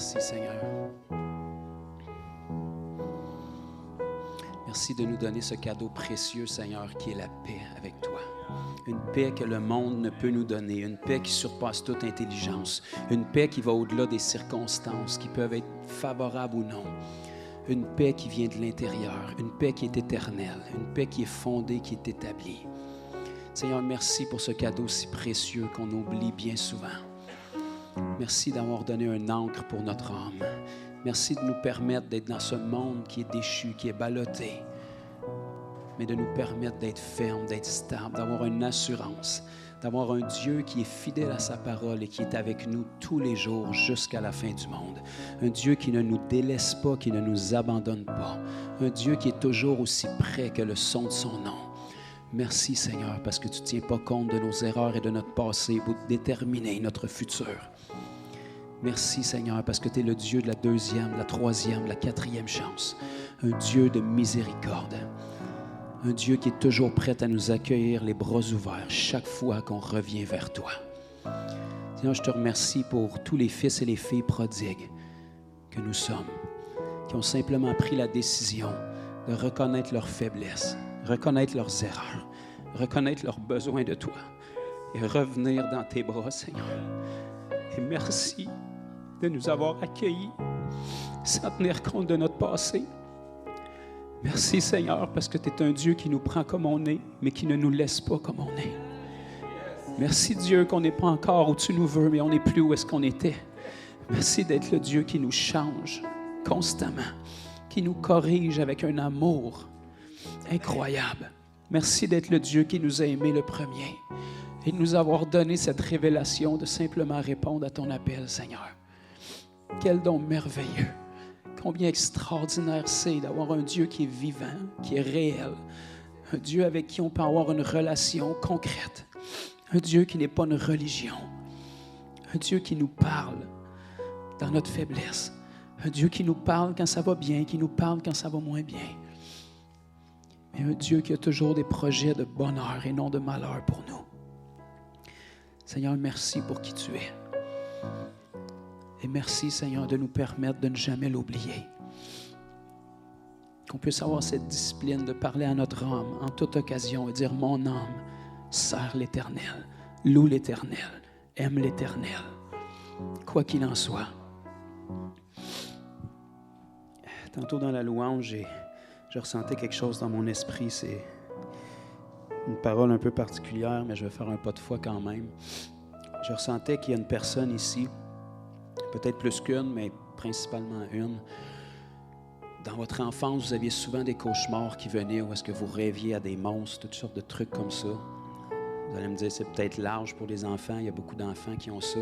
Merci, Seigneur. Merci de nous donner ce cadeau précieux, Seigneur, qui est la paix avec toi. Une paix que le monde ne peut nous donner, une paix qui surpasse toute intelligence, une paix qui va au-delà des circonstances, qui peuvent être favorables ou non. Une paix qui vient de l'intérieur, une paix qui est éternelle, une paix qui est fondée, qui est établie. Seigneur, merci pour ce cadeau si précieux qu'on oublie bien souvent. Merci d'avoir donné un ancre pour notre âme. Merci de nous permettre d'être dans ce monde qui est déchu, qui est ballotté, mais de nous permettre d'être fermes, d'être stables, d'avoir une assurance, d'avoir un Dieu qui est fidèle à sa parole et qui est avec nous tous les jours jusqu'à la fin du monde. Un Dieu qui ne nous délaisse pas, qui ne nous abandonne pas. Un Dieu qui est toujours aussi près que le son de son nom. Merci Seigneur parce que tu ne tiens pas compte de nos erreurs et de notre passé pour déterminer notre futur. Merci Seigneur parce que tu es le Dieu de la deuxième, de la troisième, de la quatrième chance. Un Dieu de miséricorde. Un Dieu qui est toujours prêt à nous accueillir les bras ouverts chaque fois qu'on revient vers toi. Seigneur, je te remercie pour tous les fils et les filles prodigues que nous sommes, qui ont simplement pris la décision de reconnaître leurs faiblesses, reconnaître leurs erreurs, reconnaître leurs besoins de toi et revenir dans tes bras, Seigneur. Et merci de nous avoir accueillis sans tenir compte de notre passé. Merci Seigneur parce que tu es un Dieu qui nous prend comme on est, mais qui ne nous laisse pas comme on est. Merci Dieu qu'on n'est pas encore où tu nous veux, mais on n'est plus où est-ce qu'on était. Merci d'être le Dieu qui nous change constamment, qui nous corrige avec un amour incroyable. Merci d'être le Dieu qui nous a aimés le premier et de nous avoir donné cette révélation de simplement répondre à ton appel, Seigneur. Quel don merveilleux! Combien extraordinaire c'est d'avoir un Dieu qui est vivant, qui est réel, un Dieu avec qui on peut avoir une relation concrète, un Dieu qui n'est pas une religion, un Dieu qui nous parle dans notre faiblesse, un Dieu qui nous parle quand ça va bien, qui nous parle quand ça va moins bien, mais un Dieu qui a toujours des projets de bonheur et non de malheur pour nous. Seigneur, merci pour qui tu es. Et merci, Seigneur, de nous permettre de ne jamais l'oublier. Qu'on puisse avoir cette discipline de parler à notre âme en toute occasion et dire « Mon âme sert l'Éternel, loue l'Éternel, aime l'Éternel. » Quoi qu'il en soit. Tantôt dans la louange, je ressentais quelque chose dans mon esprit. C'est une parole un peu particulière, mais je vais faire un pas de foi quand même. Je ressentais qu'il y a une personne ici, peut-être plus qu'une, mais principalement une. Dans votre enfance, vous aviez souvent des cauchemars qui venaient où est-ce que vous rêviez à des monstres, toutes sortes de trucs comme ça. Vous allez me dire, c'est peut-être large pour les enfants, il y a beaucoup d'enfants qui ont ça.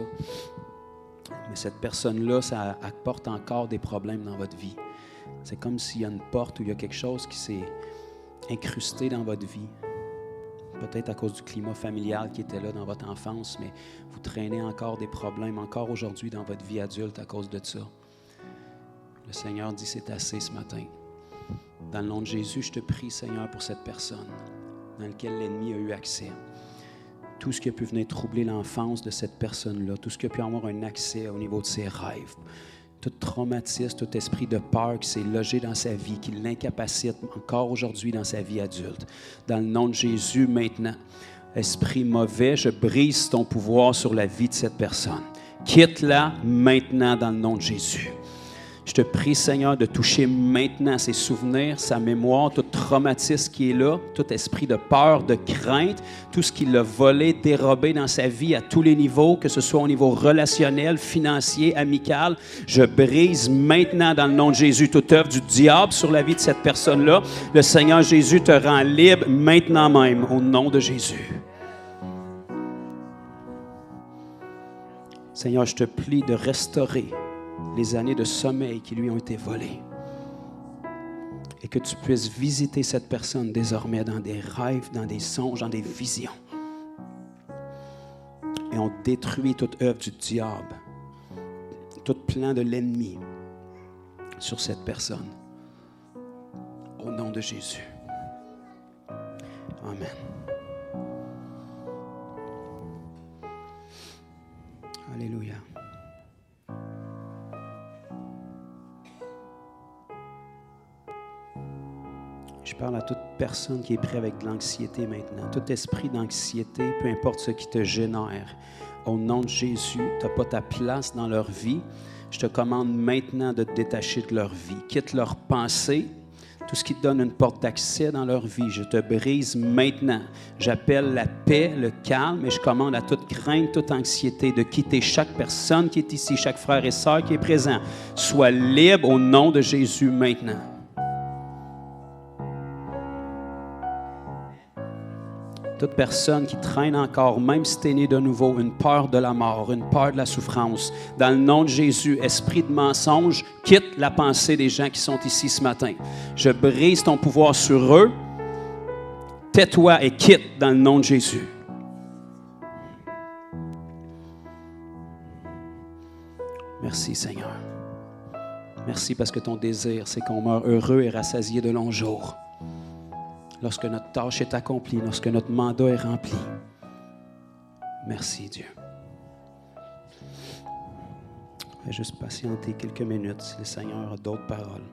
Mais cette personne-là, ça apporte encore des problèmes dans votre vie. C'est comme s'il y a une porte où il y a quelque chose qui s'est incrusté dans votre vie. Peut-être à cause du climat familial qui était là dans votre enfance, mais vous traînez encore des problèmes, encore aujourd'hui dans votre vie adulte à cause de ça. Le Seigneur dit, c'est assez ce matin. Dans le nom de Jésus, je te prie, Seigneur, pour cette personne dans laquelle l'ennemi a eu accès. Tout ce qui a pu venir troubler l'enfance de cette personne-là, tout ce qui a pu avoir un accès au niveau de ses rêves, tout traumatisme, tout esprit de peur qui s'est logé dans sa vie, qui l'incapacite encore aujourd'hui dans sa vie adulte. Dans le nom de Jésus, maintenant, esprit mauvais, je brise ton pouvoir sur la vie de cette personne. Quitte-la maintenant dans le nom de Jésus. Je te prie, Seigneur, de toucher maintenant ses souvenirs, sa mémoire, tout traumatisme qui est là, tout esprit de peur, de crainte, tout ce qui l'a volé, dérobé dans sa vie à tous les niveaux, que ce soit au niveau relationnel, financier, amical. Je brise maintenant dans le nom de Jésus toute œuvre du diable sur la vie de cette personne-là. Le Seigneur Jésus te rend libre maintenant même, au nom de Jésus. Seigneur, je te prie de restaurer les années de sommeil qui lui ont été volées. Et que tu puisses visiter cette personne désormais dans des rêves, dans des songes, dans des visions. Et on détruit toute œuvre du diable, tout plan de l'ennemi sur cette personne. Au nom de Jésus. Amen. Alléluia. Je parle à toute personne qui est prise avec de l'anxiété maintenant. Tout esprit d'anxiété, peu importe ce qui te génère. Au nom de Jésus, tu n'as pas ta place dans leur vie. Je te commande maintenant de te détacher de leur vie. Quitte leurs pensées, tout ce qui te donne une porte d'accès dans leur vie. Je te brise maintenant. J'appelle la paix, le calme, et je commande à toute crainte, toute anxiété de quitter chaque personne qui est ici, chaque frère et sœur qui est présent. Sois libre au nom de Jésus maintenant. Toute personne qui traîne encore, même si tu es né de nouveau, une peur de la mort, une peur de la souffrance, dans le nom de Jésus, esprit de mensonge, quitte la pensée des gens qui sont ici ce matin. Je brise ton pouvoir sur eux. Tais-toi et quitte dans le nom de Jésus. Merci Seigneur. Merci parce que ton désir, c'est qu'on meure heureux et rassasié de longs jours. Lorsque notre tâche est accomplie, lorsque notre mandat est rempli. Merci Dieu. Je vais juste patienter quelques minutes si le Seigneur a d'autres paroles.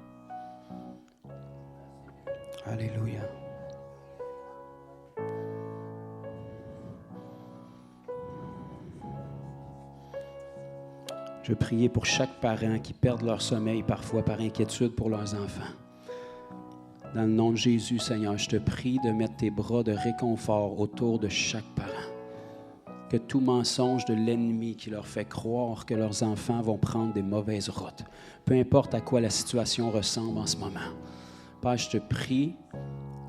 Alléluia. Je priais pour chaque parent qui perd leur sommeil parfois par inquiétude pour leurs enfants. Dans le nom de Jésus, Seigneur, je te prie de mettre tes bras de réconfort autour de chaque parent. Que tout mensonge de l'ennemi qui leur fait croire que leurs enfants vont prendre des mauvaises routes, peu importe à quoi la situation ressemble en ce moment. Père, je te prie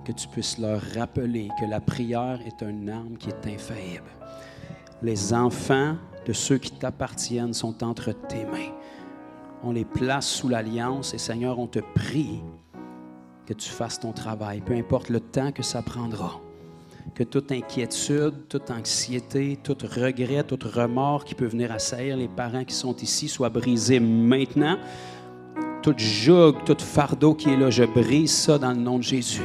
que tu puisses leur rappeler que la prière est une arme qui est infaillible. Les enfants de ceux qui t'appartiennent sont entre tes mains. On les place sous l'alliance et Seigneur, on te prie que tu fasses ton travail, peu importe le temps que ça prendra. Que toute inquiétude, toute anxiété, tout regret, tout remords qui peut venir assaillir les parents qui sont ici soit brisé maintenant. Tout joug, tout fardeau qui est là, je brise ça dans le nom de Jésus.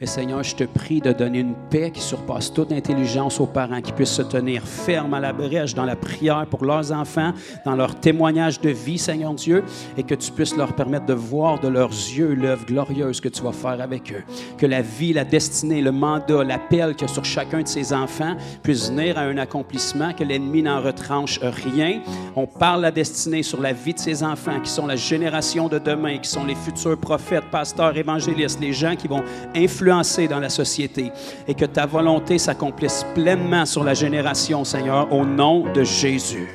Et Seigneur, je te prie de donner une paix qui surpasse toute intelligence aux parents, qui puissent se tenir fermes à la brèche dans la prière pour leurs enfants, dans leur témoignage de vie, Seigneur Dieu, et que tu puisses leur permettre de voir de leurs yeux l'œuvre glorieuse que tu vas faire avec eux. Que la vie, la destinée, le mandat, l'appel qu'il y a sur chacun de ces enfants puisse venir à un accomplissement, que l'ennemi n'en retranche rien. On parle la destinée sur la vie de ces enfants, qui sont la génération de demain, qui sont les futurs prophètes, pasteurs, évangélistes, les gens qui vont influencer dans la société et que ta volonté s'accomplisse pleinement sur la génération, Seigneur, au nom de Jésus.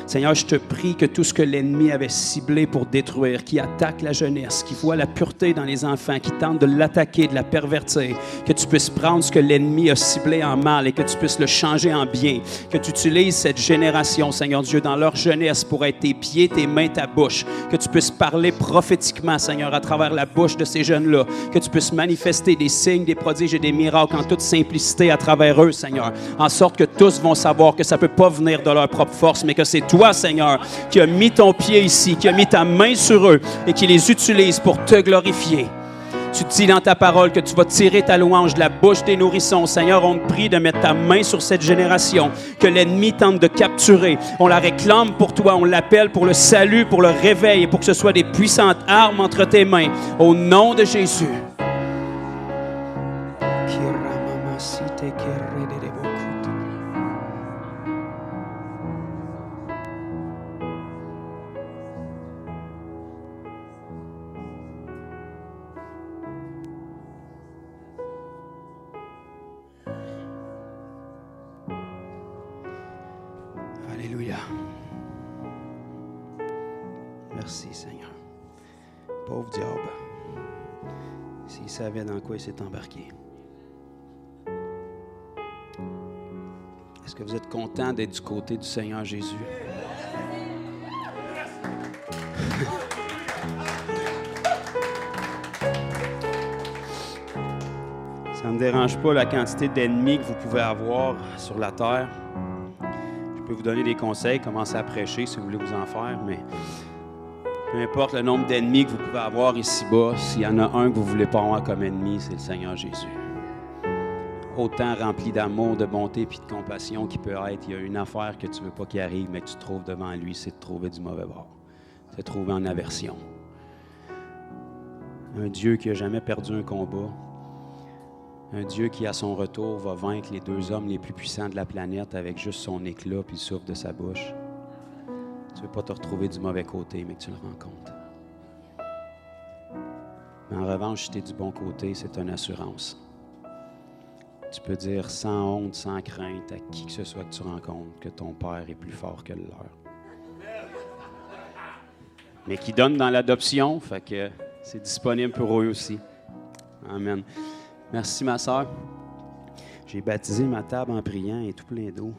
Seigneur, je te prie que tout ce que l'ennemi avait ciblé pour détruire, qui attaque la jeunesse, qui voit la pureté dans les enfants, qui tente de l'attaquer, de la pervertir, que tu puisses prendre ce que l'ennemi a ciblé en mal et que tu puisses le changer en bien, que tu utilises cette génération, Seigneur Dieu, dans leur jeunesse pour être tes pieds, tes mains, ta bouche, que tu puisses parler prophétiquement, Seigneur, à travers la bouche de ces jeunes-là, que tu puisses manifester des signes, des prodiges et des miracles en toute simplicité à travers eux, Seigneur, en sorte que tous vont savoir que ça ne peut pas venir de leur propre force, mais que c'est toi, Seigneur, qui a mis ton pied ici, qui a mis ta main sur eux et qui les utilise pour te glorifier. Tu dis dans ta parole que tu vas tirer ta louange de la bouche des nourrissons. Seigneur, on te prie de mettre ta main sur cette génération que l'ennemi tente de capturer. On la réclame pour toi, on l'appelle pour le salut, pour le réveil et pour que ce soit des puissantes armes entre tes mains. Au nom de Jésus. Alléluia. Merci, Seigneur. Pauvre diable. S'il savait dans quoi il s'est embarqué. Est-ce que vous êtes content d'être du côté du Seigneur Jésus? Ça ne me dérange pas la quantité d'ennemis que vous pouvez avoir sur la terre. Je peux vous donner des conseils, commencer à prêcher si vous voulez vous en faire, mais peu importe le nombre d'ennemis que vous pouvez avoir ici-bas, s'il y en a un que vous ne voulez pas avoir comme ennemi, c'est le Seigneur Jésus. Autant rempli d'amour, de bonté et de compassion qu'il peut être, il y a une affaire que tu ne veux pas qu'il arrive, mais que tu trouves devant lui, c'est de trouver du mauvais bord. C'est de trouver en aversion. Un Dieu qui n'a jamais perdu un combat. Un Dieu qui, à son retour, va vaincre les 2 hommes les plus puissants de la planète avec juste son éclat et le souffle de sa bouche. Tu ne veux pas te retrouver du mauvais côté, mais que tu le rencontres. Mais en revanche, si tu es du bon côté, c'est une assurance. Tu peux dire sans honte, sans crainte, à qui que ce soit que tu rencontres, que ton Père est plus fort que le leur. Mais qui donne dans l'adoption, fait que c'est disponible pour eux aussi. Amen. Merci, ma sœur. J'ai baptisé ma table en priant et tout plein d'eau.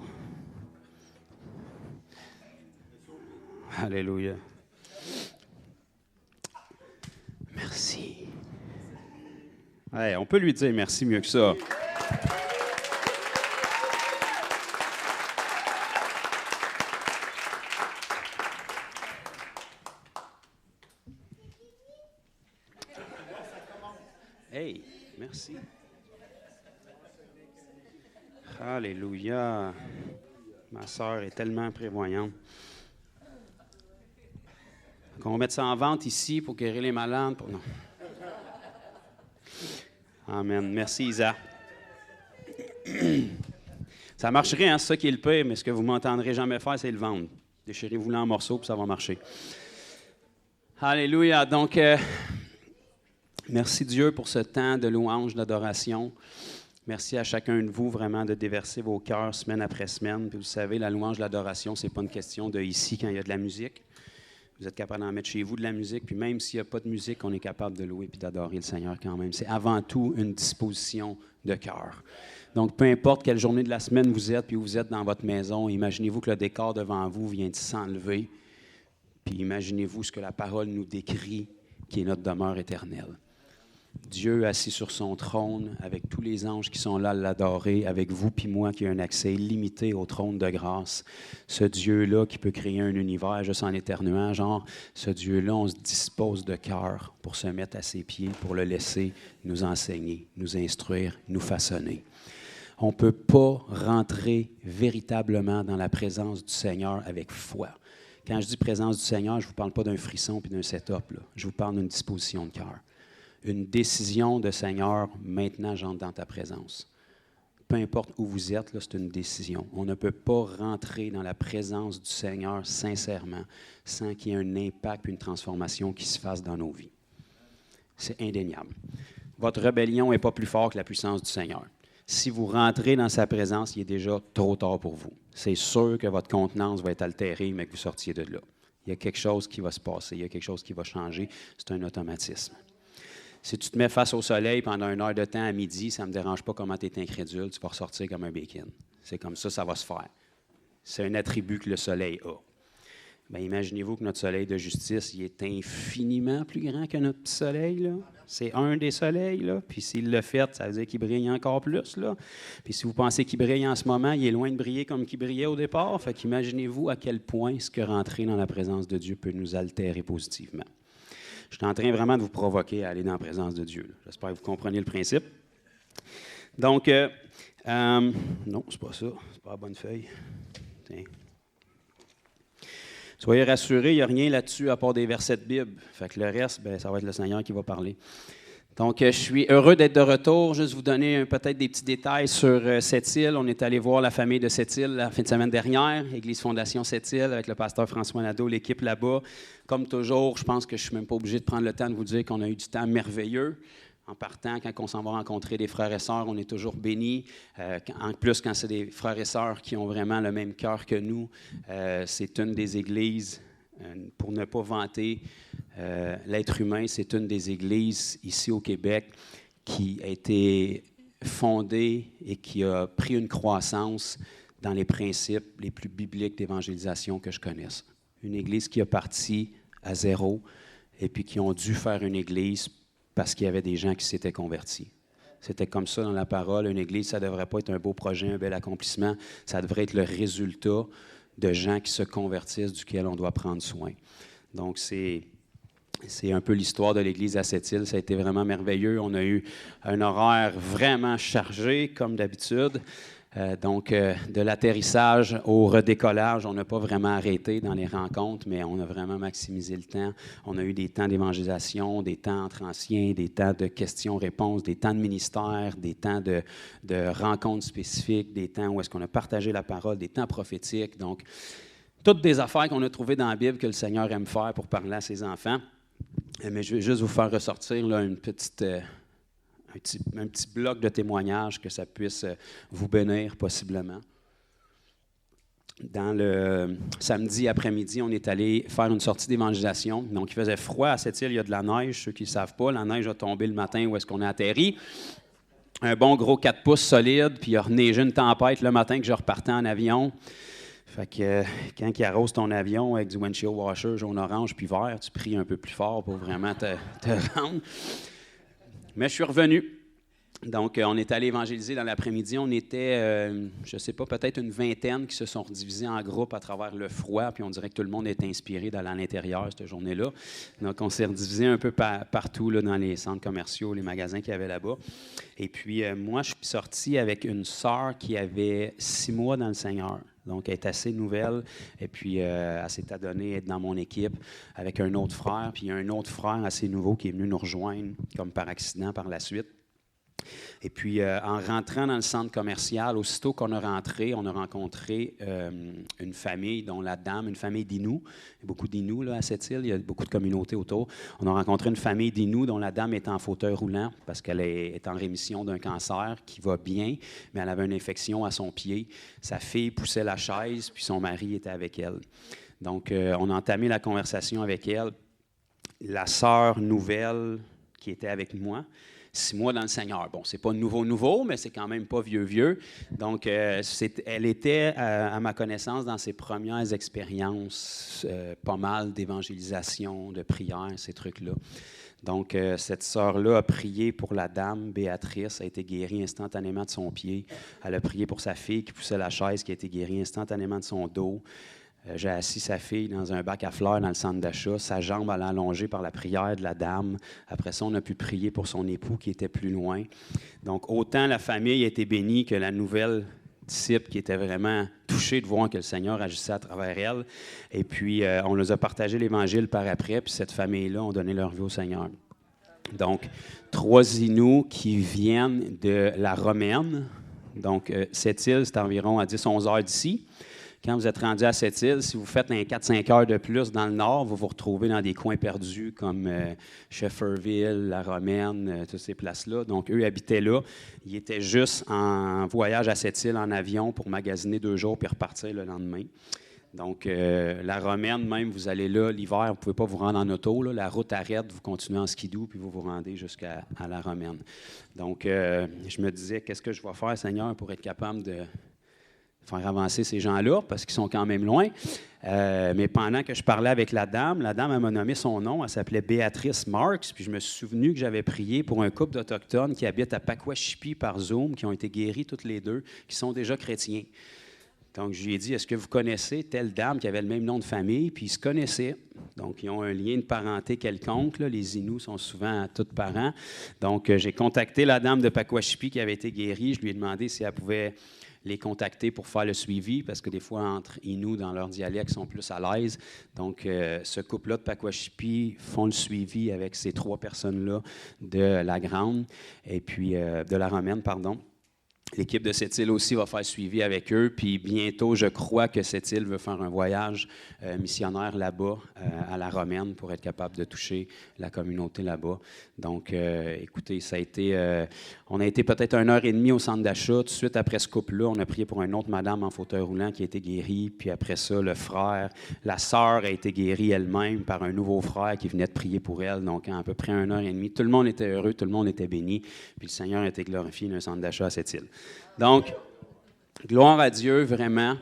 Alléluia. Merci. Hey, on peut lui dire merci mieux que ça. Hey, merci. Alléluia. Ma sœur est tellement prévoyante. Qu'on va mettre ça en vente ici pour guérir les malades. Non. Amen. Merci, Isa. Ça marcherait, hein, c'est ça qui est le pire, mais ce que vous ne m'entendrez jamais faire, c'est le vendre. Déchirez-vous-le en morceaux, puis ça va marcher. Alléluia. Donc, merci Dieu pour ce temps de louange, d'adoration. Merci à chacun de vous vraiment de déverser vos cœurs semaine après semaine. Puis vous savez, la louange, l'adoration, ce n'est pas une question de ici quand il y a de la musique. Vous êtes capable d'en mettre chez vous de la musique. Puis même s'il n'y a pas de musique, on est capable de louer et d'adorer le Seigneur quand même. C'est avant tout une disposition de cœur. Donc, peu importe quelle journée de la semaine vous êtes, puis vous êtes dans votre maison, imaginez-vous que le décor devant vous vient de s'enlever. Puis imaginez-vous ce que la parole nous décrit, qui est notre demeure éternelle. Dieu assis sur son trône, avec tous les anges qui sont là à l'adorer, avec vous puis moi qui a un accès illimité au trône de grâce. Ce Dieu-là qui peut créer un univers juste en éternuant, genre, ce Dieu-là, on se dispose de cœur pour se mettre à ses pieds, pour le laisser nous enseigner, nous instruire, nous façonner. On ne peut pas rentrer véritablement dans la présence du Seigneur avec foi. Quand je dis présence du Seigneur, je ne vous parle pas d'un frisson puis d'un setup, là. Je vous parle d'une disposition de cœur. Une décision de Seigneur, maintenant j'entre dans ta présence. Peu importe où vous êtes, là, c'est une décision. On ne peut pas rentrer dans la présence du Seigneur sincèrement sans qu'il y ait un impact et une transformation qui se fasse dans nos vies. C'est indéniable. Votre rébellion n'est pas plus forte que la puissance du Seigneur. Si vous rentrez dans sa présence, il est déjà trop tard pour vous. C'est sûr que votre contenance va être altérée, mais que vous sortiez de là. Il y a quelque chose qui va se passer, il y a quelque chose qui va changer. C'est un automatisme. Si tu te mets face au soleil pendant 1 heure de temps à midi, ça ne me dérange pas comment tu es incrédule, tu vas ressortir comme un bacon. C'est comme ça va se faire. C'est un attribut que le soleil a. Bien, imaginez-vous que notre soleil de justice, il est infiniment plus grand que notre petit soleil, là. C'est un des soleils, là. Puis s'il le fait, ça veut dire qu'il brille encore plus, là. Puis si vous pensez qu'il brille en ce moment, il est loin de briller comme qu'il brillait au départ. Fait qu'imaginez-vous à quel point ce que rentrer dans la présence de Dieu peut nous altérer positivement. Je suis en train vraiment de vous provoquer à aller dans la présence de Dieu, là. J'espère que vous comprenez le principe. Donc, non, c'est pas ça. C'est pas la bonne feuille. Tiens. Soyez rassurés, il n'y a rien là-dessus à part des versets de Bible. Fait que le reste, bien, ça va être le Seigneur qui va parler. Donc, je suis heureux d'être de retour. Juste vous donner peut-être des petits détails sur Sept-Îles. On est allé voir la famille de Sept-Îles la fin de semaine dernière, Église Fondation Sept-Îles, avec le pasteur François Nadeau, l'équipe là-bas. Comme toujours, je pense que je ne suis même pas obligé de prendre le temps de vous dire qu'on a eu du temps merveilleux. En partant, quand on s'en va rencontrer des frères et sœurs, on est toujours bénis. En plus, quand c'est des frères et sœurs qui ont vraiment le même cœur que nous, c'est une des églises, pour ne pas vanter l'être humain, c'est une des églises ici au Québec qui a été fondée et qui a pris une croissance dans les principes les plus bibliques d'évangélisation que je connaisse. Une église qui a parti à zéro et puis qui ont dû faire une église parce qu'il y avait des gens qui s'étaient convertis. C'était comme ça dans la parole. Une église, ça ne devrait pas être un beau projet, un bel accomplissement. Ça devrait être le résultat de gens qui se convertissent, duquel on doit prendre soin. Donc, c'est un peu l'histoire de l'église à Sept-Îles. Ça a été vraiment merveilleux. On a eu un horaire vraiment chargé, comme d'habitude. Donc, de l'atterrissage au redécollage, on n'a pas vraiment arrêté dans les rencontres, mais on a vraiment maximisé le temps. On a eu des temps d'évangélisation, des temps entre anciens, des temps de questions-réponses, des temps de ministère, des temps de rencontres spécifiques, des temps où est-ce qu'on a partagé la parole, des temps prophétiques. Donc, toutes des affaires qu'on a trouvées dans la Bible que le Seigneur aime faire pour parler à ses enfants. Mais je vais juste vous faire ressortir là, un petit bloc de témoignages que ça puisse vous bénir possiblement. Dans le samedi après-midi, on est allé faire une sortie d'évangélisation. Donc, il faisait froid à cette île, il y a de la neige. Ceux qui ne savent pas, la neige a tombé le matin où est-ce qu'on a atterri. Un bon gros 4 pouces solide, puis il a reneigé une tempête le matin que je repartais en avion. Fait que quand il arrose ton avion avec du windshield washer jaune, orange puis vert, tu pries un peu plus fort pour vraiment te rendre. Mais je suis revenu. Donc, on est allé évangéliser dans l'après-midi. On était, je ne sais pas, peut-être une vingtaine qui se sont redivisés en groupes à travers le froid, puis on dirait que tout le monde est inspiré d'aller à l'intérieur cette journée-là. Donc, on s'est redivisé un peu partout là, dans les centres commerciaux, les magasins qu'il y avait là-bas. Et puis, moi, je suis sorti avec une sœur qui avait 6 mois dans le Seigneur. Donc, elle est assez nouvelle. Et puis, elle s'est adonnée à être dans mon équipe avec un autre frère. Puis, il y a un autre frère assez nouveau qui est venu nous rejoindre, comme par accident par la suite. Et puis, en rentrant dans le centre commercial, aussitôt qu'on a rentré, on a rencontré une famille dont la dame, une famille d'Inuits. Il y a beaucoup d'Inuits là, à cette île, il y a beaucoup de communautés autour. On a rencontré une famille d'Inuits dont la dame est en fauteuil roulant parce qu'elle est en rémission d'un cancer qui va bien, mais elle avait une infection à son pied. Sa fille poussait la chaise, puis son mari était avec elle. Donc, on a entamé la conversation avec elle. La sœur nouvelle qui était avec moi, 6 mois dans le Seigneur. Bon, c'est pas nouveau, mais c'est quand même pas vieux. Donc, elle était, à ma connaissance, dans ses premières expériences, pas mal d'évangélisation, de prière, ces trucs-là. Donc, cette sœur-là a prié pour la dame, Béatrice, a été guérie instantanément de son pied. Elle a prié pour sa fille qui poussait la chaise, qui a été guérie instantanément de son dos. J'ai assis sa fille dans un bac à fleurs dans le centre d'achat. Sa jambe allait allongée par la prière de la dame. Après ça, on a pu prier pour son époux qui était plus loin. Donc, autant la famille a été bénie que la nouvelle disciple qui était vraiment touchée de voir que le Seigneur agissait à travers elle. Et puis, on nous a partagé l'Évangile par après, puis cette famille-là ont donné leur vie au Seigneur. Donc, 3 Inuits qui viennent de la Romaine. Donc, cette île, c'est environ à 10-11 heures d'ici. Quand vous êtes rendu à cette île, si vous faites un 4-5 heures de plus dans le nord, vous vous retrouvez dans des coins perdus comme Shefferville, La Romaine, toutes ces places-là. Donc, eux habitaient là. Ils étaient juste en voyage à cette île en avion pour magasiner 2 jours puis repartir le lendemain. Donc, La Romaine, même, vous allez là l'hiver, vous ne pouvez pas vous rendre en auto. Là. La route arrête, vous continuez en skidoo, puis vous vous rendez jusqu'à La Romaine. Donc, je me disais, qu'est-ce que je vais faire, Seigneur, pour être capable de faire avancer ces gens-là, parce qu'ils sont quand même loin. Mais pendant que je parlais avec la dame, elle m'a nommé son nom, elle s'appelait Béatrice Marks, puis je me suis souvenu que j'avais prié pour un couple d'Autochtones qui habitent à Pakwashipi par Zoom, qui ont été guéris toutes les deux, qui sont déjà chrétiens. Donc, je lui ai dit, est-ce que vous connaissez telle dame qui avait le même nom de famille? Puis ils se connaissaient. Donc, ils ont un lien de parenté quelconque. Là. Les Inuits sont souvent tous parents. Donc, j'ai contacté la dame de Pakwashipi qui avait été guérie. Je lui ai demandé si elle pouvait les contacter pour faire le suivi, parce que des fois, entre Inuits, dans leur dialecte, ils sont plus à l'aise. Donc, ce couple-là de Pakwashipi font le suivi avec ces 3 personnes-là de la Grande, et puis de la Romaine, pardon. L'équipe de cette île aussi va faire suivi avec eux. Puis bientôt, je crois que cette île veut faire un voyage missionnaire là-bas, à la Romaine, pour être capable de toucher la communauté là-bas. Donc, écoutez, ça a été... on a été peut-être 1h30 au centre d'achat. Tout de suite après ce couple-là, on a prié pour une autre madame en fauteuil roulant qui a été guérie. Puis après ça, le frère, la sœur a été guérie elle-même par un nouveau frère qui venait de prier pour elle. Donc, en à peu près 1h30, tout le monde était heureux, tout le monde était béni. Puis le Seigneur a été glorifié dans un centre d'achat à cette île. Donc, gloire à Dieu, vraiment.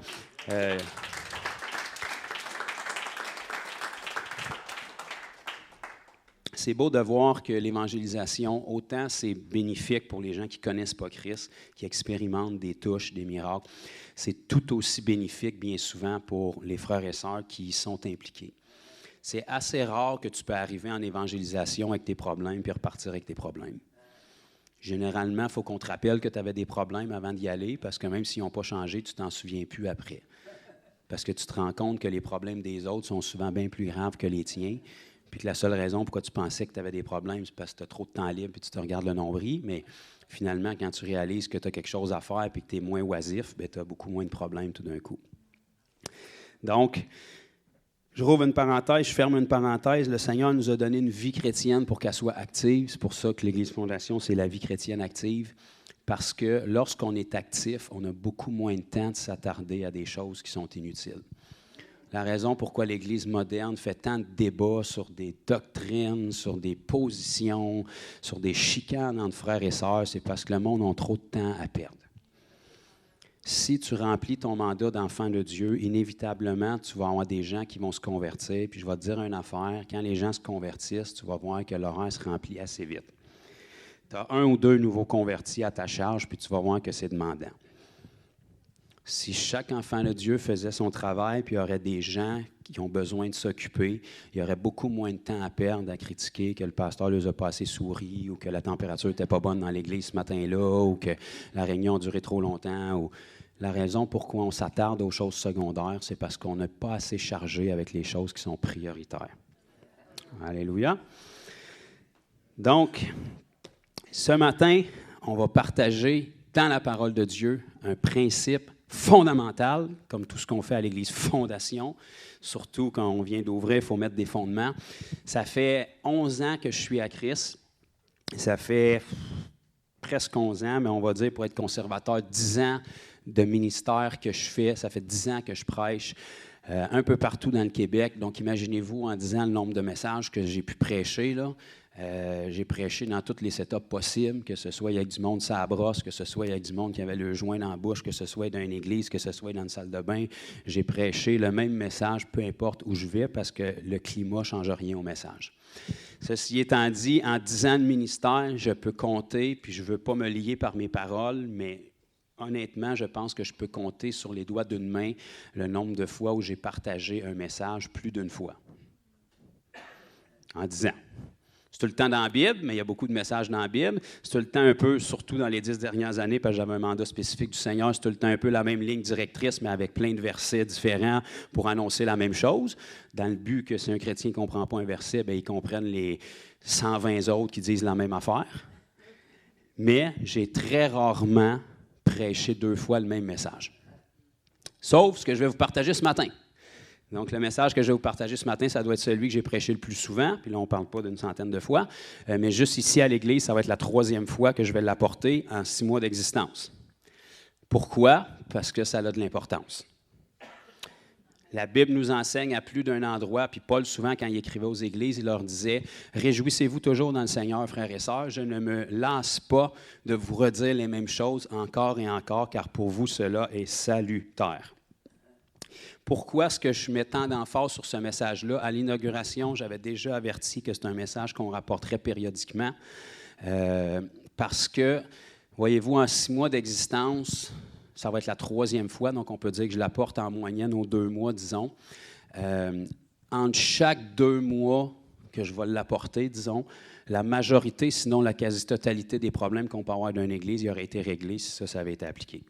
C'est beau de voir que l'évangélisation, autant c'est bénéfique pour les gens qui ne connaissent pas Christ, qui expérimentent des touches, des miracles, c'est tout aussi bénéfique, bien souvent, pour les frères et sœurs qui y sont impliqués. C'est assez rare que tu peux arriver en évangélisation avec tes problèmes puis repartir avec tes problèmes. Généralement, il faut qu'on te rappelle que tu avais des problèmes avant d'y aller, parce que même s'ils n'ont pas changé, tu t'en souviens plus après. Parce que tu te rends compte que les problèmes des autres sont souvent bien plus graves que les tiens, puis que la seule raison pourquoi tu pensais que tu avais des problèmes, c'est parce que tu as trop de temps libre et tu te regardes le nombril, mais finalement, quand tu réalises que tu as quelque chose à faire et que tu es moins oisif, tu as beaucoup moins de problèmes tout d'un coup. Donc, je rouvre une parenthèse, je ferme une parenthèse. Le Seigneur nous a donné une vie chrétienne pour qu'elle soit active. C'est pour ça que l'Église Fondation, c'est la vie chrétienne active. Parce que lorsqu'on est actif, on a beaucoup moins de temps de s'attarder à des choses qui sont inutiles. La raison pourquoi l'Église moderne fait tant de débats sur des doctrines, sur des positions, sur des chicanes entre frères et sœurs, c'est parce que le monde a trop de temps à perdre. Si tu remplis ton mandat d'enfant de Dieu, inévitablement, tu vas avoir des gens qui vont se convertir. Puis je vais te dire une affaire, quand les gens se convertissent, tu vas voir que l'horaire se remplit assez vite. Tu as 1 ou 2 nouveaux convertis à ta charge, puis tu vas voir que c'est demandant. Si chaque enfant de Dieu faisait son travail, puis il y aurait des gens qui ont besoin de s'occuper, il y aurait beaucoup moins de temps à perdre à critiquer que le pasteur les a pas assez souri, ou que la température n'était pas bonne dans l'église ce matin-là, ou que la réunion a duré trop longtemps. Ou... La raison pourquoi on s'attarde aux choses secondaires, c'est parce qu'on n'est pas assez chargé avec les choses qui sont prioritaires. Alléluia. Donc, ce matin, on va partager dans la parole de Dieu un principe fondamental, comme tout ce qu'on fait à l'Église Fondation, surtout quand on vient d'ouvrir, il faut mettre des fondements. Ça fait 11 ans que je suis à Christ. Ça fait presque 11 ans, mais on va dire, pour être conservateur, 10 ans de ministère que je fais. Ça fait 10 ans que je prêche un peu partout dans le Québec. Donc, imaginez-vous, en 10 ans, le nombre de messages que j'ai pu prêcher, là. J'ai prêché dans tous les setups possibles, que ce soit avec du monde sur la brosse, que ce soit avec du monde qui avait le joint dans la bouche, que ce soit dans une église, que ce soit dans une salle de bain. J'ai prêché le même message, peu importe où je vais, parce que le climat ne change rien au message. Ceci étant dit, en 10 ans de ministère, je peux compter, puis je ne veux pas me lier par mes paroles, mais honnêtement, je pense que je peux compter sur les doigts d'une main le nombre de fois où j'ai partagé un message plus d'une fois. En 10 ans. C'est tout le temps dans la Bible, mais il y a beaucoup de messages dans la Bible. C'est tout le temps un peu, surtout dans les 10 dernières années, parce que j'avais un mandat spécifique du Seigneur, c'est tout le temps un peu la même ligne directrice, mais avec plein de versets différents pour annoncer la même chose, dans le but que si un chrétien ne comprend pas un verset, bien, il comprenne les 120 autres qui disent la même affaire. Mais j'ai très rarement prêché 2 fois le même message. Sauf ce que je vais vous partager ce matin. Donc, le message que je vais vous partager ce matin, ça doit être celui que j'ai prêché le plus souvent. Puis là, on ne parle pas d'une centaine de fois. Mais juste ici à l'Église, ça va être la 3e fois que je vais l'apporter en 6 mois d'existence. Pourquoi? Parce que ça a de l'importance. La Bible nous enseigne à plus d'un endroit, puis Paul, souvent, quand il écrivait aux églises, il leur disait « Réjouissez-vous toujours dans le Seigneur, frères et sœurs. Je ne me lasse pas de vous redire les mêmes choses encore et encore, car pour vous, cela est salutaire. » Pourquoi est-ce que je mets tant d'emphase sur ce message-là? À l'inauguration, j'avais déjà averti que c'est un message qu'on rapporterait périodiquement parce que, voyez-vous, en 6 mois d'existence, ça va être la 3e fois, donc on peut dire que je l'apporte en moyenne aux 2 mois, disons. Entre chaque 2 mois que je vais l'apporter, disons, la majorité, sinon la quasi-totalité des problèmes qu'on peut avoir dans une église, il aurait été réglé si ça avait été appliqué.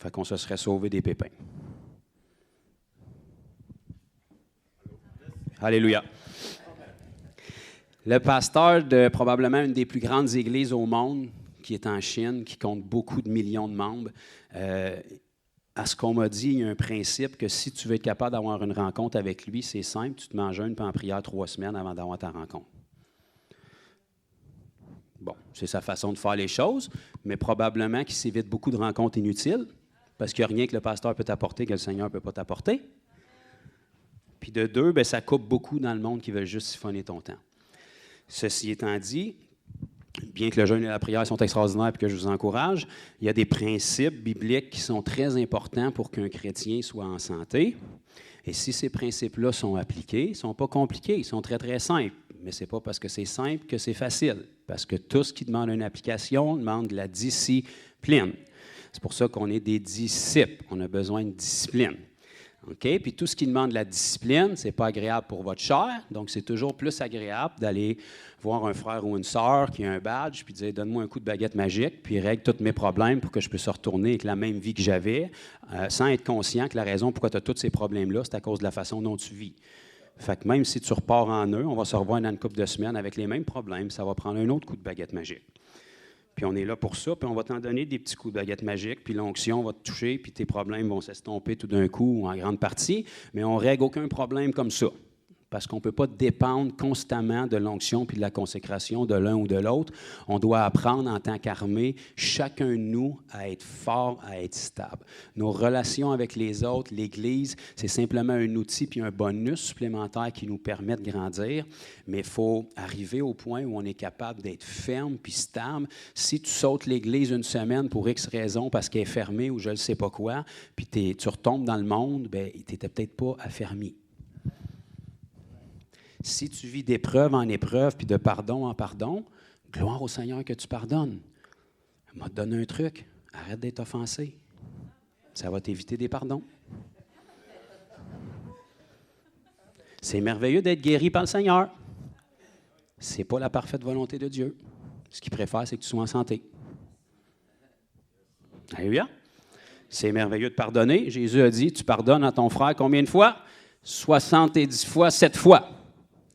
Fait qu'on se serait sauvé des pépins. Alléluia. Le pasteur de probablement une des plus grandes églises au monde, qui est en Chine, qui compte beaucoup de millions de membres, à ce qu'on m'a dit, il y a un principe que si tu veux être capable d'avoir une rencontre avec lui, c'est simple, tu te mets en jeûne puis en prière 3 semaines avant d'avoir ta rencontre. Bon, c'est sa façon de faire les choses, mais probablement qu'il s'évite beaucoup de rencontres inutiles, parce qu'il n'y a rien que le pasteur peut t'apporter que le Seigneur ne peut pas t'apporter. Puis de 2, bien, ça coupe beaucoup dans le monde qui veut juste siphonner ton temps. Ceci étant dit, bien que le jeûne et la prière sont extraordinaires et que je vous encourage, il y a des principes bibliques qui sont très importants pour qu'un chrétien soit en santé. Et si ces principes-là sont appliqués, ils ne sont pas compliqués, ils sont très, très simples. Mais ce n'est pas parce que c'est simple que c'est facile. Parce que tout ce qui demande une application demande de la discipline. C'est pour ça qu'on est des disciples. On a besoin de discipline. OK? Puis tout ce qui demande de la discipline, ce n'est pas agréable pour votre chair. Donc, c'est toujours plus agréable d'aller voir un frère ou une sœur qui a un badge, puis dire « Donne-moi un coup de baguette magique, puis règle tous mes problèmes pour que je puisse retourner avec la même vie que j'avais, sans être conscient que la raison pourquoi tu as tous ces problèmes-là, c'est à cause de la façon dont tu vis. » Fait que même si tu repars en eux, on va se revoir dans une couple de semaines avec les mêmes problèmes, ça va prendre un autre coup de baguette magique. Puis on est là pour ça, puis on va t'en donner des petits coups de baguette magique, puis l'onction va te toucher, puis tes problèmes vont s'estomper tout d'un coup ou en grande partie, mais on ne règle aucun problème comme ça. Parce qu'on ne peut pas dépendre constamment de l'onction puis de la consécration de l'un ou de l'autre. On doit apprendre en tant qu'armée, chacun de nous, à être fort, à être stable. Nos relations avec les autres, l'Église, c'est simplement un outil puis un bonus supplémentaire qui nous permet de grandir. Mais il faut arriver au point où on est capable d'être ferme puis stable. Si tu sautes l'Église une semaine pour X raison parce qu'elle est fermée ou je ne sais pas quoi, puis tu retombes dans le monde, bien, tu n'étais peut-être pas affermi. Si tu vis d'épreuve en épreuve, puis de pardon en pardon, gloire au Seigneur que tu pardonnes. Il m'a donné un truc. Arrête d'être offensé. Ça va t'éviter des pardons. C'est merveilleux d'être guéri par le Seigneur. Ce n'est pas la parfaite volonté de Dieu. Ce qu'il préfère, c'est que tu sois en santé. Alléluia. C'est merveilleux de pardonner. Jésus a dit, tu pardonnes à ton frère combien de fois? 70 fois, 7 fois.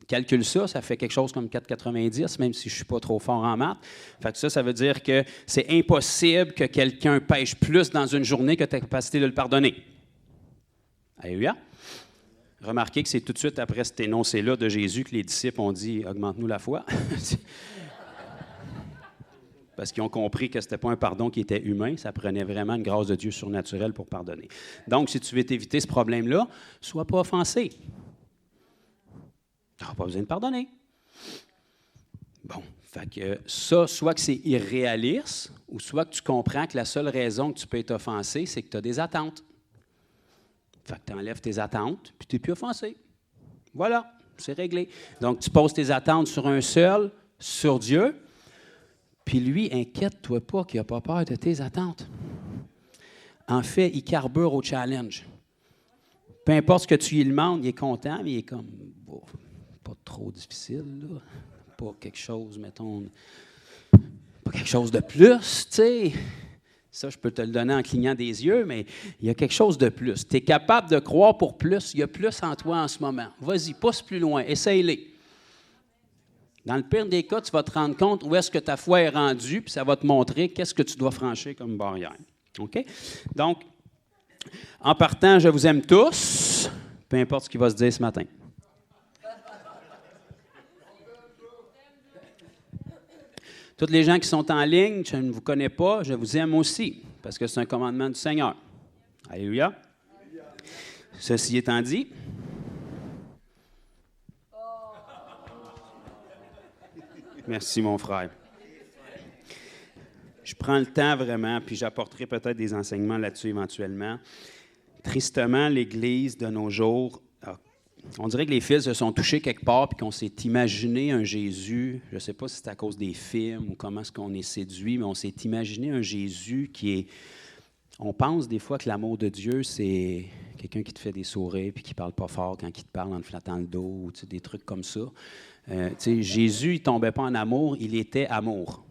Calcule ça, ça fait quelque chose comme 4,90, même si je ne suis pas trop fort en maths. Fait que ça veut dire que c'est impossible que quelqu'un pêche plus dans une journée que tu as la capacité de le pardonner. Alléluia. Remarquez que c'est tout de suite après cet énoncé-là de Jésus que les disciples ont dit « Augmente-nous la foi ». Parce qu'ils ont compris que ce n'était pas un pardon qui était humain, ça prenait vraiment une grâce de Dieu surnaturelle pour pardonner. Donc, si tu veux t'éviter ce problème-là, ne sois pas offensé. Tu n'auras pas besoin de pardonner. Bon, fait que ça, soit que c'est irréaliste, ou soit que tu comprends que la seule raison que tu peux être offensé, c'est que tu as des attentes. Fait que tu enlèves tes attentes, puis tu n'es plus offensé. Voilà, c'est réglé. Donc, tu poses tes attentes sur un seul, sur Dieu, puis lui, inquiète-toi pas qu'il n'a pas peur de tes attentes. En fait, il carbure au challenge. Peu importe ce que tu lui demandes, il est content, mais il est comme... Oh, pas trop difficile, là. Pas quelque chose, mettons, pas quelque chose de plus, tu sais. Ça, je peux te le donner en clignant des yeux, mais il y a quelque chose de plus. Tu es capable de croire pour plus, il y a plus en toi en ce moment. Vas-y, pousse plus loin, essaye-les. Dans le pire des cas, tu vas te rendre compte où est-ce que ta foi est rendue, puis ça va te montrer qu'est-ce que tu dois franchir comme barrière. OK? Donc, en partant, je vous aime tous, peu importe ce qui va se dire ce matin. Toutes les gens qui sont en ligne, je ne vous connais pas, je vous aime aussi, parce que c'est un commandement du Seigneur. Alléluia. Ceci étant dit, merci mon frère. Je prends le temps vraiment, puis j'apporterai peut-être des enseignements là-dessus éventuellement. Tristement, l'Église de nos jours, on dirait que les fils se sont touchés quelque part puis qu'on s'est imaginé un Jésus, je ne sais pas si c'est à cause des films ou comment est-ce qu'on est séduit, mais on s'est imaginé un Jésus qui est... On pense des fois que l'amour de Dieu, c'est quelqu'un qui te fait des sourires puis qui ne parle pas fort quand il te parle en te flattant le dos ou des trucs comme ça. Jésus, il ne tombait pas en amour, il était amour.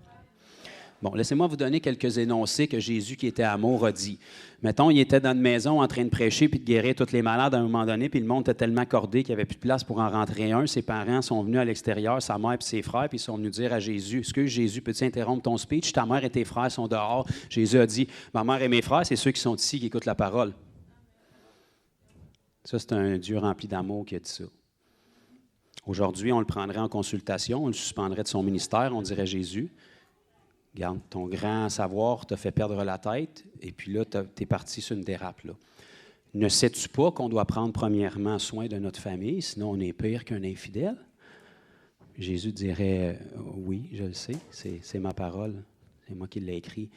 Bon, laissez-moi vous donner quelques énoncés que Jésus, qui était amour, a dit. Mettons, il était dans une maison en train de prêcher puis de guérir tous les malades à un moment donné, puis le monde était tellement cordé qu'il n'y avait plus de place pour en rentrer un. Ses parents sont venus à l'extérieur, sa mère et ses frères, puis ils sont venus dire à Jésus, « Excuse, Jésus, peux-tu interrompre ton speech? Ta mère et tes frères sont dehors. » Jésus a dit, « Ma mère et mes frères, c'est ceux qui sont ici qui écoutent la parole. » Ça, c'est un Dieu rempli d'amour qui a dit ça. Aujourd'hui, on le prendrait en consultation, on le suspendrait de son ministère, on dirait Jésus. Regarde, ton grand savoir t'a fait perdre la tête, et puis là, tu es parti sur une dérape. Là. Ne sais-tu pas qu'on doit prendre premièrement soin de notre famille, sinon on est pire qu'un infidèle? Jésus dirait, oui, je le sais, c'est ma parole, c'est moi qui l'ai écrit.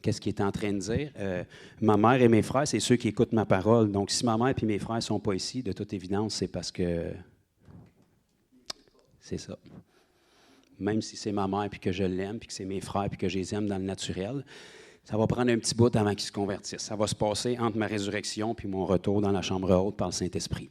Qu'est-ce qu'il est en train de dire? Ma mère et mes frères, c'est ceux qui écoutent ma parole. Donc, si ma mère et mes frères ne sont pas ici, de toute évidence, c'est parce que c'est ça. Même si c'est ma mère, puis que je l'aime, puis que c'est mes frères, puis que je les aime dans le naturel, Ça va prendre un petit bout avant qu'il se convertisse. Ça va se passer entre ma résurrection puis mon retour dans la chambre haute par le Saint-Esprit.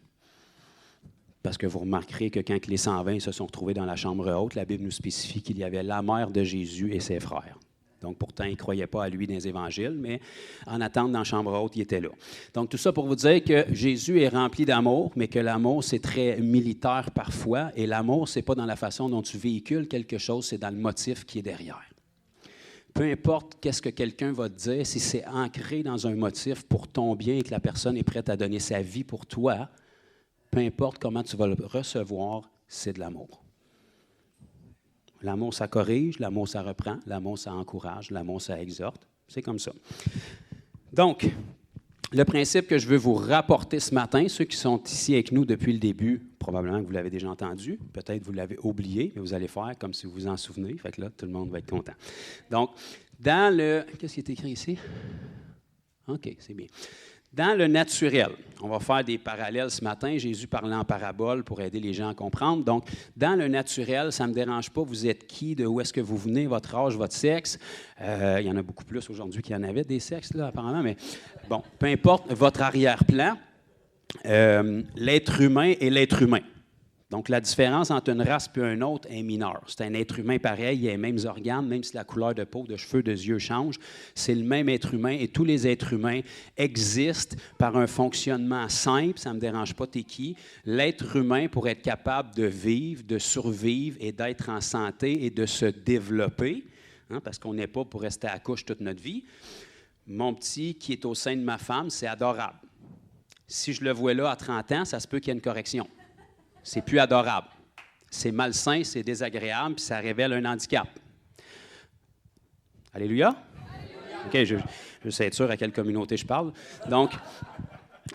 Parce que vous remarquerez que quand les 120 se sont retrouvés dans la chambre haute, la Bible nous spécifie qu'il y avait la mère de Jésus et ses frères. Donc, pourtant, ils ne croyaient pas à lui dans les évangiles, mais en attente dans la chambre haute, il était là. Donc, tout ça pour vous dire que Jésus est rempli d'amour, mais que l'amour, c'est très militaire parfois. Et l'amour, ce n'est pas dans la façon dont tu véhicules quelque chose, c'est dans le motif qui est derrière. Peu importe qu'est-ce que quelqu'un va te dire, si c'est ancré dans un motif pour ton bien et que la personne est prête à donner sa vie pour toi, peu importe comment tu vas le recevoir, c'est de l'amour. L'amour, ça corrige, l'amour, ça reprend, l'amour, ça encourage, l'amour, ça exhorte. C'est comme ça. Donc, le principe que je veux vous rapporter ce matin, ceux qui sont ici avec nous depuis le début, probablement que vous l'avez déjà entendu, peut-être que vous l'avez oublié, mais vous allez faire comme si vous vous en souvenez. Fait que là, tout le monde va être content. Donc, dans le... Qu'est-ce qui est écrit ici? OK, c'est bien. Dans le naturel, on va faire des parallèles ce matin. Jésus parlait en parabole pour aider les gens à comprendre. Donc, dans le naturel, ça ne me dérange pas. Vous êtes qui, de où est-ce que vous venez, votre âge, votre sexe. Il y en a beaucoup plus aujourd'hui qu'il y en avait des sexes, là, apparemment. Mais bon, peu importe votre arrière-plan, l'être humain est l'être humain. Donc, la différence entre une race et une autre est mineure. C'est un être humain pareil, il a les mêmes organes, même si la couleur de peau, de cheveux, de yeux change. C'est le même être humain et tous les êtres humains existent par un fonctionnement simple, ça ne me dérange pas, t'es qui. L'être humain, pour être capable de vivre, de survivre et d'être en santé et de se développer, parce qu'on n'est pas pour rester à la couche toute notre vie. Mon petit qui est au sein de ma femme, c'est adorable. Si je le vois là à 30 ans, ça se peut qu'il y ait une correction. C'est plus adorable. C'est malsain, c'est désagréable, puis ça révèle un handicap. Alléluia? OK, je sais être sûr à quelle communauté je parle. Donc,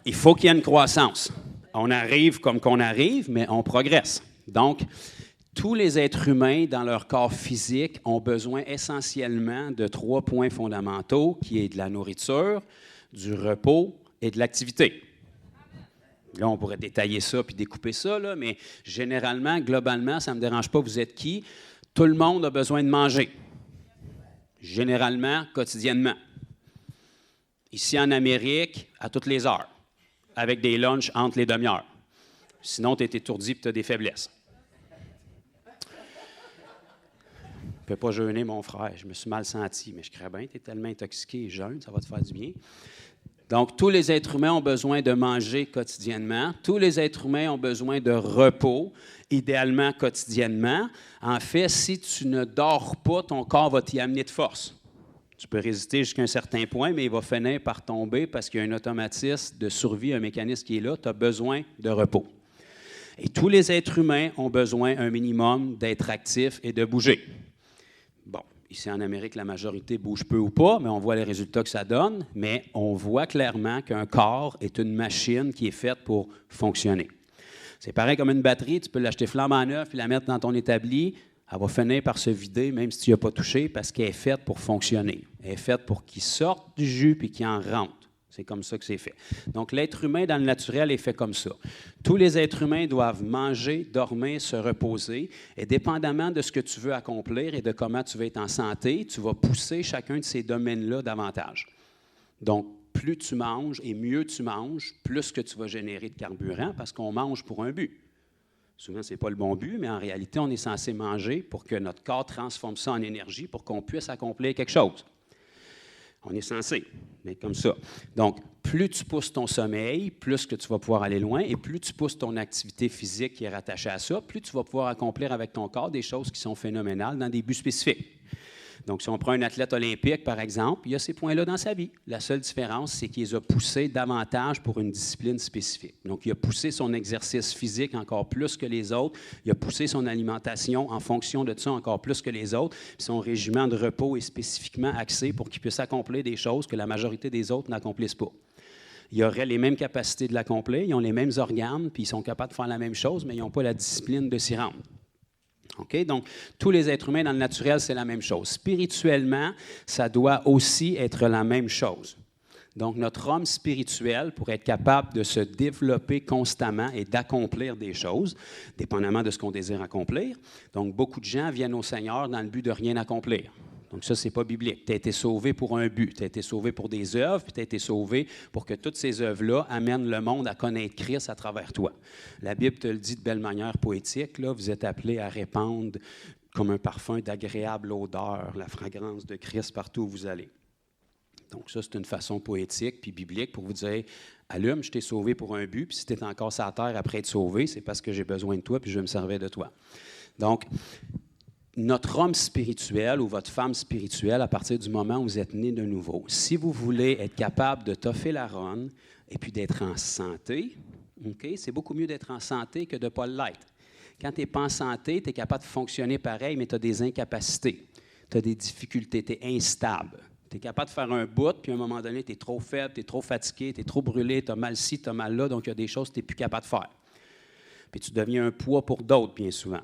il faut qu'il y ait une croissance. On arrive comme qu'on arrive, mais on progresse. Donc, tous les êtres humains, dans leur corps physique, ont besoin essentiellement de 3 points fondamentaux, qui est de la nourriture, du repos et de l'activité. Là, on pourrait détailler ça puis découper ça, là, mais généralement, globalement, ça ne me dérange pas, vous êtes qui? Tout le monde a besoin de manger. Généralement, quotidiennement. Ici en Amérique, à toutes les heures, avec des lunchs entre les demi-heures. Sinon, tu es étourdi et tu as des faiblesses. Tu ne peux pas jeûner, mon frère. Je me suis mal senti, mais je crains bien, tu es tellement intoxiqué et jeûne, ça va te faire du bien. Donc, tous les êtres humains ont besoin de manger quotidiennement. Tous les êtres humains ont besoin de repos, idéalement quotidiennement. En fait, si tu ne dors pas, ton corps va t'y amener de force. Tu peux résister jusqu'à un certain point, mais il va finir par tomber parce qu'il y a un automatisme de survie, un mécanisme qui est là. Tu as besoin de repos. Et tous les êtres humains ont besoin un minimum d'être actifs et de bouger. Bon. Ici, en Amérique, la majorité bouge peu ou pas, mais on voit les résultats que ça donne. Mais on voit clairement qu'un corps est une machine qui est faite pour fonctionner. C'est pareil comme une batterie. Tu peux l'acheter flambant neuve puis la mettre dans ton établi. Elle va finir par se vider, même si tu n'y as pas touché, parce qu'elle est faite pour fonctionner. Elle est faite pour qu'il sorte du jus puis qu'il en rentre. C'est comme ça que c'est fait. Donc, l'être humain, dans le naturel, est fait comme ça. Tous les êtres humains doivent manger, dormir, se reposer. Et dépendamment de ce que tu veux accomplir et de comment tu veux être en santé, tu vas pousser chacun de ces domaines-là davantage. Donc, plus tu manges et mieux tu manges, plus que tu vas générer de carburant parce qu'on mange pour un but. Souvent, ce n'est pas le bon but, mais en réalité, on est censé manger pour que notre corps transforme ça en énergie pour qu'on puisse accomplir quelque chose. On est censé être comme ça. Donc, plus tu pousses ton sommeil, plus que tu vas pouvoir aller loin, et plus tu pousses ton activité physique qui est rattachée à ça, plus tu vas pouvoir accomplir avec ton corps des choses qui sont phénoménales dans des buts spécifiques. Donc, si on prend un athlète olympique, par exemple, il y a ces points-là dans sa vie. La seule différence, c'est qu'il les a poussés davantage pour une discipline spécifique. Donc, il a poussé son exercice physique encore plus que les autres. Il a poussé son alimentation en fonction de ça encore plus que les autres. Puis son régime de repos est spécifiquement axé pour qu'il puisse accomplir des choses que la majorité des autres n'accomplissent pas. Ils auraient les mêmes capacités de l'accomplir, ils ont les mêmes organes, puis ils sont capables de faire la même chose, mais ils n'ont pas la discipline de s'y rendre. Okay? Donc, tous les êtres humains dans le naturel, c'est la même chose. Spirituellement, ça doit aussi être la même chose. Donc, notre homme spirituel, pour être capable de se développer constamment et d'accomplir des choses, dépendamment de ce qu'on désire accomplir. Donc, beaucoup de gens viennent au Seigneur dans le but de rien accomplir. Donc ça, ce n'est pas biblique. Tu as été sauvé pour un but. Tu as été sauvé pour des œuvres, puis tu as été sauvé pour que toutes ces œuvres-là amènent le monde à connaître Christ à travers toi. La Bible te le dit de belle manière poétique. Là, vous êtes appelés à répandre comme un parfum d'agréable odeur, la fragrance de Christ partout où vous allez. Donc ça, c'est une façon poétique puis biblique pour vous dire, allume, je t'ai sauvé pour un but, puis si tu es encore sur la terre après être sauvé, c'est parce que j'ai besoin de toi puis je vais me servir de toi. Donc, notre homme spirituel ou votre femme spirituelle, à partir du moment où vous êtes né de nouveau, si vous voulez être capable de toffer la ronde et puis d'être en santé, okay, c'est beaucoup mieux d'être en santé que de ne pas l'être. Quand tu n'es pas en santé, tu es capable de fonctionner pareil, mais tu as des incapacités, tu as des difficultés, tu es instable. Tu es capable de faire un bout, puis à un moment donné, tu es trop faible, tu es trop fatigué, tu es trop brûlé, tu as mal ci, tu as mal là, donc il y a des choses que tu n'es plus capable de faire. Puis tu deviens un poids pour d'autres, bien souvent.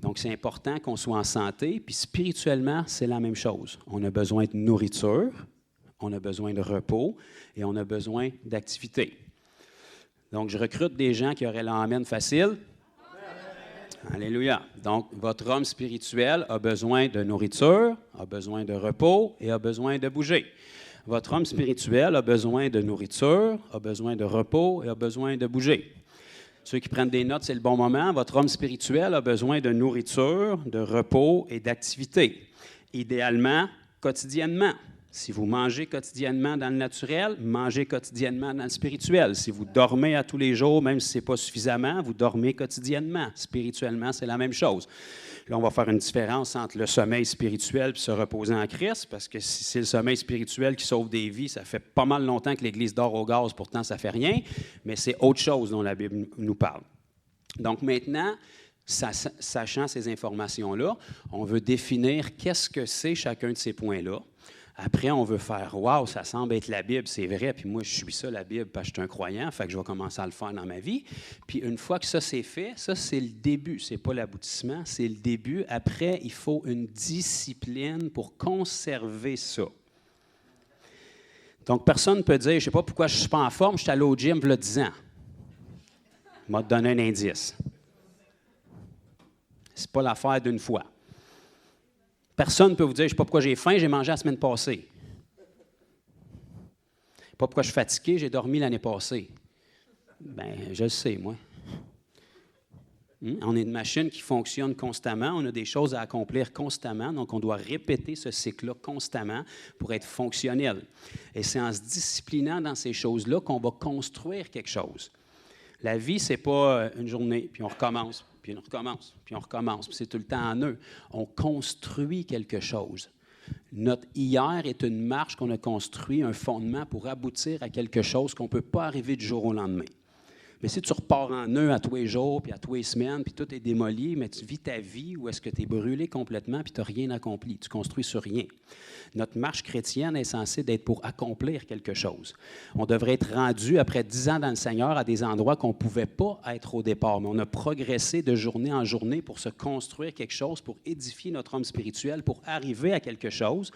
Donc, c'est important qu'on soit en santé. Puis spirituellement, c'est la même chose. On a besoin de nourriture, on a besoin de repos et on a besoin d'activité. Donc, je recrute des gens qui auraient l'amène facile. Alléluia. Donc, votre homme spirituel a besoin de nourriture, a besoin de repos et a besoin de bouger. Votre homme spirituel a besoin de nourriture, a besoin de repos et a besoin de bouger. Ceux qui prennent des notes, c'est le bon moment. Votre homme spirituel a besoin de nourriture, de repos et d'activité. Idéalement, quotidiennement. Si vous mangez quotidiennement dans le naturel, mangez quotidiennement dans le spirituel. Si vous dormez à tous les jours, même si ce n'est pas suffisamment, vous dormez quotidiennement. Spirituellement, c'est la même chose. Là, on va faire une différence entre le sommeil spirituel et se reposer en Christ, parce que si c'est le sommeil spirituel qui sauve des vies, ça fait pas mal longtemps que l'Église dort au gaz, pourtant ça ne fait rien, mais c'est autre chose dont la Bible nous parle. Donc maintenant, sachant ces informations-là, on veut définir qu'est-ce que c'est chacun de ces points-là. Après, on veut faire « Wow, ça semble être la Bible, c'est vrai, puis moi, je suis ça, la Bible, parce que je suis un croyant, fait que je vais commencer à le faire dans ma vie. » Puis une fois que ça, c'est fait, ça, c'est le début, c'est pas l'aboutissement, c'est le début. Après, il faut une discipline pour conserver ça. Donc, personne ne peut dire « Je ne sais pas pourquoi je ne suis pas en forme, je suis allé au gym il y a 10 ans. » Je vais te donner un indice. C'est pas l'affaire d'une fois. Personne ne peut vous dire, je ne sais pas pourquoi j'ai faim, j'ai mangé la semaine passée. Pas pourquoi je suis fatigué, j'ai dormi l'année passée. Bien, je le sais, moi. On est une machine qui fonctionne constamment, on a des choses à accomplir constamment, donc on doit répéter ce cycle-là constamment pour être fonctionnel. Et c'est en se disciplinant dans ces choses-là qu'on va construire quelque chose. La vie, ce n'est pas une journée, puis on recommence. Puis on recommence, puis on recommence. Puis c'est tout le temps en eux. On construit quelque chose. Notre hier est une marche qu'on a construit, un fondement pour aboutir à quelque chose qu'on ne peut pas arriver du jour au lendemain. Mais si tu repars en eux à tous les jours, puis à tous les semaines, puis tout est démoli, mais tu vis ta vie où est-ce que tu es brûlé complètement, puis tu n'as rien accompli. Tu construis sur rien. Notre marche chrétienne est censée d'être pour accomplir quelque chose. On devrait être rendu, après 10 ans dans le Seigneur, à des endroits qu'on ne pouvait pas être au départ, mais on a progressé de journée en journée pour se construire quelque chose, pour édifier notre homme spirituel, pour arriver à quelque chose,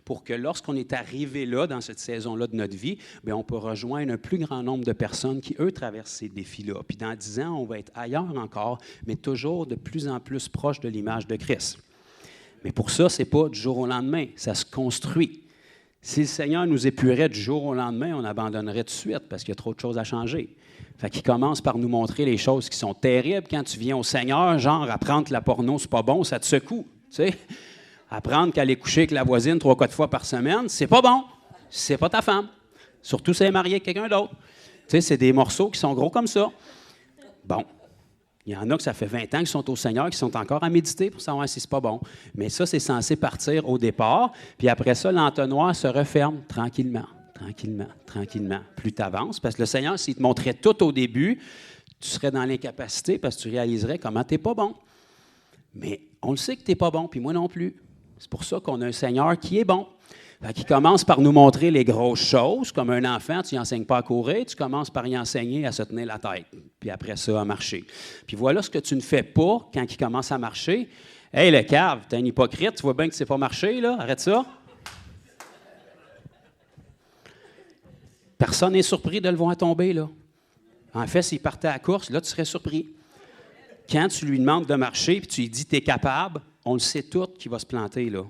pour que lorsqu'on est arrivé là, dans cette saison-là de notre vie, bien, on peut rejoindre un plus grand nombre de personnes qui, eux, traversent ces défis-là. Puis dans 10 ans, on va être ailleurs encore, mais toujours de plus en plus proche de l'image de Christ. Mais pour ça, ce n'est pas du jour au lendemain, ça se construit. Si le Seigneur nous épurait du jour au lendemain, on abandonnerait tout de suite parce qu'il y a trop de choses à changer. Fait qu'il commence par nous montrer les choses qui sont terribles quand tu viens au Seigneur, genre apprendre que la porno, c'est pas bon, ça te secoue. Tu sais? Apprendre qu'aller coucher avec la voisine 3-4 fois par semaine, c'est pas bon. C'est pas ta femme. Surtout si elle est mariée avec quelqu'un d'autre. Tu sais, c'est des morceaux qui sont gros comme ça. Bon. Il y en a que ça fait 20 ans qu'ils sont au Seigneur, qui sont encore à méditer pour savoir si c'est pas bon. Mais ça, c'est censé partir au départ. Puis après ça, l'entonnoir se referme tranquillement, tranquillement, tranquillement. Plus tu avances, parce que le Seigneur, s'il te montrait tout au début, tu serais dans l'incapacité parce que tu réaliserais comment tu n'es pas bon. Mais on le sait que tu n'es pas bon, puis moi non plus. C'est pour ça qu'on a un Seigneur qui est bon. Qui commence par nous montrer les grosses choses. Comme un enfant, tu n'y enseignes pas à courir, tu commences par y enseigner à se tenir la tête. Puis après ça, à marcher. Puis voilà ce que tu ne fais pas quand il commence à marcher. « Hey, le cave, t'es un hypocrite, tu vois bien que tu ne sais pas marcher, là, arrête ça. » Personne n'est surpris de le voir tomber, là. En fait, s'il partait à la course, là, tu serais surpris. Quand tu lui demandes de marcher, puis tu lui dis « t'es capable », on le sait tout qu'il va se planter, là.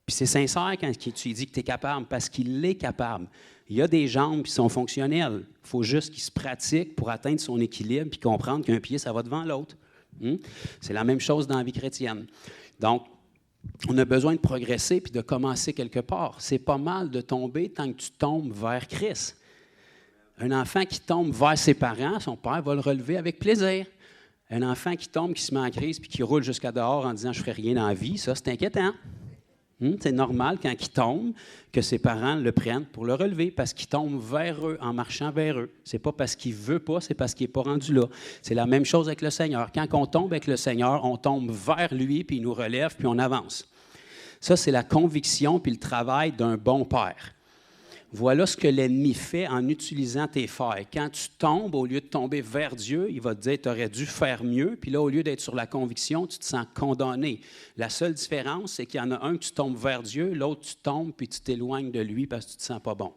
Puis c'est sincère quand tu lui dis que tu es capable, parce qu'il est capable. Il y a des jambes qui sont fonctionnelles. Il faut juste qu'il se pratique pour atteindre son équilibre puis comprendre qu'un pied, ça va devant l'autre. C'est la même chose dans la vie chrétienne. Donc, on a besoin de progresser puis de commencer quelque part. C'est pas mal de tomber tant que tu tombes vers Christ. Un enfant qui tombe vers ses parents, son père va le relever avec plaisir. Un enfant qui tombe, qui se met en crise puis qui roule jusqu'à dehors en disant « je ne ferai rien dans la vie », ça, c'est inquiétant. C'est normal quand il tombe que ses parents le prennent pour le relever parce qu'il tombe vers eux en marchant vers eux. Ce n'est pas parce qu'il ne veut pas, c'est parce qu'il n'est pas rendu là. C'est la même chose avec le Seigneur. Quand on tombe avec le Seigneur, on tombe vers lui, puis il nous relève, puis on avance. Ça, c'est la conviction puis le travail d'un bon père. Voilà ce que l'ennemi fait en utilisant tes failles. Quand tu tombes, au lieu de tomber vers Dieu, il va te dire « tu aurais dû faire mieux », puis là, au lieu d'être sur la conviction, tu te sens condamné. La seule différence, c'est qu'il y en a un que tu tombes vers Dieu, l'autre tu tombes puis tu t'éloignes de lui parce que tu ne te sens pas bon.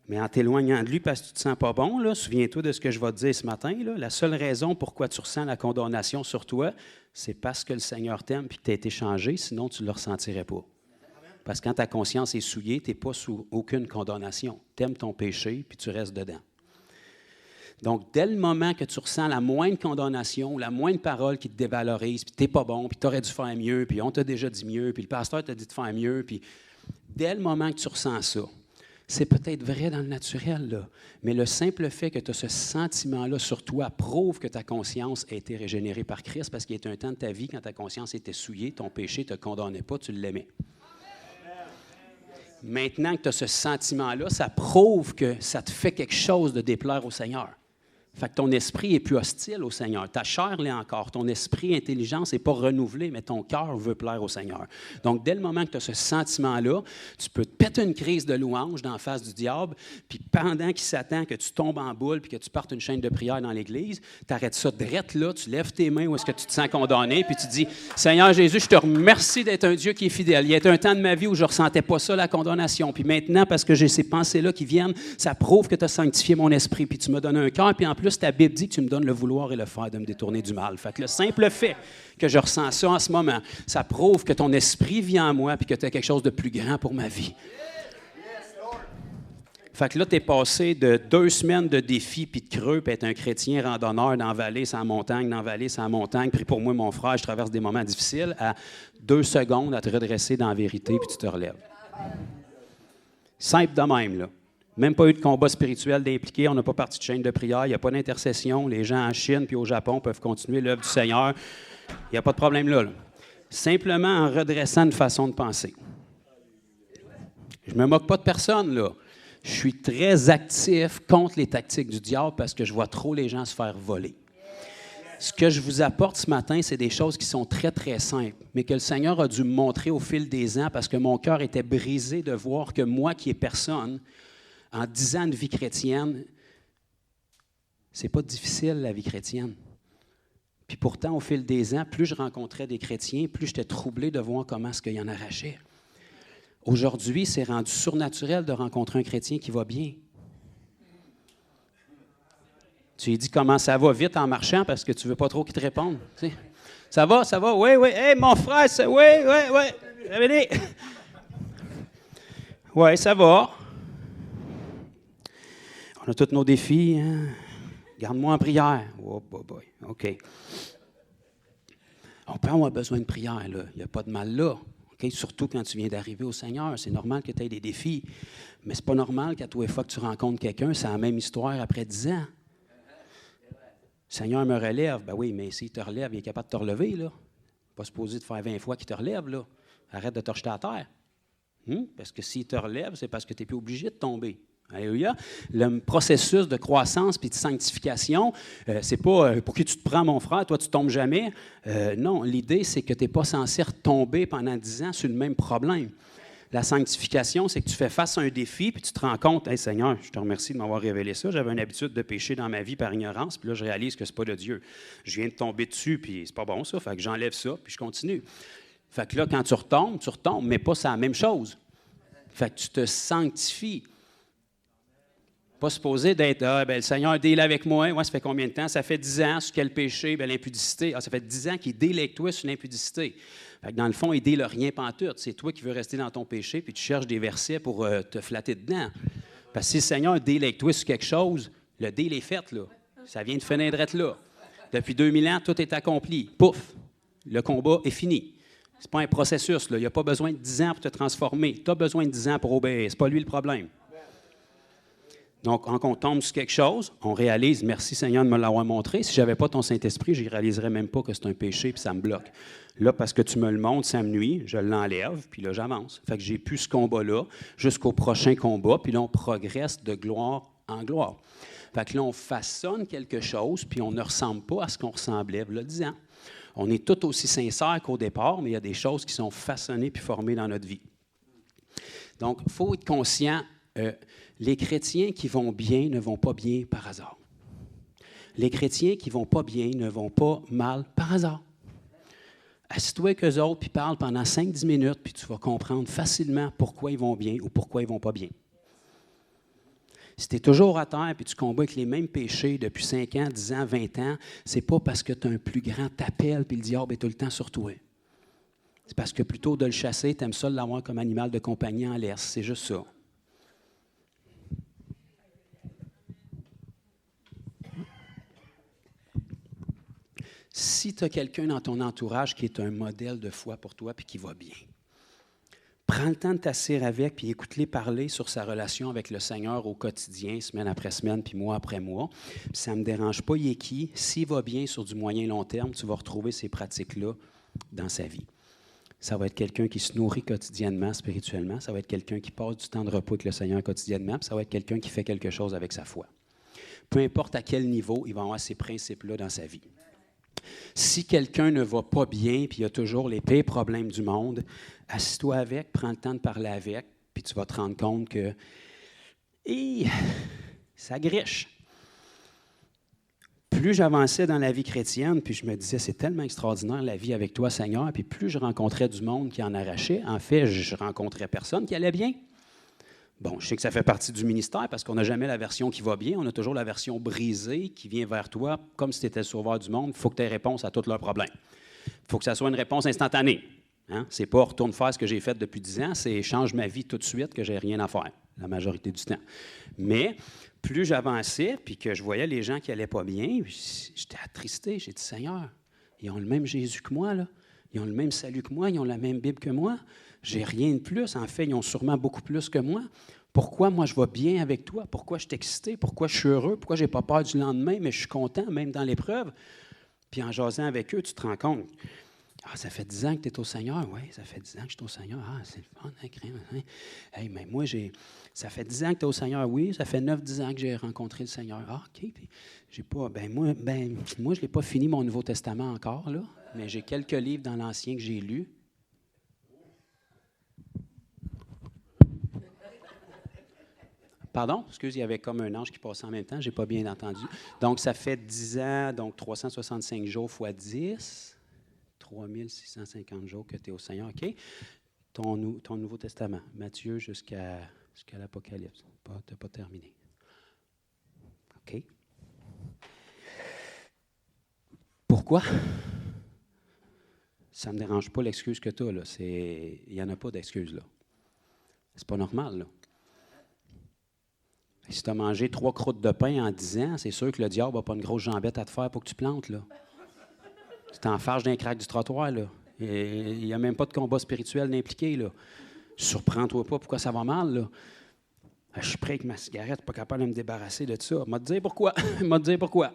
Mais en t'éloignant de lui parce que tu ne te sens pas bon, là, souviens-toi de ce que je vais te dire ce matin, là, la seule raison pourquoi tu ressens la condamnation sur toi, c'est parce que le Seigneur t'aime et que tu as été changé, sinon tu ne le ressentirais pas. Parce que quand ta conscience est souillée, tu n'es pas sous aucune condamnation. Tu aimes ton péché, puis tu restes dedans. Donc, dès le moment que tu ressens la moindre condamnation, la moindre parole qui te dévalorise, puis tu n'es pas bon, puis tu aurais dû faire mieux, puis on t'a déjà dit mieux, puis le pasteur t'a dit de faire mieux, puis dès le moment que tu ressens ça, c'est peut-être vrai dans le naturel, là, mais le simple fait que tu as ce sentiment-là sur toi prouve que ta conscience a été régénérée par Christ, parce qu'il y a un temps de ta vie, quand ta conscience était souillée, ton péché ne te condamnait pas, tu l'aimais. Maintenant que tu as ce sentiment-là, ça prouve que ça te fait quelque chose de déplaire au Seigneur. Fait que ton esprit n'est plus hostile au Seigneur. Ta chair l'est encore. Ton esprit, intelligence n'est pas renouvelé, mais ton cœur veut plaire au Seigneur. Donc, dès le moment que tu as ce sentiment-là, tu peux te péter une crise de louange dans la face du diable, puis pendant qu'il s'attend que tu tombes en boule puis que tu partes une chaîne de prière dans l'Église, tu arrêtes ça drette là, tu lèves tes mains où est-ce que tu te sens condamné, puis tu dis « Seigneur Jésus, je te remercie d'être un Dieu qui est fidèle. Il y a un temps de ma vie où je ne ressentais pas ça, la condamnation. Puis maintenant, parce que j'ai ces pensées-là qui viennent, ça prouve que tu as sanctifié mon esprit, puis tu m'as donné un cœur, puis en plus, ta Bible dit que tu me donnes le vouloir et le faire de me détourner du mal. » Fait que le simple fait que je ressens ça en ce moment, ça prouve que ton esprit vient en moi et que tu as quelque chose de plus grand pour ma vie. Fait que là, tu es passé de 2 semaines de défis puis de creux, puis être un chrétien randonneur dans la vallée, sans montagne, dans la vallée, sans montagne, prie pour moi, mon frère, je traverse des moments difficiles, à 2 secondes à te redresser dans la vérité puis tu te relèves. Simple de même, là. Même pas eu de combat spirituel d'impliqué, on n'a pas parti de chaîne de prière, il n'y a pas d'intercession, les gens en Chine puis au Japon peuvent continuer l'œuvre du Seigneur, il n'y a pas de problème là. Simplement en redressant une façon de penser. Je ne me moque pas de personne, là. Je suis très actif contre les tactiques du diable parce que je vois trop les gens se faire voler. Ce que je vous apporte ce matin, c'est des choses qui sont très, très simples, mais que le Seigneur a dû me montrer au fil des ans parce que mon cœur était brisé de voir que moi, qui est personne, en 10 ans de vie chrétienne, c'est pas difficile, la vie chrétienne. Puis pourtant, au fil des ans, plus je rencontrais des chrétiens, plus j'étais troublé de voir comment est-ce qu'il y en arrachait. Aujourd'hui, c'est rendu surnaturel de rencontrer un chrétien qui va bien. Tu lui dis comment ça va vite en marchant parce que tu ne veux pas trop qu'il te réponde. Tu sais. Ça va, oui, oui. Hey, mon frère, oui. Oui, ça va. On a tous nos défis. Hein? Garde-moi en prière. Oh, boy. OK. On peut avoir besoin de prière, là. Il n'y a pas de mal là. Okay? Surtout quand tu viens d'arriver au Seigneur. C'est normal que tu aies des défis. Mais ce n'est pas normal qu'à tous les fois que tu rencontres quelqu'un, c'est la même histoire après 10 ans. Le Seigneur me relève. Ben oui, mais s'il te relève, il est capable de te relever, là. Pas supposé de faire 20 fois qu'il te relève, là. Arrête de te rejeter à terre. Parce que s'il te relève, c'est parce que tu n'es plus obligé de tomber. Alléluia. Le processus de croissance puis de sanctification, c'est pas pour qui tu te prends, mon frère, toi, tu ne tombes jamais. Non, l'idée, c'est que tu n'es pas censé retomber pendant 10 ans sur le même problème. La sanctification, c'est que tu fais face à un défi, puis tu te rends compte, « Hey Seigneur, je te remercie de m'avoir révélé ça. J'avais une habitude de pécher dans ma vie par ignorance, puis là, je réalise que ce n'est pas de Dieu. Je viens de tomber dessus, puis c'est pas bon ça, fait que j'enlève ça, puis je continue. » Fait que là, quand tu retombes, mais pas c'est la même chose. Fait que tu te sanctifies. Pas supposé d'être, le Seigneur deal avec moi. Ouais, ça fait combien de temps? Ça fait 10 ans. Sur quel péché? L'impudicité. Ça fait 10 ans qu'il deal avec toi sur l'impudicité. Fait que dans le fond, il deal rien pantoute. C'est toi qui veux rester dans ton péché, puis tu cherches des versets pour te flatter dedans. Parce que si le Seigneur deal avec toi sur quelque chose, le deal est fait, là. Ça vient de finir d'être là. Depuis 2000 ans, tout est accompli. Pouf! Le combat est fini. Ce n'est pas un processus, là. Il n'y a pas besoin de 10 ans pour te transformer. Tu as besoin de 10 ans pour obéir. Ce n'est pas lui le problème. Donc, quand on tombe sur quelque chose, on réalise, merci Seigneur de me l'avoir montré. Si je n'avais pas ton Saint-Esprit, je ne réaliserais même pas que c'est un péché, puis ça me bloque. Là, parce que tu me le montres, ça me nuit, je l'enlève, puis là, j'avance. Fait que j'ai plus ce combat-là jusqu'au prochain combat, puis là, on progresse de gloire en gloire. Fait que là, on façonne quelque chose, puis on ne ressemble pas à ce qu'on ressemblait il y a 10 ans. On est tout aussi sincère qu'au départ, mais il y a des choses qui sont façonnées puis formées dans notre vie. Donc, il faut être conscient. Les chrétiens qui vont bien ne vont pas bien par hasard. Les chrétiens qui ne vont pas bien ne vont pas mal par hasard. Assis-toi avec eux autres, puis parle pendant 5-10 minutes, puis tu vas comprendre facilement pourquoi ils vont bien ou pourquoi ils ne vont pas bien. Si tu es toujours à terre et tu combats avec les mêmes péchés depuis 5 ans, 10 ans, 20 ans, c'est pas parce que tu as un plus grand appel puis le diable est tout le temps sur toi. C'est parce que plutôt de le chasser, tu aimes ça l'avoir comme animal de compagnie en l'air. C'est juste ça. Si tu as quelqu'un dans ton entourage qui est un modèle de foi pour toi et qui va bien, prends le temps de t'asseoir avec puis écoute-les parler sur sa relation avec le Seigneur au quotidien, semaine après semaine puis mois après mois. Puis ça ne me dérange pas, il est qui. S'il va bien sur du moyen-long terme, tu vas retrouver ces pratiques-là dans sa vie. Ça va être quelqu'un qui se nourrit quotidiennement, spirituellement. Ça va être quelqu'un qui passe du temps de repos avec le Seigneur quotidiennement. Puis ça va être quelqu'un qui fait quelque chose avec sa foi. Peu importe à quel niveau, il va avoir ces principes-là dans sa vie. Si quelqu'un ne va pas bien, puis il y a toujours les pires problèmes du monde, assis-toi avec, prends le temps de parler avec, puis tu vas te rendre compte que ça griche. Plus j'avançais dans la vie chrétienne, puis je me disais, c'est tellement extraordinaire la vie avec toi, Seigneur, puis plus je rencontrais du monde qui en arrachait, en fait, je rencontrais personne qui allait bien. Bon, je sais que ça fait partie du ministère parce qu'on n'a jamais la version qui va bien. On a toujours la version brisée qui vient vers toi comme si tu étais le sauveur du monde. Il faut que tu aies réponse à tous leurs problèmes. Il faut que ça soit une réponse instantanée. Hein? Ce n'est pas retourne faire ce que j'ai fait depuis 10 ans, c'est change ma vie tout de suite que j'ai rien à faire, la majorité du temps. Mais plus j'avançais puis que je voyais les gens qui n'allaient pas bien, j'étais attristé. J'ai dit, Seigneur, ils ont le même Jésus que moi, là. Ils ont le même salut que moi, ils ont la même Bible que moi. J'ai rien de plus. En fait, ils ont sûrement beaucoup plus que moi. Pourquoi moi je vais bien avec toi? Pourquoi je suis excité? Pourquoi je suis heureux? Pourquoi je n'ai pas peur du lendemain, mais je suis content, même dans l'épreuve? Puis en jasant avec eux, tu te rends compte. Ah, ça fait 10 ans que tu es au Seigneur. Oui, ça fait 10 ans que je suis au Seigneur. Ah, c'est le fun, hein? Hey, mais moi, ça fait 10 ans que tu es au Seigneur. Oui, ça fait 9-10 ans que j'ai rencontré le Seigneur. Ah, OK. Puis j'ai pas. Moi, je n'ai pas fini mon Nouveau Testament encore, là, mais j'ai quelques livres dans l'Ancien que j'ai lus. Pardon? Excuse, il y avait comme un ange qui passait en même temps. Je n'ai pas bien entendu. Donc, ça fait 10 ans, donc 365 jours fois 10, 3650 jours que tu es au Seigneur. OK? Ton Nouveau Testament, Matthieu jusqu'à l'Apocalypse. Tu n'as pas terminé. OK? Pourquoi? Ça ne me dérange pas l'excuse que tu as, là. Il n'y en a pas d'excuse, là. C'est pas normal, là. Si tu as mangé 3 croûtes de pain en 10 ans, c'est sûr que le diable n'a pas une grosse jambette à te faire pour que tu plantes, là. Tu t'enfarges d'un crack du trottoir, là. Il n'y a même pas de combat spirituel impliqué, là. Surprends-toi pas pourquoi ça va mal, là. Je suis prêt avec ma cigarette, pas capable de me débarrasser de ça. M'a te dire pourquoi. M'a te dire pourquoi.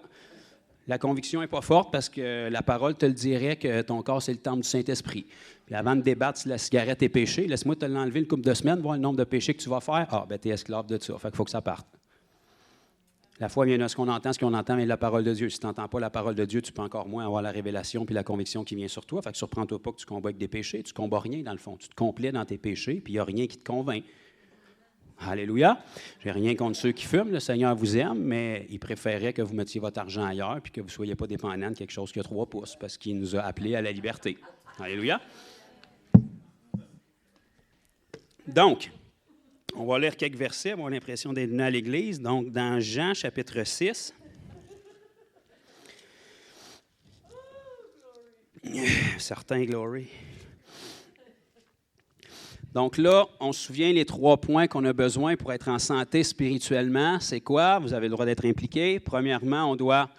La conviction n'est pas forte parce que la parole te le dirait que ton corps, c'est le temple du Saint-Esprit. Puis avant de débattre si la cigarette est péché, laisse-moi te l'enlever une couple de semaines, voir le nombre de péchés que tu vas faire. Ah, ben tu es esclave de ça. Fait qu'il faut que ça parte. La foi vient de ce qu'on entend, mais la parole de Dieu. Si tu n'entends pas la parole de Dieu, tu peux encore moins avoir la révélation puis la conviction qui vient sur toi. Fait que surprends-toi pas que tu combats avec des péchés. Tu ne combats rien, dans le fond. Tu te complais dans tes péchés, puis il n'y a rien qui te convainc. Alléluia. Je n'ai rien contre ceux qui fument. Le Seigneur vous aime, mais il préférait que vous mettiez votre argent ailleurs puis que vous ne soyez pas dépendant de quelque chose qui a 3 pouces parce qu'il nous a appelés à la liberté. Alléluia. Donc, On va lire quelques versets, on a l'impression d'être venu à l'Église. Donc, dans Jean, chapitre 6. Certains, glory. Donc là, on se souvient les 3 points qu'on a besoin pour être en santé spirituellement. C'est quoi? Vous avez le droit d'être impliqué. Premièrement, on doit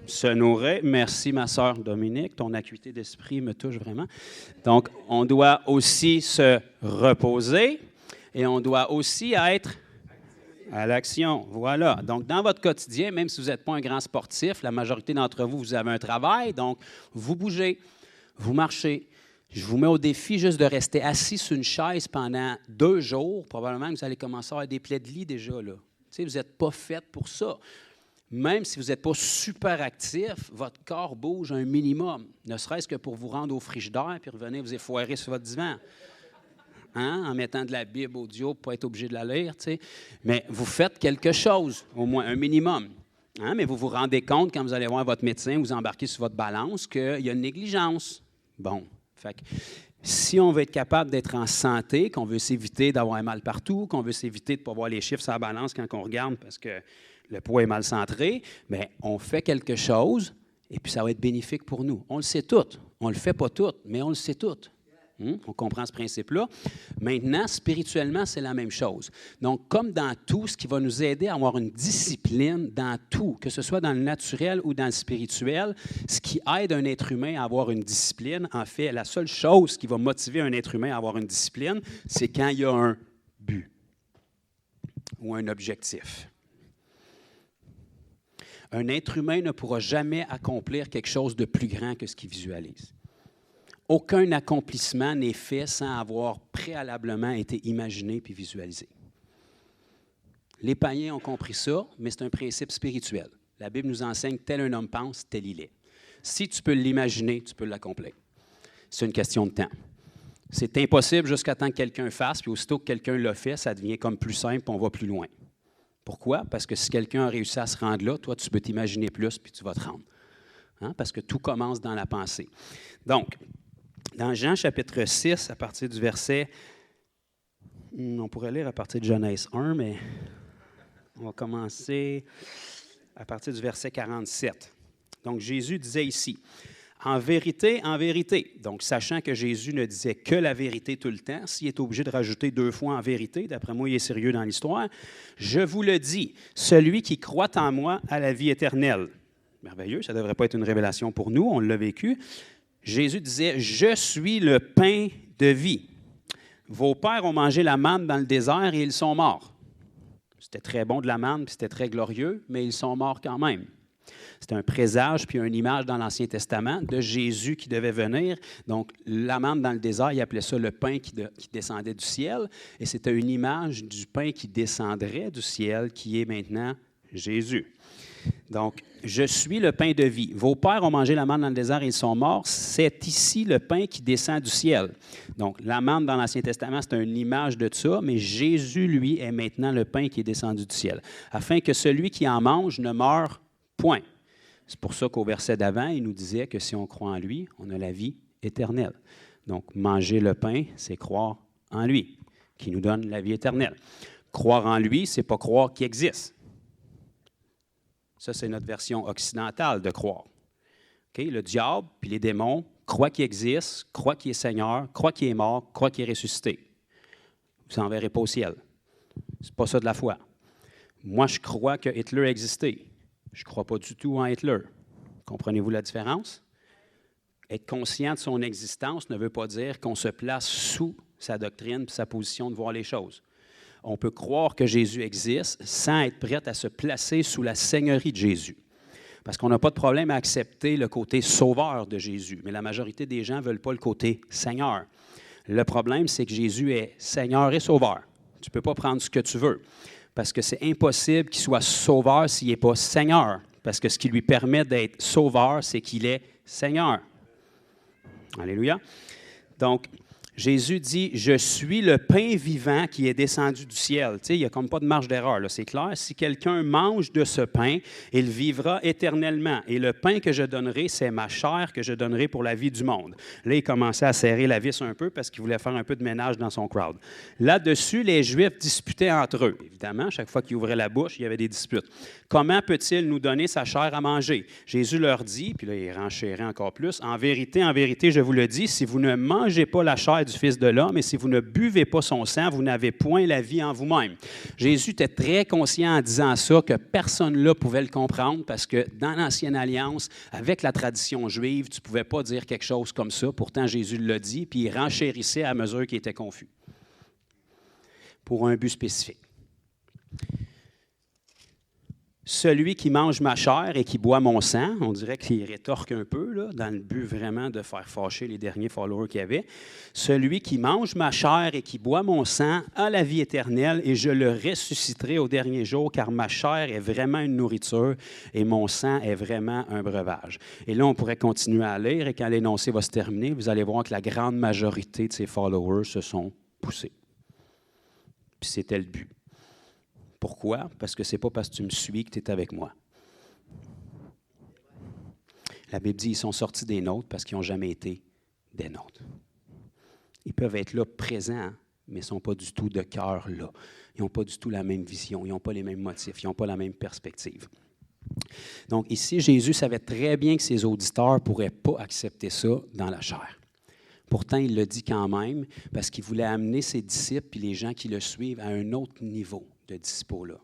se nourrir. Merci, ma sœur Dominique. Ton acuité d'esprit me touche vraiment. Donc, on doit aussi se reposer et on doit aussi être à l'action. Voilà. Donc, dans votre quotidien, même si vous n'êtes pas un grand sportif, la majorité d'entre vous, vous avez un travail. Donc, vous bougez, vous marchez. Je vous mets au défi juste de rester assis sur une chaise pendant 2 jours. Probablement que vous allez commencer à avoir des plaies de lit déjà, là. Tu sais, vous n'êtes pas fait pour ça. Même si vous n'êtes pas super actif, votre corps bouge un minimum, ne serait-ce que pour vous rendre au frigidaire puis revenir vous effoirer sur votre divan. Hein? En mettant de la Bible audio pour ne pas être obligé de la lire, tu sais. Mais vous faites quelque chose, au moins un minimum. Hein? Mais vous vous rendez compte, quand vous allez voir votre médecin, vous embarquez sur votre balance, qu'il y a une négligence. Bon. Fait que, si on veut être capable d'être en santé, qu'on veut s'éviter d'avoir mal partout, qu'on veut s'éviter de ne pas voir les chiffres sur la balance quand on regarde parce que le poids est mal centré, bien, on fait quelque chose et puis ça va être bénéfique pour nous. On le sait tout. On ne le fait pas tout, mais on le sait tout. On comprend ce principe-là. Maintenant, spirituellement, c'est la même chose. Donc, comme dans tout, ce qui va nous aider à avoir une discipline dans tout, que ce soit dans le naturel ou dans le spirituel, ce qui aide un être humain à avoir une discipline, en fait, la seule chose qui va motiver un être humain à avoir une discipline, c'est quand il y a un but ou un objectif. Un être humain ne pourra jamais accomplir quelque chose de plus grand que ce qu'il visualise. Aucun accomplissement n'est fait sans avoir préalablement été imaginé puis visualisé. Les païens ont compris ça, mais c'est un principe spirituel. La Bible nous enseigne tel un homme pense, tel il est. Si tu peux l'imaginer, tu peux l'accomplir. C'est une question de temps. C'est impossible jusqu'à temps que quelqu'un fasse, puis aussitôt que quelqu'un l'a fait, ça devient comme plus simple, puis on va plus loin. Pourquoi? Parce que si quelqu'un a réussi à se rendre là, toi, tu peux t'imaginer plus, puis tu vas te rendre. Hein? Parce que tout commence dans la pensée. Donc, dans Jean chapitre 6, à partir du verset, on pourrait lire à partir de Genèse 1, mais on va commencer à partir du verset 47. Donc, Jésus disait ici, « En vérité, donc sachant que Jésus ne disait que la vérité tout le temps, s'il est obligé de rajouter 2 fois en vérité, d'après moi, il est sérieux dans l'histoire, « Je vous le dis, celui qui croit en moi a la vie éternelle. » Merveilleux, ça ne devrait pas être une révélation pour nous, on l'a vécu. Jésus disait, « Je suis le pain de vie. Vos pères ont mangé la manne dans le désert et ils sont morts. » C'était très bon de la manne, puis c'était très glorieux, mais ils sont morts quand même. C'était un présage puis une image dans l'Ancien Testament de Jésus qui devait venir. Donc, la manne dans le désert, il appelait ça le pain qui descendait du ciel. Et c'était une image du pain qui descendrait du ciel, qui est maintenant Jésus. Donc, je suis le pain de vie. Vos pères ont mangé la manne dans le désert et ils sont morts. C'est ici le pain qui descend du ciel. Donc, la manne dans l'Ancien Testament, c'est une image de ça, mais Jésus, lui, est maintenant le pain qui est descendu du ciel, afin que celui qui en mange ne meure point. C'est pour ça qu'au verset d'avant, il nous disait que si on croit en lui, on a la vie éternelle. Donc, manger le pain, c'est croire en lui, qui nous donne la vie éternelle. Croire en lui, c'est pas croire qu'il existe. Ça, c'est notre version occidentale de croire. Okay? Le diable puis les démons croient qu'il existe, croient qu'il est Seigneur, croient qu'il est mort, croient qu'il est ressuscité. Vous n'en verrez pas au ciel. C'est pas ça de la foi. Moi, je crois que Hitler a existé. Je ne crois pas du tout en Hitler. Comprenez-vous la différence? Être conscient de son existence ne veut pas dire qu'on se place sous sa doctrine et sa position de voir les choses. On peut croire que Jésus existe sans être prêt à se placer sous la seigneurie de Jésus. Parce qu'on n'a pas de problème à accepter le côté sauveur de Jésus, mais la majorité des gens ne veulent pas le côté Seigneur. Le problème, c'est que Jésus est Seigneur et Sauveur. Tu ne peux pas prendre ce que tu veux, parce que c'est impossible qu'il soit Sauveur s'il n'est pas Seigneur, parce que ce qui lui permet d'être Sauveur, c'est qu'il est Seigneur. Alléluia. Donc, Jésus dit, « Je suis le pain vivant qui est descendu du ciel. » Tu sais, il n'y a comme pas de marge d'erreur, là, c'est clair. Si quelqu'un mange de ce pain, il vivra éternellement. Et le pain que je donnerai, c'est ma chair que je donnerai pour la vie du monde. Là, il commençait à serrer la vis un peu parce qu'il voulait faire un peu de ménage dans son crowd. Là-dessus, les Juifs disputaient entre eux. Évidemment, chaque fois qu'ils ouvraient la bouche, il y avait des disputes. Comment peut-il nous donner sa chair à manger? Jésus leur dit, puis là, il renchérit encore plus, en vérité, je vous le dis, si vous ne mangez pas la chair du Fils de l'homme et si vous ne buvez pas son sang, vous n'avez point la vie en vous-même. Jésus était très conscient en disant ça que personne là pouvait le comprendre parce que dans l'Ancienne Alliance, avec la tradition juive, tu ne pouvais pas dire quelque chose comme ça. Pourtant, Jésus l'a dit, puis il renchérissait à mesure qu'il était confus. Pour un but spécifique. Celui qui mange ma chair et qui boit mon sang, on dirait qu'il rétorque un peu, là, dans le but vraiment de faire fâcher les derniers followers qu'il y avait. Celui qui mange ma chair et qui boit mon sang a la vie éternelle et je le ressusciterai au dernier jour, car ma chair est vraiment une nourriture et mon sang est vraiment un breuvage. Et là, on pourrait continuer à lire et quand l'énoncé va se terminer, vous allez voir que la grande majorité de ses followers se sont poussés. Puis c'était le but. Pourquoi? Parce que ce n'est pas parce que tu me suis que tu es avec moi. La Bible dit qu'ils sont sortis des nôtres parce qu'ils n'ont jamais été des nôtres. Ils peuvent être là présents, mais ils ne sont pas du tout de cœur là. Ils n'ont pas du tout la même vision, ils n'ont pas les mêmes motifs, ils n'ont pas la même perspective. Donc ici, Jésus savait très bien que ses auditeurs ne pourraient pas accepter ça dans la chair. Pourtant, il le dit quand même parce qu'il voulait amener ses disciples et les gens qui le suivent à un autre niveau de dispo-là.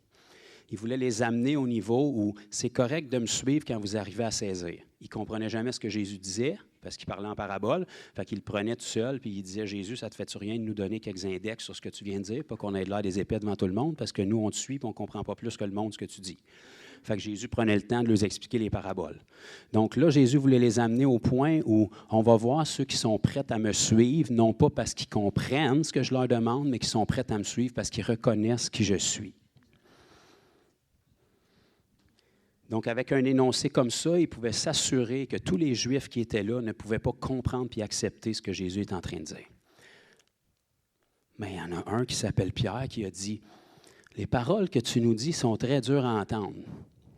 Il voulait les amener au niveau où c'est correct de me suivre quand vous arrivez à saisir. Il ne comprenait jamais ce que Jésus disait parce qu'il parlait en parabole. Fait qu'il le prenait tout seul puis il disait « Jésus, ça ne te fait-tu rien de nous donner quelques index sur ce que tu viens de dire, pas qu'on ait l'air des épées devant tout le monde parce que nous, on te suit et on ne comprend pas plus que le monde ce que tu dis. » Fait que Jésus prenait le temps de leur expliquer les paraboles. Donc là, Jésus voulait les amener au point où on va voir ceux qui sont prêts à me suivre, non pas parce qu'ils comprennent ce que je leur demande, mais qui sont prêts à me suivre parce qu'ils reconnaissent qui je suis. Donc, avec un énoncé comme ça, il pouvait s'assurer que tous les Juifs qui étaient là ne pouvaient pas comprendre et accepter ce que Jésus est en train de dire. Mais il y en a un qui s'appelle Pierre qui a dit « Les paroles que tu nous dis sont très dures à entendre. »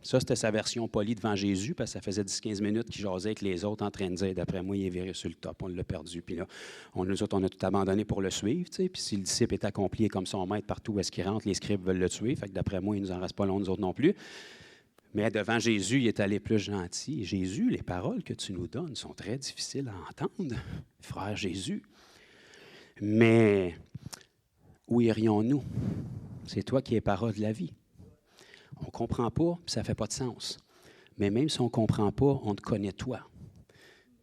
Ça, c'était sa version polie devant Jésus, parce que ça faisait 10-15 minutes qu'il jasait avec les autres en train de dire, d'après moi, il est viré sur le top, on l'a perdu. Puis là, nous autres, on a tout abandonné pour le suivre. Puis si le disciple est accompli comme son maître partout où est-ce qu'il rentre, les scribes veulent le tuer. Fait que d'après moi, il ne nous en reste pas long, nous autres non plus. Mais devant Jésus, il est allé plus gentil. Jésus, les paroles que tu nous donnes sont très difficiles à entendre, frère Jésus. Mais où irions-nous? C'est toi qui es parole de la vie. On ne comprend pas, puis ça ne fait pas de sens. Mais même si on ne comprend pas, on te connaît toi.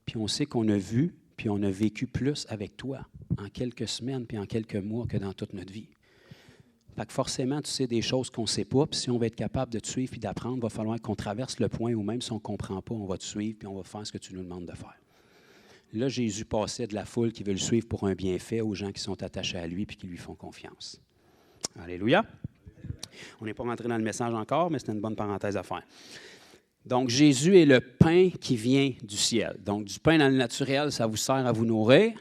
Puis on sait qu'on a vu, puis on a vécu plus avec toi en quelques semaines, puis en quelques mois que dans toute notre vie. Fait que forcément, tu sais des choses qu'on ne sait pas, puis si on va être capable de te suivre et d'apprendre, il va falloir qu'on traverse le point où même si on ne comprend pas, on va te suivre, puis on va faire ce que tu nous demandes de faire. Là, Jésus passait de la foule qui veut le suivre pour un bienfait aux gens qui sont attachés à lui puis qui lui font confiance. Alléluia! On n'est pas rentré dans le message encore, mais c'est une bonne parenthèse à faire. Donc, Jésus est le pain qui vient du ciel. Donc, du pain dans le naturel, ça vous sert à vous nourrir.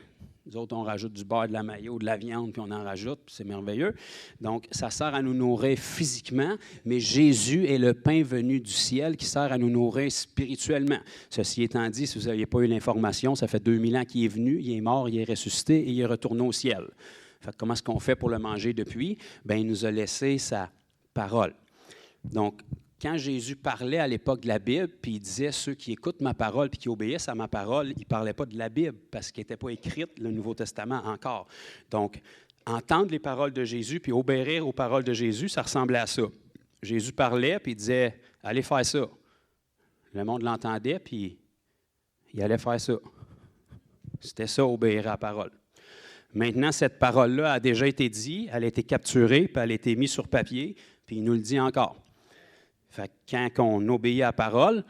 Nous autres, on rajoute du beurre, de la mayo, de la viande, puis on en rajoute, puis c'est merveilleux. Donc, ça sert à nous nourrir physiquement, mais Jésus est le pain venu du ciel qui sert à nous nourrir spirituellement. Ceci étant dit, si vous n'aviez pas eu l'information, ça fait 2000 ans qu'il est venu, il est mort, il est ressuscité et il est retourné au ciel. Fait que comment est-ce qu'on fait pour le manger depuis? Bien, il nous a laissé sa parole. Donc, quand Jésus parlait à l'époque de la Bible, puis il disait « Ceux qui écoutent ma parole puis qui obéissent à ma parole », il ne parlait pas de la Bible parce qu'il n'était pas écrite le Nouveau Testament encore. Donc, entendre les paroles de Jésus puis obéir aux paroles de Jésus, ça ressemblait à ça. Jésus parlait puis il disait « Allez faire ça ». Le monde l'entendait puis il allait faire ça. C'était ça, obéir à la parole. Maintenant, cette parole-là a déjà été dite, elle a été capturée, puis elle a été mise sur papier, puis il nous le dit encore. Fait que quand on obéit à la parole,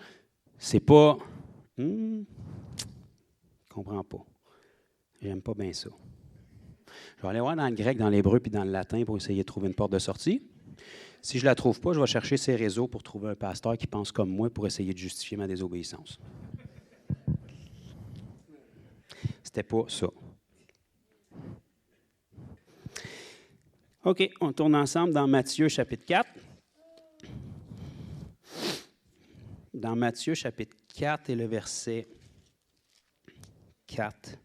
c'est pas « je ne comprends pas, j'aime pas bien ça ». Je vais aller voir dans le grec, dans l'hébreu, puis dans le latin pour essayer de trouver une porte de sortie. Si je ne la trouve pas, je vais chercher ces réseaux pour trouver un pasteur qui pense comme moi pour essayer de justifier ma désobéissance. C'était pas ça. OK, on tourne ensemble dans Matthieu chapitre 4. Dans Matthieu chapitre 4 et le verset 4.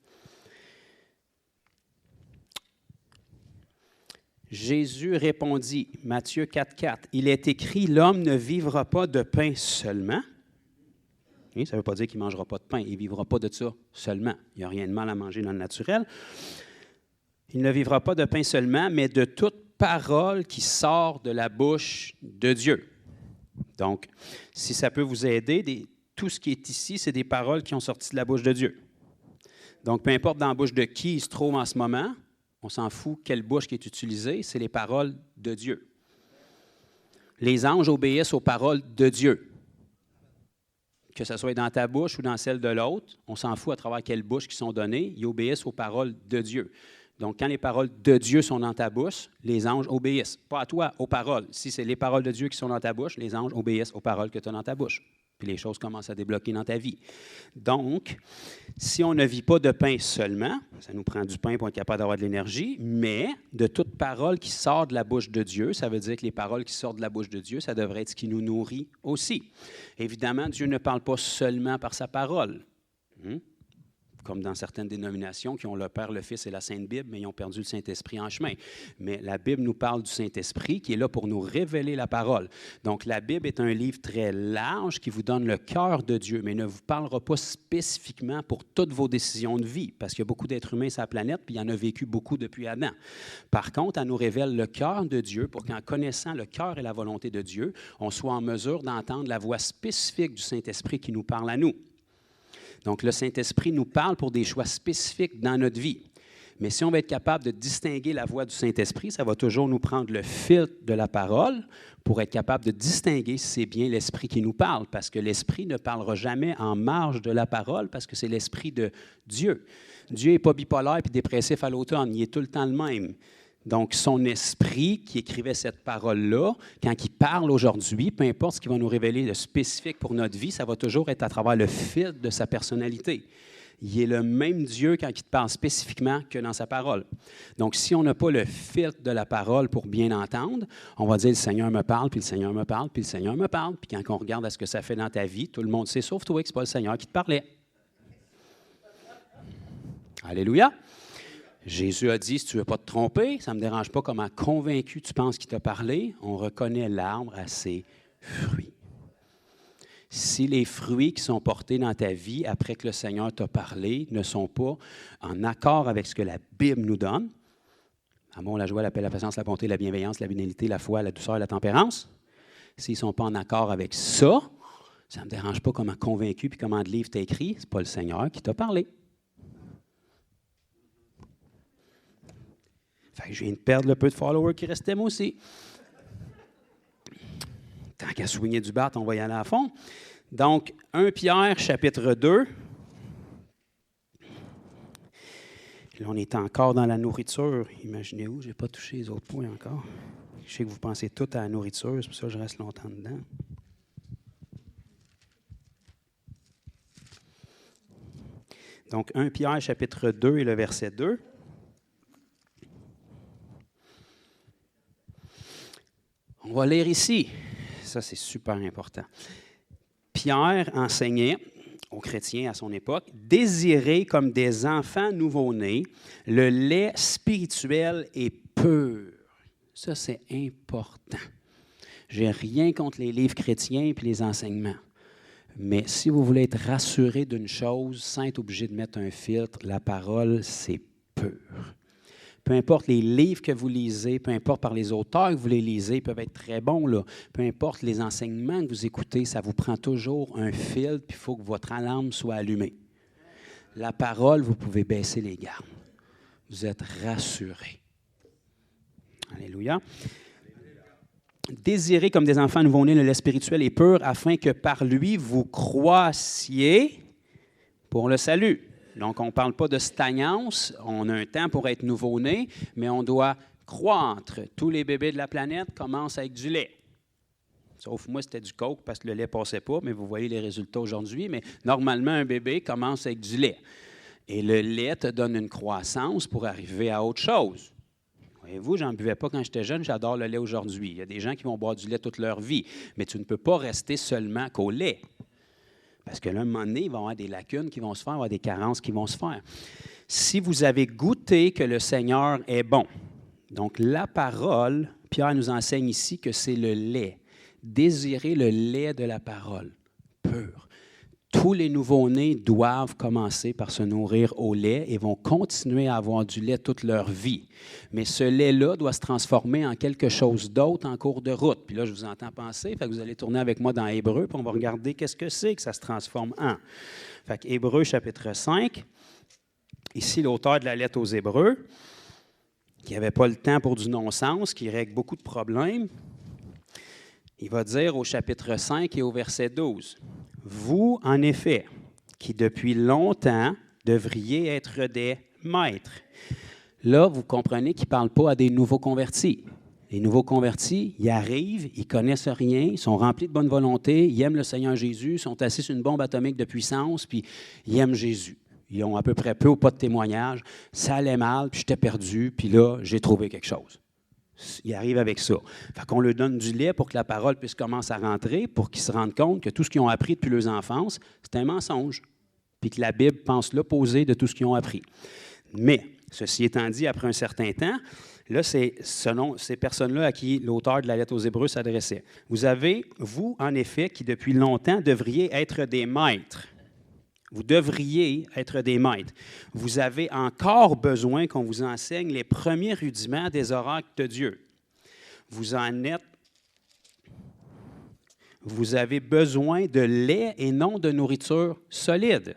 Jésus répondit, Matthieu 4, 4, « Il est écrit, l'homme ne vivra pas de pain seulement. » Oui, ça ne veut pas dire qu'il ne mangera pas de pain, il ne vivra pas de ça seulement. Il n'y a rien de mal à manger dans le naturel. Il ne vivra pas de pain seulement, mais de toute parole qui sort de la bouche de Dieu. Donc, si ça peut vous aider, tout ce qui est ici, c'est des paroles qui ont sorti de la bouche de Dieu. Donc, peu importe dans la bouche de qui il se trouve en ce moment, on s'en fout quelle bouche qui est utilisée, c'est les paroles de Dieu. Les anges obéissent aux paroles de Dieu. Que ce soit dans ta bouche ou dans celle de l'autre, on s'en fout à travers quelles bouches qui sont données, ils obéissent aux paroles de Dieu. Donc, quand les paroles de Dieu sont dans ta bouche, les anges obéissent. Pas à toi, aux paroles. Si c'est les paroles de Dieu qui sont dans ta bouche, les anges obéissent aux paroles que tu as dans ta bouche. Puis les choses commencent à débloquer dans ta vie. Donc, si on ne vit pas de pain seulement, ça nous prend du pain pour être capable d'avoir de l'énergie, mais de toute parole qui sort de la bouche de Dieu, ça veut dire que les paroles qui sortent de la bouche de Dieu, ça devrait être ce qui nous nourrit aussi. Évidemment, Dieu ne parle pas seulement par sa parole. Comme dans certaines dénominations qui ont le Père, le Fils et la Sainte Bible, mais ils ont perdu le Saint-Esprit en chemin. Mais la Bible nous parle du Saint-Esprit qui est là pour nous révéler la parole. Donc, la Bible est un livre très large qui vous donne le cœur de Dieu, mais ne vous parlera pas spécifiquement pour toutes vos décisions de vie, parce qu'il y a beaucoup d'êtres humains sur la planète, puis il y en a vécu beaucoup depuis Adam. Par contre, elle nous révèle le cœur de Dieu pour qu'en connaissant le cœur et la volonté de Dieu, on soit en mesure d'entendre la voix spécifique du Saint-Esprit qui nous parle à nous. Donc, le Saint-Esprit nous parle pour des choix spécifiques dans notre vie. Mais si on va être capable de distinguer la voix du Saint-Esprit, ça va toujours nous prendre le filtre de la parole pour être capable de distinguer si c'est bien l'Esprit qui nous parle, parce que l'Esprit ne parlera jamais en marge de la parole, parce que c'est l'Esprit de Dieu. Dieu n'est pas bipolaire et dépressif à l'automne, il est tout le temps le même. Donc, son esprit qui écrivait cette parole-là, quand il parle aujourd'hui, peu importe ce qu'il va nous révéler de spécifique pour notre vie, ça va toujours être à travers le filtre de sa personnalité. Il est le même Dieu quand il te parle spécifiquement que dans sa parole. Donc, si on n'a pas le filtre de la parole pour bien entendre, on va dire « le Seigneur me parle, puis le Seigneur me parle, puis le Seigneur me parle ». Puis quand on regarde à ce que ça fait dans ta vie, tout le monde sait, sauf toi, que ce n'est pas le Seigneur qui te parlait. Alléluia! Jésus a dit, si tu ne veux pas te tromper, ça ne me dérange pas comment convaincu tu penses qu'il t'a parlé, on reconnaît l'arbre à ses fruits. Si les fruits qui sont portés dans ta vie après que le Seigneur t'a parlé ne sont pas en accord avec ce que la Bible nous donne, l'amour, la joie, la paix, la patience, la bonté, la bienveillance, la bénignité, la foi, la douceur, la tempérance, s'ils ne sont pas en accord avec ça, ça ne me dérange pas comment convaincu puis comment de livre t'as écrit, ce n'est pas le Seigneur qui t'a parlé. Fait que je viens de perdre le peu de followers qui restait, moi aussi. Tant qu'à soigner du bat, on va y aller à fond. Donc, 1 Pierre, chapitre 2. Là, on est encore dans la nourriture. Imaginez-vous, je n'ai pas touché les autres points encore. Je sais que vous pensez tout à la nourriture, c'est pour ça que je reste longtemps dedans. Donc, 1 Pierre, chapitre 2 et le verset 2. On va lire ici. Ça, c'est super important. Pierre enseignait aux chrétiens à son époque, « Désirez comme des enfants nouveau-nés le lait spirituel et pur. » Ça, c'est important. Je n'ai rien contre les livres chrétiens et les enseignements. Mais si vous voulez être rassuré d'une chose sans être obligé de mettre un filtre, la parole, c'est pur. Peu importe les livres que vous lisez, peu importe par les auteurs que vous les lisez, ils peuvent être très bons, là. Peu importe les enseignements que vous écoutez, ça vous prend toujours un filtre, puis il faut que votre alarme soit allumée. La parole, vous pouvez baisser les gardes. Vous êtes rassurés. Alléluia. Désirez comme des enfants nouveau-nés le lait spirituel et pur, afin que par lui vous croissiez pour le salut. Donc, on ne parle pas de stagnance, on a un temps pour être nouveau-né, mais on doit croître. Tous les bébés de la planète commencent avec du lait. Sauf moi, c'était du coke parce que le lait ne passait pas, mais vous voyez les résultats aujourd'hui. Mais normalement, un bébé commence avec du lait. Et le lait te donne une croissance pour arriver à autre chose. Vous Voyez-vous, j'en buvais pas quand j'étais jeune, j'adore le lait aujourd'hui. Il y a des gens qui vont boire du lait toute leur vie, mais tu ne peux pas rester seulement qu'au lait. Parce que là, un moment donné, il va y avoir des lacunes qui vont se faire, il va y avoir des carences qui vont se faire. Si vous avez goûté que le Seigneur est bon, donc la parole, Pierre nous enseigne ici que c'est le lait. Désirez le lait de la parole, pur. Tous les nouveau-nés doivent commencer par se nourrir au lait et vont continuer à avoir du lait toute leur vie. Mais ce lait-là doit se transformer en quelque chose d'autre en cours de route. Puis là, je vous entends penser, fait que vous allez tourner avec moi dans Hébreux, puis on va regarder qu'est-ce que c'est que ça se transforme en. Fait que Hébreux chapitre 5, ici l'auteur de la lettre aux Hébreux, qui n'avait pas le temps pour du non-sens, qui règle beaucoup de problèmes, il va dire au chapitre 5 et au verset 12, « Vous, en effet, qui depuis longtemps devriez être des maîtres. » Là, vous comprenez qu'il ne parle pas à des nouveaux convertis. Les nouveaux convertis, ils arrivent, ils ne connaissent rien, ils sont remplis de bonne volonté, ils aiment le Seigneur Jésus, sont assis sur une bombe atomique de puissance, puis ils aiment Jésus. Ils ont à peu près peu ou pas de témoignages. Ça allait mal, puis j'étais perdu, puis là, j'ai trouvé quelque chose. Ils arrivent avec ça. Fait qu'on leur donne du lait pour que la parole puisse commencer à rentrer, pour qu'ils se rendent compte que tout ce qu'ils ont appris depuis leur enfance, c'est un mensonge, puis que la Bible pense l'opposé de tout ce qu'ils ont appris. Mais, ceci étant dit, après un certain temps, là, c'est selon ces personnes-là à qui l'auteur de la lettre aux Hébreux s'adressait. Vous avez, vous, en effet, qui depuis longtemps devriez être des maîtres. Vous devriez être des maîtres. Vous avez encore besoin qu'on vous enseigne les premiers rudiments des oracles de Dieu. Vous avez besoin de lait et non de nourriture solide.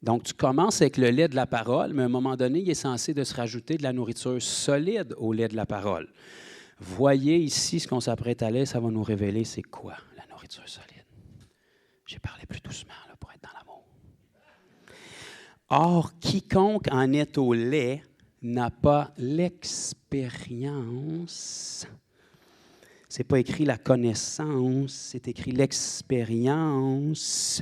Donc, tu commences avec le lait de la parole, mais à un moment donné, il est censé de se rajouter de la nourriture solide au lait de la parole. Voyez ici ce qu'on s'apprête à lire, ça va nous révéler c'est quoi la nourriture solide. J'ai parlé plus doucement là, pour être dans l'amour. Or, quiconque en est au lait n'a pas l'expérience. Ce n'est pas écrit la connaissance, c'est écrit l'expérience.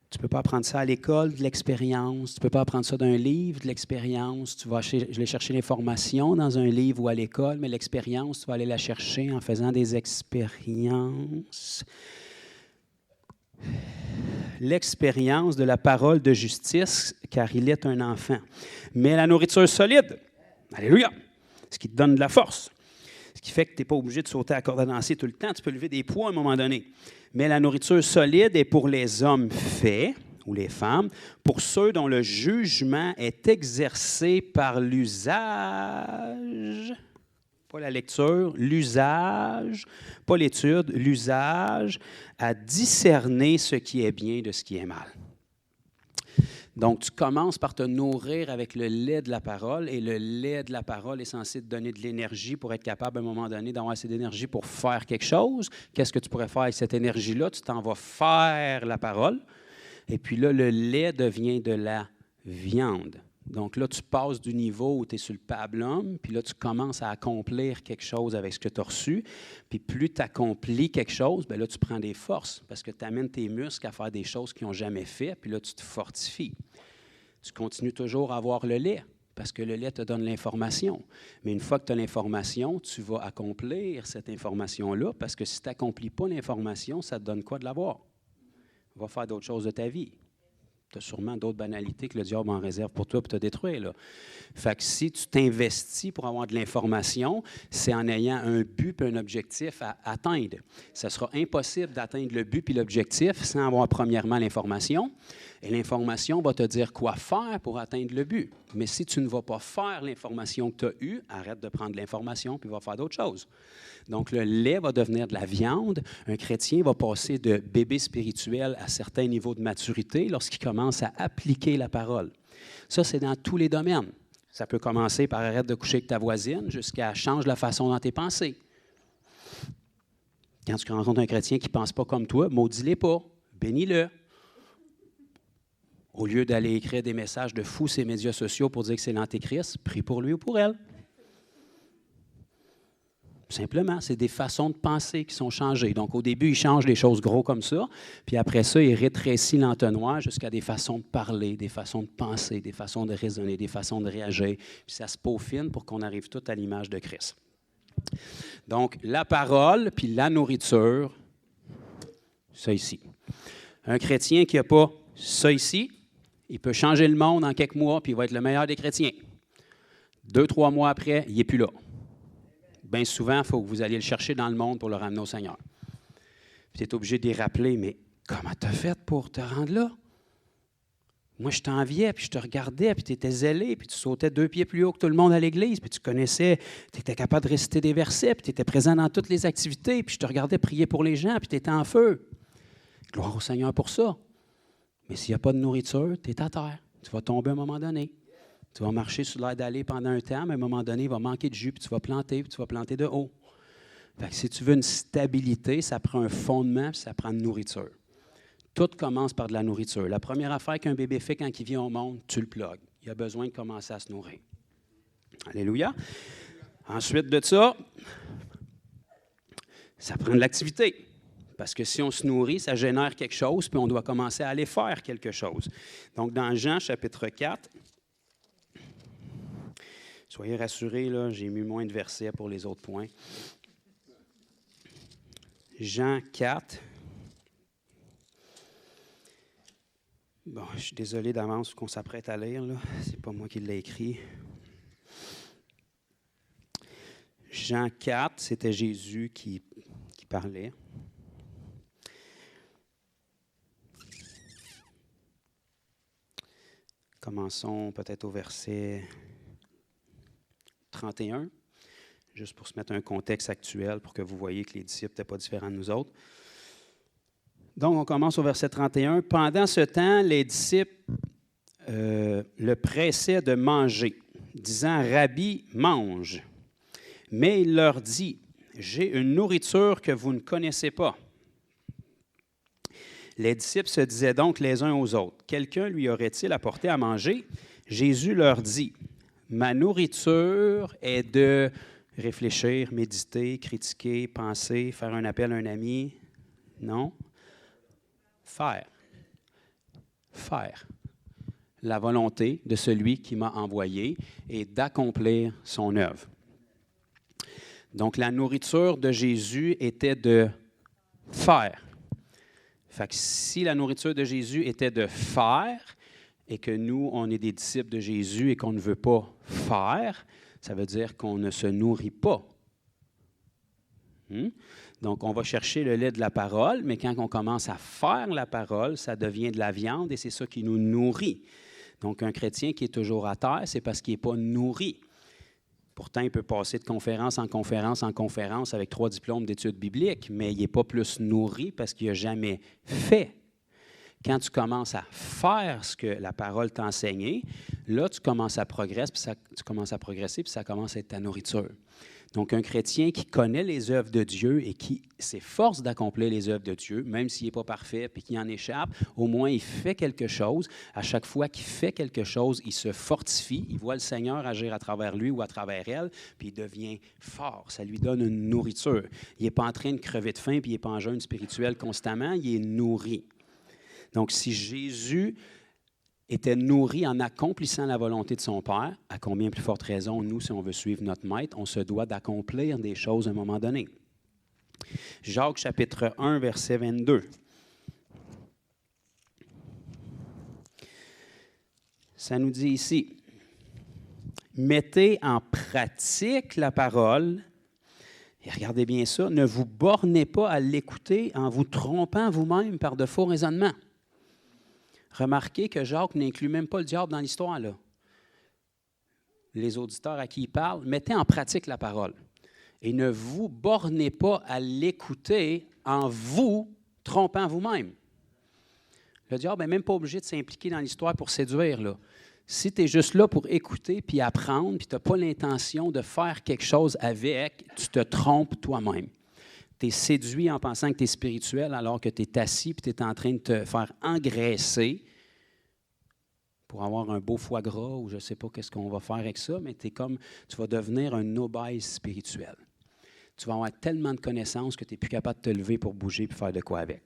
Tu ne peux pas apprendre ça à l'école, de l'expérience. Tu ne peux pas apprendre ça d'un livre, de l'expérience. Tu vas aller chercher l'information dans un livre ou à l'école, mais l'expérience, tu vas aller la chercher en faisant des expériences. L'expérience de la parole de justice, car il est un enfant. Mais la nourriture solide, alléluia, ce qui te donne de la force, ce qui fait que tu n'es pas obligé de sauter à la corde à danser tout le temps, tu peux lever des poids à un moment donné. Mais la nourriture solide est pour les hommes faits, ou les femmes, pour ceux dont le jugement est exercé par l'usage, pas la lecture, l'usage, pas l'étude, l'usage, à discerner ce qui est bien de ce qui est mal. Donc, tu commences par te nourrir avec le lait de la parole, et le lait de la parole est censé te donner de l'énergie pour être capable, à un moment donné, d'avoir assez d'énergie pour faire quelque chose. Qu'est-ce que tu pourrais faire avec cette énergie-là? Tu t'en vas faire la parole, et puis là, le lait devient de la viande. Donc là, tu passes du niveau où tu es sur le pablum, puis là, tu commences à accomplir quelque chose avec ce que tu as reçu. Puis plus tu accomplis quelque chose, bien là, tu prends des forces parce que tu amènes tes muscles à faire des choses qu'ils n'ont jamais fait, puis là, tu te fortifies. Tu continues toujours à avoir le lait parce que le lait te donne l'information. Mais une fois que tu as l'information, tu vas accomplir cette information-là parce que si tu n'accomplis pas l'information, ça te donne quoi de l'avoir? Va faire d'autres choses de ta vie. Tu as sûrement d'autres banalités que le diable en réserve pour toi pour te détruire. Là. Fait que si tu t'investis pour avoir de l'information, c'est en ayant un but et un objectif à atteindre. Ce sera impossible d'atteindre le but et l'objectif sans avoir premièrement l'information. Et l'information va te dire quoi faire pour atteindre le but. Mais si tu ne vas pas faire l'information que tu as eue, arrête de prendre l'information puis va faire d'autres choses. Donc, le lait va devenir de la viande. Un chrétien va passer de bébé spirituel à certains niveaux de maturité lorsqu'il commence à appliquer la parole. Ça, c'est dans tous les domaines. Ça peut commencer par arrête de coucher avec ta voisine jusqu'à change la façon dont tu es pensé. Quand tu rencontres un chrétien qui ne pense pas comme toi, maudis-les pas, bénis-le. Au lieu d'aller écrire des messages de fous sur les médias sociaux pour dire que c'est l'antéchrist, prie pour lui ou pour elle. Simplement, c'est des façons de penser qui sont changées. Donc, au début, il change les choses gros comme ça, puis après ça, il rétrécit l'entonnoir jusqu'à des façons de parler, des façons de penser, des façons de raisonner, des façons de réagir. Puis ça se peaufine pour qu'on arrive tout à l'image de Christ. Donc, la parole, puis la nourriture, ça ici. Un chrétien qui n'a pas ça ici, il peut changer le monde en quelques mois, puis il va être le meilleur des chrétiens. 2-3 mois après, il n'est plus là. Bien souvent, il faut que vous alliez le chercher dans le monde pour le ramener au Seigneur. Tu es obligé de les rappeler, mais comment tu as fait pour te rendre là? Moi, je t'enviais, puis je te regardais, puis tu étais zélé, puis tu sautais 2 pieds plus haut que tout le monde à l'église, puis tu connaissais, tu étais capable de réciter des versets, puis tu étais présent dans toutes les activités, puis je te regardais prier pour les gens, puis tu étais en feu. Gloire au Seigneur pour ça. Mais s'il n'y a pas de nourriture, tu es à terre. Tu vas tomber à un moment donné. Tu vas marcher sur l'air d'aller pendant un temps, mais à un moment donné, il va manquer de jus, puis tu vas planter de haut. Fait que si tu veux une stabilité, ça prend un fondement, puis ça prend une nourriture. Tout commence par de la nourriture. La première affaire qu'un bébé fait quand il vient au monde, tu le plugues. Il a besoin de commencer à se nourrir. Alléluia. Ensuite de ça, ça prend de l'activité. Parce que si on se nourrit, ça génère quelque chose, puis on doit commencer à aller faire quelque chose. Donc, dans Jean, chapitre 4, soyez rassurés, là, j'ai mis moins de versets pour les autres points. Jean 4. Bon, je suis désolé d'avance qu'on s'apprête à lire, là. C'est pas moi qui l'ai écrit. Jean 4, c'était Jésus qui parlait. Commençons peut-être au verset 31, juste pour se mettre un contexte actuel, pour que vous voyez que les disciples n'étaient pas différents de nous autres. Donc, on commence au verset 31. Pendant ce temps, les disciples le pressaient de manger, disant, « Rabbi, mange. » Mais il leur dit, « J'ai une nourriture que vous ne connaissez pas. » Les disciples se disaient donc les uns aux autres, « Quelqu'un lui aurait-il apporté à manger? » Jésus leur dit, « Ma nourriture est de réfléchir, méditer, critiquer, penser, faire un appel à un ami. » Non. Faire la volonté de celui qui m'a envoyé et d'accomplir son œuvre. Donc, la nourriture de Jésus était de faire. Fait que si la nourriture de Jésus était de faire et que nous, on est des disciples de Jésus et qu'on ne veut pas faire, ça veut dire qu'on ne se nourrit pas. Donc, on va chercher le lait de la parole, mais quand on commence à faire la parole, ça devient de la viande et c'est ça qui nous nourrit. Donc, un chrétien qui est toujours à terre, c'est parce qu'il n'est pas nourri. Pourtant, il peut passer de conférence en conférence en conférence avec 3 diplômes d'études bibliques, mais il n'est pas plus nourri parce qu'il n'a jamais fait. Quand tu commences à faire ce que la parole t'a enseigné, là, tu commences à progresser, puis ça commence à être ta nourriture. Donc, un chrétien qui connaît les œuvres de Dieu et qui s'efforce d'accomplir les œuvres de Dieu, même s'il n'est pas parfait et qu'il en échappe, au moins il fait quelque chose. À chaque fois qu'il fait quelque chose, il se fortifie, il voit le Seigneur agir à travers lui ou à travers elle, puis il devient fort. Ça lui donne une nourriture. Il n'est pas en train de crever de faim, puis il n'est pas en jeûne spirituel constamment, il est nourri. Donc, si Jésus était nourri en accomplissant la volonté de son Père, à combien plus forte raison, nous, si on veut suivre notre Maître, on se doit d'accomplir des choses à un moment donné. Jacques, chapitre 1, verset 22. Ça nous dit ici, « Mettez en pratique la parole, et regardez bien ça, ne vous bornez pas à l'écouter en vous trompant vous-même par de faux raisonnements. » Remarquez que Jacques n'inclut même pas le diable dans l'histoire, là. Les auditeurs à qui il parle, mettez en pratique la parole. Et ne vous bornez pas à l'écouter en vous trompant vous-même. Le diable n'est même pas obligé de s'impliquer dans l'histoire pour séduire, là. Si tu es juste là pour écouter puis apprendre, puis tu n'as pas l'intention de faire quelque chose avec, tu te trompes toi-même. Tu es séduit en pensant que tu es spirituel alors que tu es assis et tu es en train de te faire engraisser pour avoir un beau foie gras ou je ne sais pas qu'est-ce qu'on va faire avec ça, mais tu vas devenir un obèse spirituel. tu vas avoir tellement de connaissances que tu n'es plus capable de te lever pour bouger et faire de quoi avec.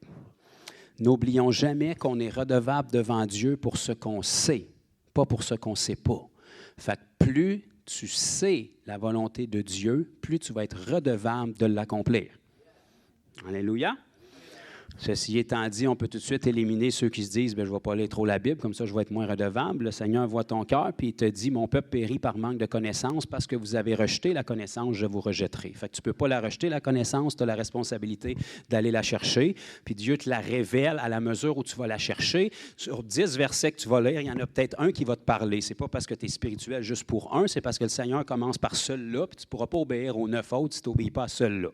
N'oublions jamais qu'on est redevable devant Dieu pour ce qu'on sait, pas pour ce qu'on ne sait pas. Fait que plus tu sais la volonté de Dieu, plus tu vas être redevable de l'accomplir. Alléluia. Ceci étant dit, on peut tout de suite éliminer ceux qui se disent « je ne vais pas lire trop la Bible, comme ça je vais être moins redevable ». Le Seigneur voit ton cœur, puis il te dit « Mon peuple périt par manque de connaissance, parce que vous avez rejeté la connaissance, je vous rejetterai ». Fait que tu ne peux pas la rejeter, la connaissance, tu as la responsabilité d'aller la chercher, puis Dieu te la révèle à la mesure où tu vas la chercher. Sur 10 versets que tu vas lire, il y en a peut-être un qui va te parler. Ce n'est pas parce que tu es spirituel juste pour un, c'est parce que le Seigneur commence par celui-là, puis tu ne pourras pas obéir aux 9 autres si tu n'obéis pas à celui-là.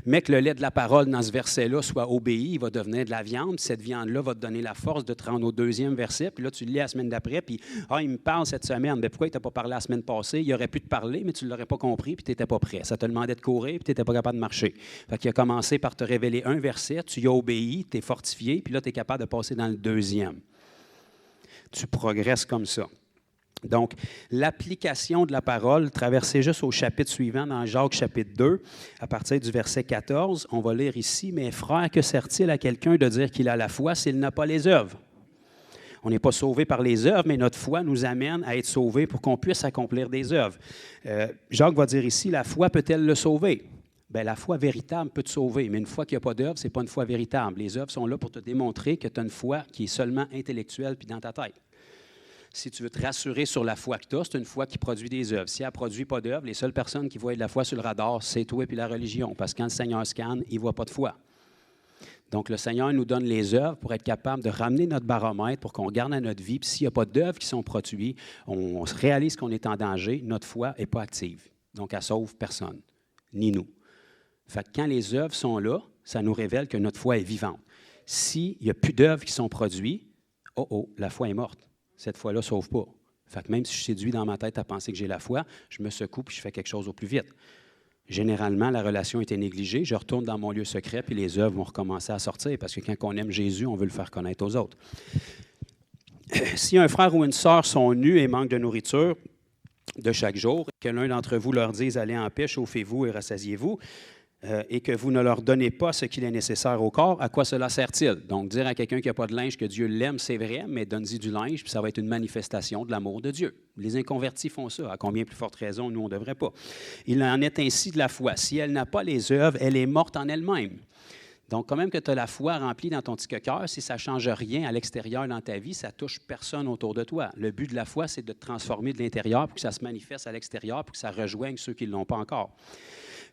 Mais que le lait de la parole dans ce verset-là soit obéi, il va devenir de la viande. Cette viande-là va te donner la force de te rendre au 2e verset. Puis là, tu le lis la semaine d'après, puis « Ah, il me parle cette semaine. Mais pourquoi il ne t'a pas parlé la semaine passée? Il aurait pu te parler, mais tu ne l'aurais pas compris, puis tu n'étais pas prêt. Ça te demandait de courir, puis tu n'étais pas capable de marcher. » Fait qu'il a commencé par te révéler un verset, tu y as obéi, tu es fortifié, puis là, tu es capable de passer dans le 2e. Tu progresses comme ça. Donc, l'application de la parole, traversez juste au chapitre suivant, dans Jacques chapitre 2, à partir du verset 14, on va lire ici, « Mais frère, que sert-il à quelqu'un de dire qu'il a la foi s'il n'a pas les œuvres? » On n'est pas sauvé par les œuvres, mais notre foi nous amène à être sauvés pour qu'on puisse accomplir des œuvres. Jacques va dire ici, « La foi peut-elle le sauver? » Bien, la foi véritable peut te sauver, mais une foi qui n'a pas d'œuvre, ce n'est pas une foi véritable. Les œuvres sont là pour te démontrer que tu as une foi qui est seulement intellectuelle puis dans ta tête. Si tu veux te rassurer sur la foi que tu as, c'est une foi qui produit des œuvres. Si elle ne produit pas d'œuvres, les seules personnes qui voient de la foi sur le radar, c'est toi et la religion. Parce que quand le Seigneur scanne, il ne voit pas de foi. Donc, le Seigneur nous donne les œuvres pour être capable de ramener notre baromètre, pour qu'on garde à notre vie. Puis s'il n'y a pas d'œuvres qui sont produites, on réalise qu'on est en danger, notre foi n'est pas active. Donc, elle ne sauve personne, ni nous. Fait que quand les œuvres sont là, ça nous révèle que notre foi est vivante. S'il n'y a plus d'œuvres qui sont produites, la foi est morte. Cette foi-là ne sauve pas. Fait que même si je séduis dans ma tête à penser que j'ai la foi, je me secoue et je fais quelque chose au plus vite. Généralement, la relation était négligée. Je retourne dans mon lieu secret puis les œuvres vont recommencer à sortir parce que quand on aime Jésus, on veut le faire connaître aux autres. Si un frère ou une sœur sont nus et manquent de nourriture de chaque jour, que l'un d'entre vous leur dise « Allez en paix, chauffez-vous et rassasiez-vous », et que vous ne leur donnez pas ce qu'il est nécessaire au corps, à quoi cela sert-il? Donc, dire à quelqu'un qui n'a pas de linge que Dieu l'aime, c'est vrai, mais donne-y du linge, puis ça va être une manifestation de l'amour de Dieu. Les inconvertis font ça. À combien plus forte raison, nous, on ne devrait pas. Il en est ainsi de la foi. Si elle n'a pas les œuvres, elle est morte en elle-même. Donc, quand même que tu as la foi remplie dans ton petit cœur, si ça ne change rien à l'extérieur dans ta vie, ça ne touche personne autour de toi. Le but de la foi, c'est de te transformer de l'intérieur pour que ça se manifeste à l'extérieur, pour que ça rejoigne ceux qui ne l'ont pas encore.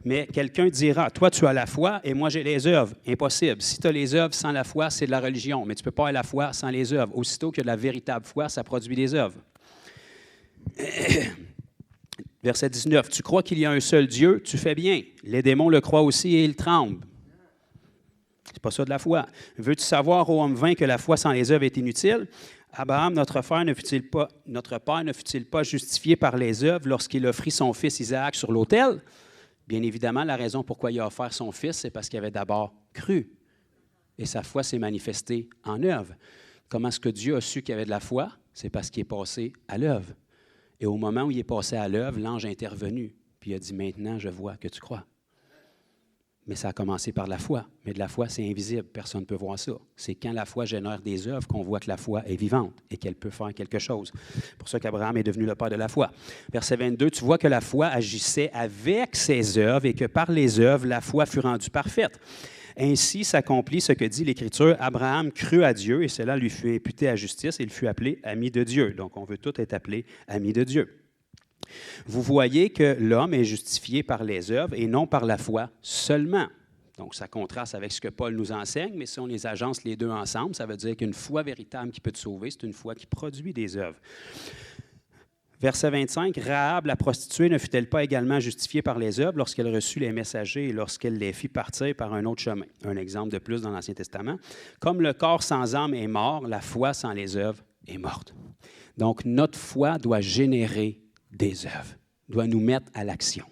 Mais quelqu'un dira, toi, tu as la foi et moi, j'ai les œuvres. Impossible. Si tu as les œuvres sans la foi, c'est de la religion. Mais tu ne peux pas avoir la foi sans les œuvres. Aussitôt qu'il y a de la véritable foi, ça produit des œuvres. Verset 19. Tu crois qu'il y a un seul Dieu, tu fais bien. Les démons le croient aussi et ils tremblent. C'est pas ça de la foi. Veux-tu savoir, ô homme vain, que la foi sans les œuvres est inutile? Abraham, notre père, ne fut-il pas justifié par les œuvres lorsqu'il offrit son fils Isaac sur l'autel? Bien évidemment, la raison pourquoi il a offert son fils, c'est parce qu'il avait d'abord cru. Et sa foi s'est manifestée en œuvre. Comment est-ce que Dieu a su qu'il y avait de la foi? C'est parce qu'il est passé à l'œuvre. Et au moment où il est passé à l'œuvre, l'ange est intervenu. Puis il a dit, maintenant, je vois que tu crois. Mais ça a commencé par la foi. Mais de la foi, c'est invisible. Personne ne peut voir ça. C'est quand la foi génère des œuvres qu'on voit que la foi est vivante et qu'elle peut faire quelque chose. C'est pour ça qu'Abraham est devenu le père de la foi. Verset 22, tu vois que la foi agissait avec ses œuvres et que par les œuvres, la foi fut rendue parfaite. Ainsi s'accomplit ce que dit l'Écriture. Abraham crut à Dieu et cela lui fut imputé à justice et il fut appelé ami de Dieu. Donc, on veut tous être appelés amis de Dieu. Vous voyez que l'homme est justifié par les œuvres et non par la foi seulement. Donc, ça contraste avec ce que Paul nous enseigne, mais si on les agence les deux ensemble, ça veut dire qu'une foi véritable qui peut te sauver, c'est une foi qui produit des œuvres. Verset 25, Rahab, la prostituée, ne fut-elle pas également justifiée par les œuvres lorsqu'elle reçut les messagers et lorsqu'elle les fit partir par un autre chemin? Un exemple de plus dans l'Ancien Testament. Comme le corps sans âme est mort, la foi sans les œuvres est morte. Donc, notre foi doit générer des œuvres, doit nous mettre à l'action.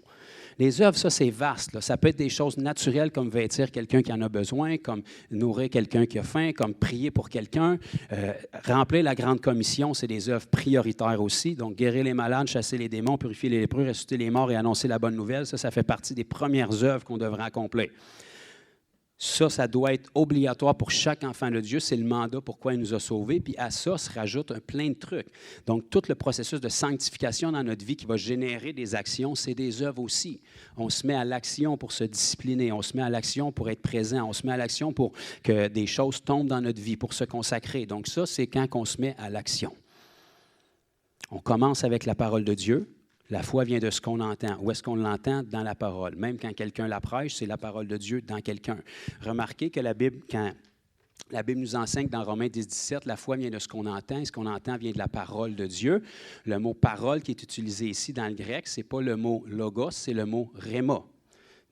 Les œuvres, ça, c'est vaste, là. Ça peut être des choses naturelles comme vêtir quelqu'un qui en a besoin, comme nourrir quelqu'un qui a faim, comme prier pour quelqu'un. Remplir la grande commission, c'est des œuvres prioritaires aussi. Donc, guérir les malades, chasser les démons, purifier les lépreux, ressusciter les morts et annoncer la bonne nouvelle, ça fait partie des premières œuvres qu'on devrait accomplir. Ça doit être obligatoire pour chaque enfant de Dieu. C'est le mandat pourquoi il nous a sauvés. Puis à ça se rajoute un plein de trucs. Donc, tout le processus de sanctification dans notre vie qui va générer des actions, c'est des œuvres aussi. On se met à l'action pour se discipliner. On se met à l'action pour être présent. On se met à l'action pour que des choses tombent dans notre vie, pour se consacrer. Donc ça, c'est quand on se met à l'action. On commence avec la parole de Dieu. La foi vient de ce qu'on entend. Où est-ce qu'on l'entend? Dans la parole. Même quand quelqu'un la prêche, c'est la parole de Dieu dans quelqu'un. Remarquez que la Bible, quand la Bible nous enseigne dans Romains 10, 17, la foi vient de ce qu'on entend, et ce qu'on entend vient de la parole de Dieu. Le mot « parole » qui est utilisé ici dans le grec, ce n'est pas le mot « logos », c'est le mot « rhéma ».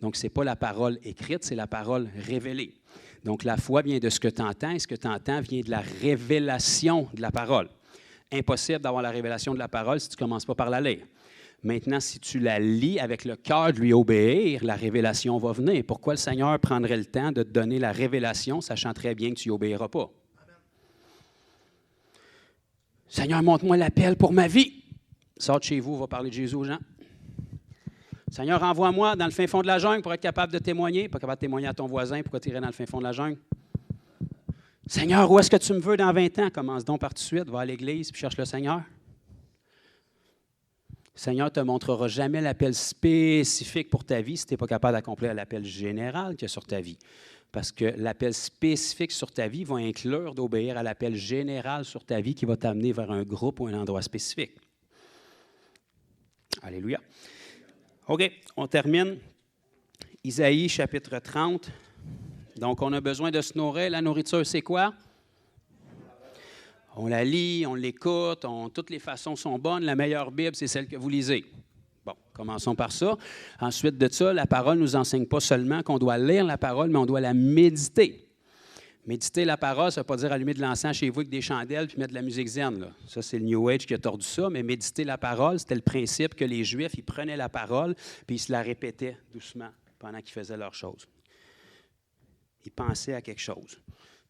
Donc, ce n'est pas la parole écrite, c'est la parole révélée. Donc, la foi vient de ce que tu entends, et ce que tu entends vient de la révélation de la parole. Impossible d'avoir la révélation de la parole si tu ne commences pas par la lire. Maintenant, si tu la lis avec le cœur de lui obéir, la révélation va venir. Pourquoi le Seigneur prendrait le temps de te donner la révélation, sachant très bien que tu n'y obéiras pas? Seigneur, montre-moi l'appel pour ma vie. Sors de chez vous, va parler de Jésus aux gens. Seigneur, envoie-moi dans le fin fond de la jungle pour être capable de témoigner. Pas capable de témoigner à ton voisin, pourquoi tu irais dans le fin fond de la jungle? Seigneur, où est-ce que tu me veux dans 20 ans? Commence donc par tout de suite, va à l'église puis cherche le Seigneur. Le Seigneur ne te montrera jamais l'appel spécifique pour ta vie si tu n'es pas capable d'accomplir l'appel général qu'il y a sur ta vie. Parce que l'appel spécifique sur ta vie va inclure d'obéir à l'appel général sur ta vie qui va t'amener vers un groupe ou un endroit spécifique. Alléluia. OK, on termine. Isaïe, chapitre 30. Donc, on a besoin de se nourrir. La nourriture, c'est quoi? On la lit, on l'écoute, toutes les façons sont bonnes. La meilleure Bible, c'est celle que vous lisez. Bon, commençons par ça. Ensuite de ça, la parole ne nous enseigne pas seulement qu'on doit lire la parole, mais on doit la méditer. Méditer la parole, ça ne veut pas dire allumer de l'encens chez vous avec des chandelles puis mettre de la musique zen, là. Ça, c'est le New Age qui a tordu ça, mais méditer la parole, c'était le principe que les Juifs, ils prenaient la parole puis ils se la répétaient doucement pendant qu'ils faisaient leurs choses. Ils pensaient à quelque chose.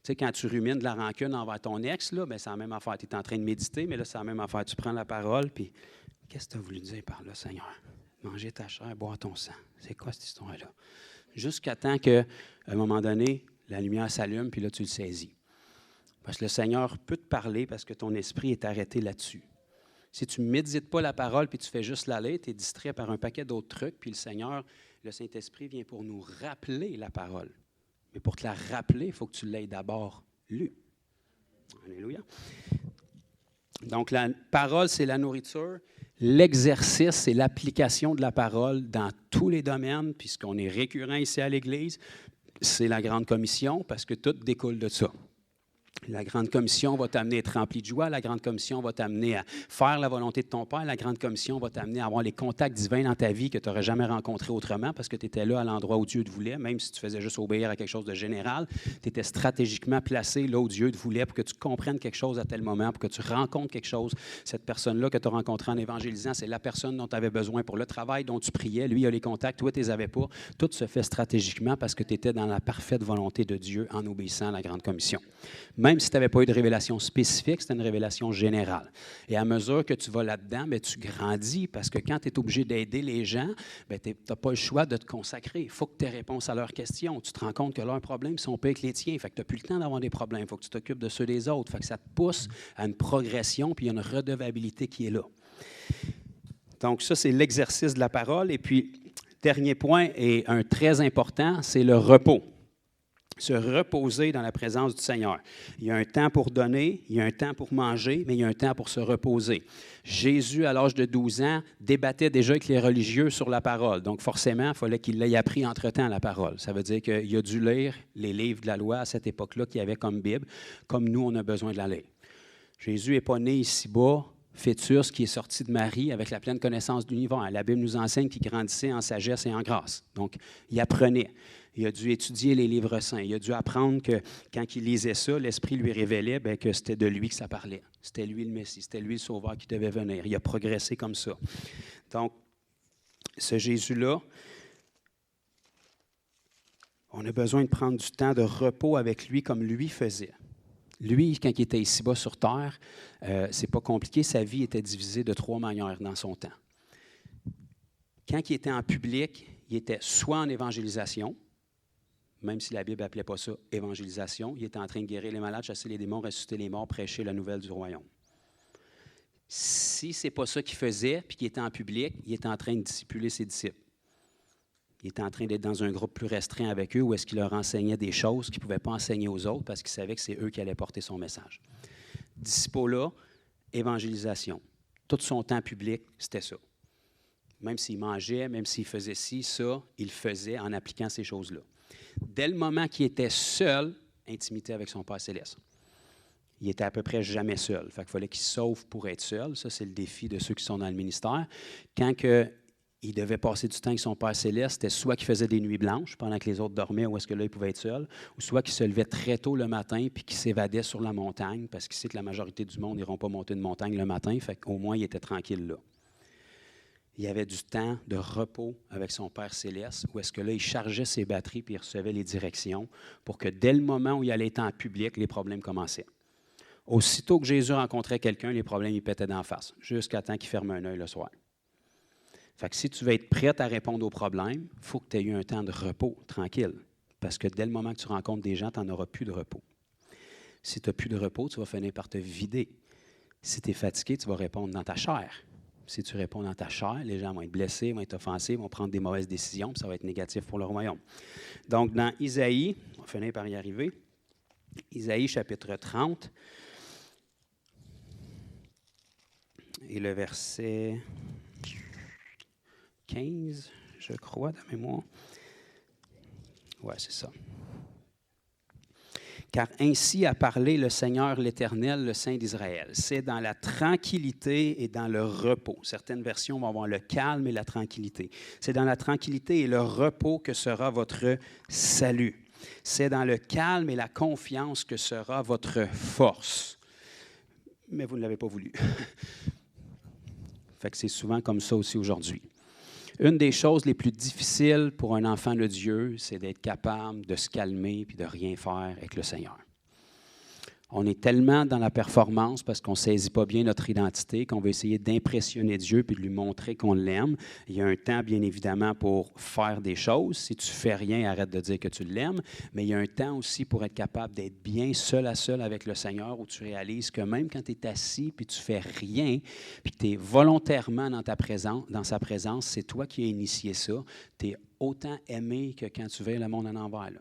Tu sais, quand tu rumines de la rancune envers ton ex, là, bien, c'est la même affaire. Tu es en train de méditer, mais là, c'est la même affaire. Tu prends la parole, puis qu'est-ce que tu as voulu dire par là, Seigneur? Manger ta chair, boire ton sang. C'est quoi cette histoire-là? Jusqu'à temps qu'à un moment donné, la lumière s'allume, puis là, tu le saisis. Parce que le Seigneur peut te parler parce que ton esprit est arrêté là-dessus. Si tu ne médites pas la parole, puis tu fais juste la lire, tu es distrait par un paquet d'autres trucs, puis le Seigneur, le Saint-Esprit vient pour nous rappeler la parole. Mais pour te la rappeler, il faut que tu l'aies d'abord lue. Alléluia. Donc, la parole, c'est la nourriture. L'exercice, c'est l'application de la parole dans tous les domaines, puisqu'on est récurrent ici à l'Église. C'est la grande commission, parce que tout découle de ça. La grande commission va t'amener à être rempli de joie. La grande commission va t'amener à faire la volonté de ton Père. La grande commission va t'amener à avoir les contacts divins dans ta vie que tu n'aurais jamais rencontrés autrement parce que tu étais là à l'endroit où Dieu te voulait, même si tu faisais juste obéir à quelque chose de général. Tu étais stratégiquement placé là où Dieu te voulait pour que tu comprennes quelque chose à tel moment, pour que tu rencontres quelque chose. Cette personne-là que tu as rencontrée en évangélisant, c'est la personne dont tu avais besoin pour le travail dont tu priais. Lui, il a les contacts, toi, tu ne les avais pas. Tout se fait stratégiquement parce que tu étais dans la parfaite volonté de Dieu en obéissant à la grande commission. Même si tu n'avais pas eu de révélation spécifique, c'était une révélation générale. Et à mesure que tu vas là-dedans, bien, tu grandis parce que quand tu es obligé d'aider les gens, bien, tu n'as pas le choix de te consacrer. Il faut que tu aies réponse à leurs questions. Tu te rends compte que leurs problèmes sont pas avec les tiens. Fait que tu n'as plus le temps d'avoir des problèmes. Il faut que tu t'occupes de ceux des autres. Fait que ça te pousse à une progression puis il y a une redevabilité qui est là. Donc ça, c'est l'exercice de la parole. Et puis, dernier point et un très important, c'est le repos. Se reposer dans la présence du Seigneur. Il y a un temps pour donner, il y a un temps pour manger, mais il y a un temps pour se reposer. Jésus, à l'âge de 12 ans, débattait déjà avec les religieux sur la parole. Donc, forcément, il fallait qu'il l'ait appris entre-temps, la parole. Ça veut dire qu'il a dû lire les livres de la loi à cette époque-là qu'il y avait comme Bible, comme nous, on a besoin de la lire. Jésus n'est pas né ici-bas, fœtus qui est sorti de Marie avec la pleine connaissance de l'univers. La Bible nous enseigne qu'il grandissait en sagesse et en grâce. Donc, il apprenait. Il a dû étudier les livres saints. Il a dû apprendre que quand il lisait ça, l'Esprit lui révélait bien, que c'était de lui que ça parlait. C'était lui le Messie, c'était lui le Sauveur qui devait venir. Il a progressé comme ça. Donc, ce Jésus-là, on a besoin de prendre du temps de repos avec lui comme lui faisait. Lui, quand il était ici-bas sur terre, c'est pas compliqué, sa vie était divisée de 3 manières dans son temps. Quand il était en public, il était soit en évangélisation, même si la Bible n'appelait pas ça évangélisation, il était en train de guérir les malades, chasser les démons, ressusciter les morts, prêcher la nouvelle du royaume. Si ce n'est pas ça qu'il faisait, puis qu'il était en public, il était en train de discipuler ses disciples. Il était en train d'être dans un groupe plus restreint avec eux où est-ce qu'il leur enseignait des choses qu'il ne pouvait pas enseigner aux autres parce qu'il savait que c'est eux qui allaient porter son message. Disciple-là, évangélisation. Tout son temps public, c'était ça. Même s'il mangeait, même s'il faisait ci, ça, il le faisait en appliquant ces choses-là. Dès le moment qu'il était seul, intimité avec son Père céleste. Il était à peu près jamais seul. Fait qu'il fallait qu'il se sauve pour être seul. Ça, c'est le défi de ceux qui sont dans le ministère. Quand il devait passer du temps avec son Père céleste, c'était soit qu'il faisait des nuits blanches pendant que les autres dormaient, ou est-ce que là, il pouvait être seul, ou soit qu'il se levait très tôt le matin puis qu'il s'évadait sur la montagne parce qu'il sait que la majorité du monde n'iront pas monter une montagne le matin. Fait qu'au moins, il était tranquille là. Il y avait du temps de repos avec son Père céleste, où est-ce que là, il chargeait ses batteries puis il recevait les directions pour que dès le moment où il allait être en public, les problèmes commençaient. Aussitôt que Jésus rencontrait quelqu'un, les problèmes, ils pétaient d'en face, jusqu'à temps qu'il ferme un œil le soir. Fait que si tu veux être prête à répondre aux problèmes, il faut que tu aies eu un temps de repos, tranquille. Parce que dès le moment que tu rencontres des gens, tu n'en auras plus de repos. Si tu n'as plus de repos, tu vas finir par te vider. Si tu es fatigué, tu vas répondre dans ta chair. Si tu réponds dans ta chair, les gens vont être blessés, vont être offensés, vont prendre des mauvaises décisions, puis ça va être négatif pour le royaume. Donc, dans Isaïe, on va finir par y arriver, Isaïe chapitre 30, et le verset 15, je crois, de mémoire. Oui, c'est ça. Car ainsi a parlé le Seigneur l'Éternel, le Saint d'Israël. C'est dans la tranquillité et dans le repos. Certaines versions vont avoir le calme et la tranquillité. C'est dans la tranquillité et le repos que sera votre salut. C'est dans le calme et la confiance que sera votre force. Mais vous ne l'avez pas voulu. Fait que c'est souvent comme ça aussi aujourd'hui. Une des choses les plus difficiles pour un enfant de Dieu, c'est d'être capable de se calmer et de rien faire avec le Seigneur. On est tellement dans la performance parce qu'on ne saisit pas bien notre identité qu'on va essayer d'impressionner Dieu puis de lui montrer qu'on l'aime. Il y a un temps, bien évidemment, pour faire des choses. Si tu ne fais rien, arrête de dire que tu l'aimes. Mais il y a un temps aussi pour être capable d'être bien seul à seul avec le Seigneur où tu réalises que même quand tu es assis puis tu ne fais rien puis que tu es volontairement dans sa présence, c'est toi qui as initié ça. Tu es autant aimé que quand tu veilles le monde en envers, là.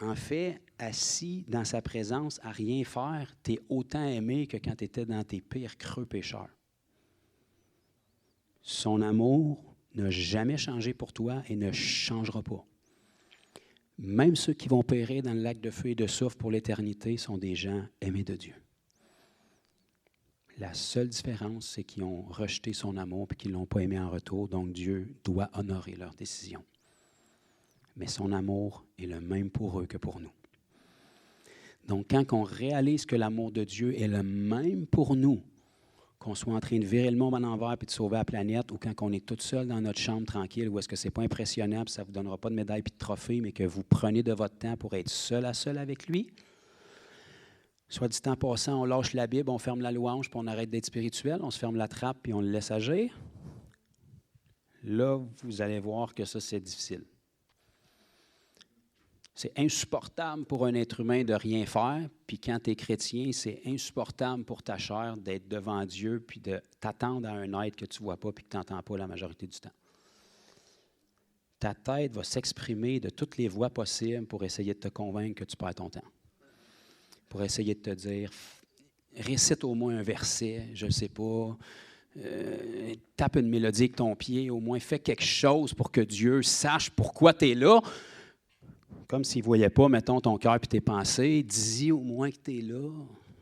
En fait, assis dans sa présence, à rien faire, tu es autant aimé que quand tu étais dans tes pires creux pécheurs. Son amour n'a jamais changé pour toi et ne changera pas. Même ceux qui vont périr dans le lac de feu et de soufre pour l'éternité sont des gens aimés de Dieu. La seule différence, c'est qu'ils ont rejeté son amour et qu'ils ne l'ont pas aimé en retour, donc Dieu doit honorer leur décision. Mais son amour est le même pour eux que pour nous. Donc, quand on réalise que l'amour de Dieu est le même pour nous, qu'on soit en train de virer le monde en envers et de sauver la planète, ou quand on est tout seul dans notre chambre tranquille, où est-ce que ce n'est pas impressionnant, ça ne vous donnera pas de médaille et de trophée, mais que vous prenez de votre temps pour être seul à seul avec lui. Soit dit en passant, on lâche la Bible, on ferme la louange, puis on arrête d'être spirituel, on se ferme la trappe, puis on le laisse agir. Là, vous allez voir que ça, c'est difficile. C'est insupportable pour un être humain de rien faire, puis quand tu es chrétien, c'est insupportable pour ta chair d'être devant Dieu puis de t'attendre à un être que tu ne vois pas puis que tu n'entends pas la majorité du temps. Ta tête va s'exprimer de toutes les voies possibles pour essayer de te convaincre que tu perds ton temps. Pour essayer de te dire, récite au moins un verset, je ne sais pas, tape une mélodie avec ton pied, au moins fais quelque chose pour que Dieu sache pourquoi tu es là. Comme s'il ne voyait pas, mettons, ton cœur et tes pensées. Dis-y au moins que tu es là.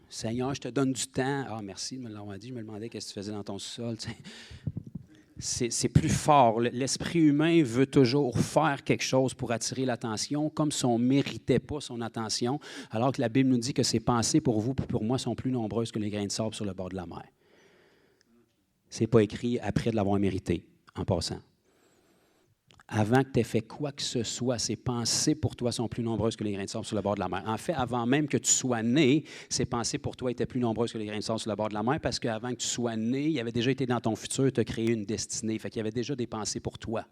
Seigneur, je te donne du temps. Ah, merci de me l'avoir dit. Je me demandais qu'est-ce que tu faisais dans ton sol. C'est plus fort. L'esprit humain veut toujours faire quelque chose pour attirer l'attention, comme si on ne méritait pas son attention, alors que la Bible nous dit que ses pensées pour vous et pour moi sont plus nombreuses que les grains de sable sur le bord de la mer. Ce n'est pas écrit après de l'avoir mérité, en passant. Avant que tu aies fait quoi que ce soit, ses pensées pour toi sont plus nombreuses que les grains de sable sur le bord de la mer. En fait, avant même que tu sois né, ses pensées pour toi étaient plus nombreuses que les grains de sable sur le bord de la mer parce qu'avant que tu sois né, il avait déjà été dans ton futur, tu as créé une destinée. Fait qu'il y avait déjà des pensées pour toi.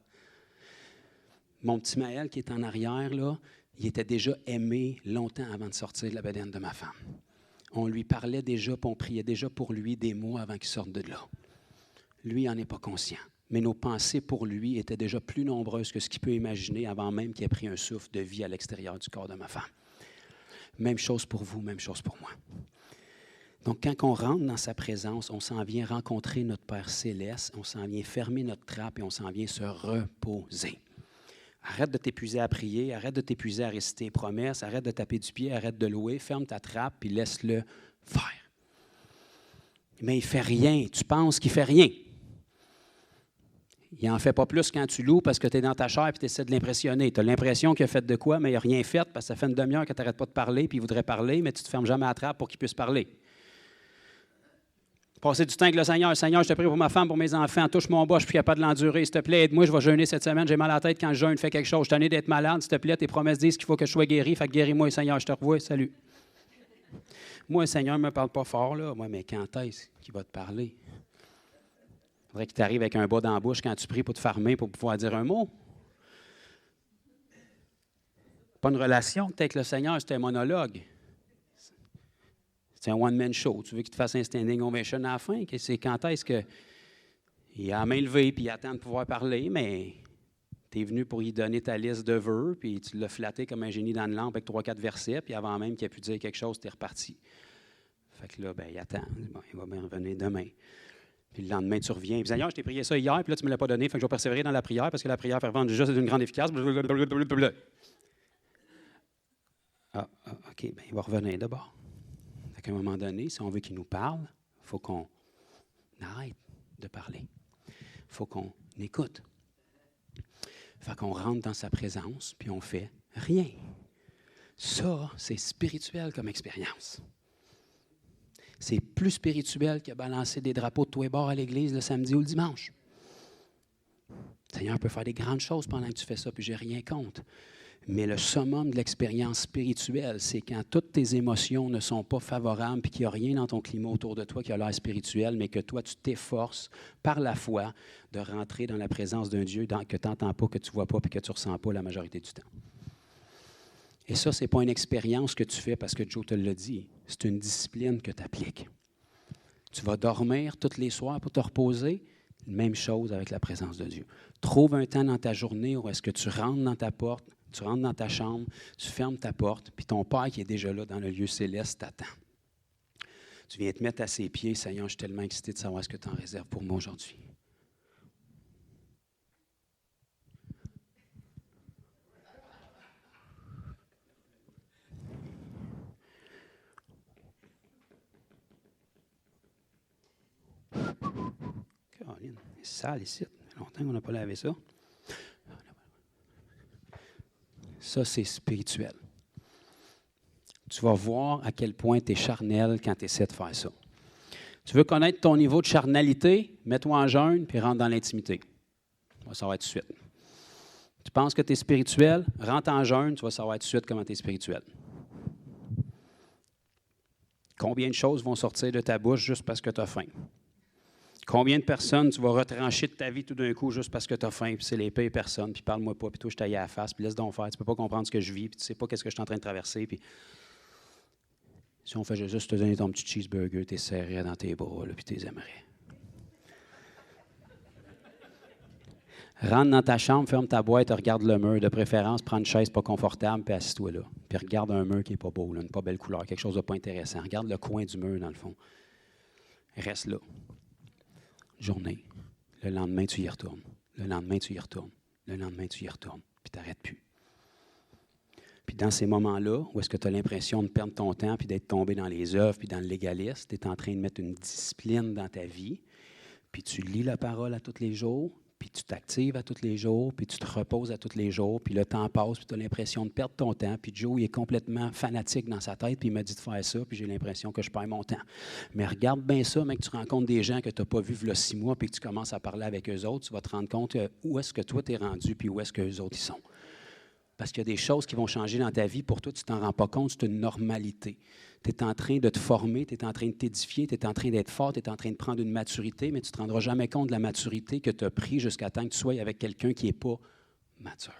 Mon petit Maël qui est en arrière, là, il était déjà aimé longtemps avant de sortir de la bedaine de ma femme. On lui parlait déjà, puis on priait déjà pour lui des mois avant qu'il sorte de là. Lui, il n'en est pas conscient. Mais nos pensées pour lui étaient déjà plus nombreuses que ce qu'il peut imaginer avant même qu'il ait pris un souffle de vie à l'extérieur du corps de ma femme. Même chose pour vous, même chose pour moi. Donc, quand on rentre dans sa présence, on s'en vient rencontrer notre Père céleste, on s'en vient fermer notre trappe et on s'en vient se reposer. Arrête de t'épuiser à prier, arrête de t'épuiser à réciter les promesses, arrête de taper du pied, arrête de louer, ferme ta trappe puis laisse-le faire. Mais il ne fait rien. Tu penses qu'il ne fait rien. Il n'en fait pas plus quand tu loues parce que tu es dans ta chair et tu essaies de l'impressionner. Tu as l'impression qu'il a fait de quoi, mais il n'a rien fait parce que ça fait une demi-heure que tu n'arrêtes pas de parler puis il voudrait parler, mais tu ne te fermes jamais à la trappe pour qu'il puisse parler. Passer du temps avec le Seigneur. Seigneur, je te prie pour ma femme, pour mes enfants. Touche mon bas, je ne suis plus capable de l'endurer. S'il te plaît, aide-moi, je vais jeûner cette semaine. J'ai mal à la tête quand je jeûne, fais quelque chose. Je suis tanné d'être malade. S'il te plaît, tes promesses disent qu'il faut que je sois guéri. Fait que guéris-moi, Seigneur, je te revois. Salut. Moi, le Seigneur ne me parle pas fort, là. Moi, mais quand est-ce qu'il va te parler? Il faudrait qu'il t'arrive avec un bas dans la bouche quand tu pries pour te farmer, pour pouvoir dire un mot. Pas une relation que tu as avec le Seigneur, c'est un monologue. C'est un one-man show. Tu veux qu'il te fasse un standing ovation à la fin? C'est quand est-ce qu'il a la main levée puis il attend de pouvoir parler, mais tu es venu pour lui donner ta liste de vœux, puis tu l'as flatté comme un génie dans une lampe avec 3-4 versets, puis avant même qu'il ait pu dire quelque chose, tu es reparti. Fait que là, ben, il attend. Bon, il va bien revenir demain. Puis le lendemain, tu reviens. Puis Seigneur, je t'ai prié ça hier, puis là, tu ne me l'as pas donné, fait que je vais persévérer dans la prière, parce que la prière fervente déjà, c'est d'une grande efficace. Ah, OK, bien, il va revenir d'abord. À un moment donné, si on veut qu'il nous parle, il faut qu'on arrête de parler. Il faut qu'on écoute. Il faut qu'on rentre dans sa présence, puis on fait rien. Ça, c'est spirituel comme expérience. C'est plus spirituel que balancer des drapeaux de tous les bords à l'église le samedi ou le dimanche. Le Seigneur peut faire des grandes choses pendant que tu fais ça, puis j'ai rien contre. Mais le summum de l'expérience spirituelle, c'est quand toutes tes émotions ne sont pas favorables puis qu'il n'y a rien dans ton climat autour de toi qui a l'air spirituel, mais que toi, tu t'efforces par la foi de rentrer dans la présence d'un Dieu que tu n'entends pas, que tu ne vois pas puis que tu ne ressens pas la majorité du temps. Et ça, ce n'est pas une expérience que tu fais parce que Joe te l'a dit. C'est une discipline que tu appliques. Tu vas dormir tous les soirs pour te reposer. Même chose avec la présence de Dieu. Trouve un temps dans ta journée où est-ce que tu rentres dans ta porte, tu rentres dans ta chambre, tu fermes ta porte, puis ton Père qui est déjà là dans le lieu céleste t'attend. Tu viens te mettre à ses pieds. Seigneur, je suis tellement excité de savoir ce que tu en réserves pour moi aujourd'hui. Caroline, c'est sale ici. Ça fait longtemps qu'on n'a pas lavé ça. Ça, c'est spirituel. Tu vas voir à quel point tu es charnel quand tu essaies de faire ça. Tu veux connaître ton niveau de charnalité? Mets-toi en jeûne puis rentre dans l'intimité. Tu vas savoir tout de suite. Tu penses que tu es spirituel? Rentre en jeûne, tu vas savoir tout de suite comment tu es spirituel. Combien de choses vont sortir de ta bouche juste parce que tu as faim? Combien de personnes tu vas retrancher de ta vie tout d'un coup juste parce que tu as faim, puis c'est les pires personnes, puis parle-moi pas, puis toi, je taille à la face, puis laisse donc faire. Tu ne peux pas comprendre ce que je vis, puis tu ne sais pas qu'est-ce que je suis en train de traverser. Puis si on fait juste te donner ton petit cheeseburger, tu es serré dans tes bras, puis tu les aimerais. Rentre dans ta chambre, ferme ta boîte, regarde le mur. De préférence, prends une chaise pas confortable, puis assis-toi là. Puis regarde un mur qui n'est pas beau, là, une pas belle couleur, quelque chose de pas intéressant. Regarde le coin du mur, dans le fond. Reste là. Journée. Le lendemain, tu y retournes. Le lendemain, tu y retournes. Le lendemain, tu y retournes. Puis tu n'arrêtes plus. Puis dans ces moments-là, où est-ce que tu as l'impression de perdre ton temps, puis d'être tombé dans les œuvres, puis dans le légalisme, tu es en train de mettre une discipline dans ta vie, puis tu lis la parole à tous les jours, Puis tu t'actives à tous les jours, puis tu te reposes à tous les jours, puis le temps passe, puis tu as l'impression de perdre ton temps. Puis Joe, il est complètement fanatique dans sa tête, puis il m'a dit de faire ça, puis j'ai l'impression que je perds mon temps. Mais regarde bien ça, mec, tu rencontres des gens que tu n'as pas vus il y a 6 mois, puis que tu commences à parler avec eux autres, tu vas te rendre compte où est-ce que toi tu es rendu, puis où est-ce qu'eux autres ils sont. Parce qu'il y a des choses qui vont changer dans ta vie. Pour toi, tu ne t'en rends pas compte, c'est une normalité. Tu es en train de te former, tu es en train de t'édifier, tu es en train d'être fort, tu es en train de prendre une maturité, mais tu ne te rendras jamais compte de la maturité que tu as pris jusqu'à temps que tu sois avec quelqu'un qui n'est pas mature.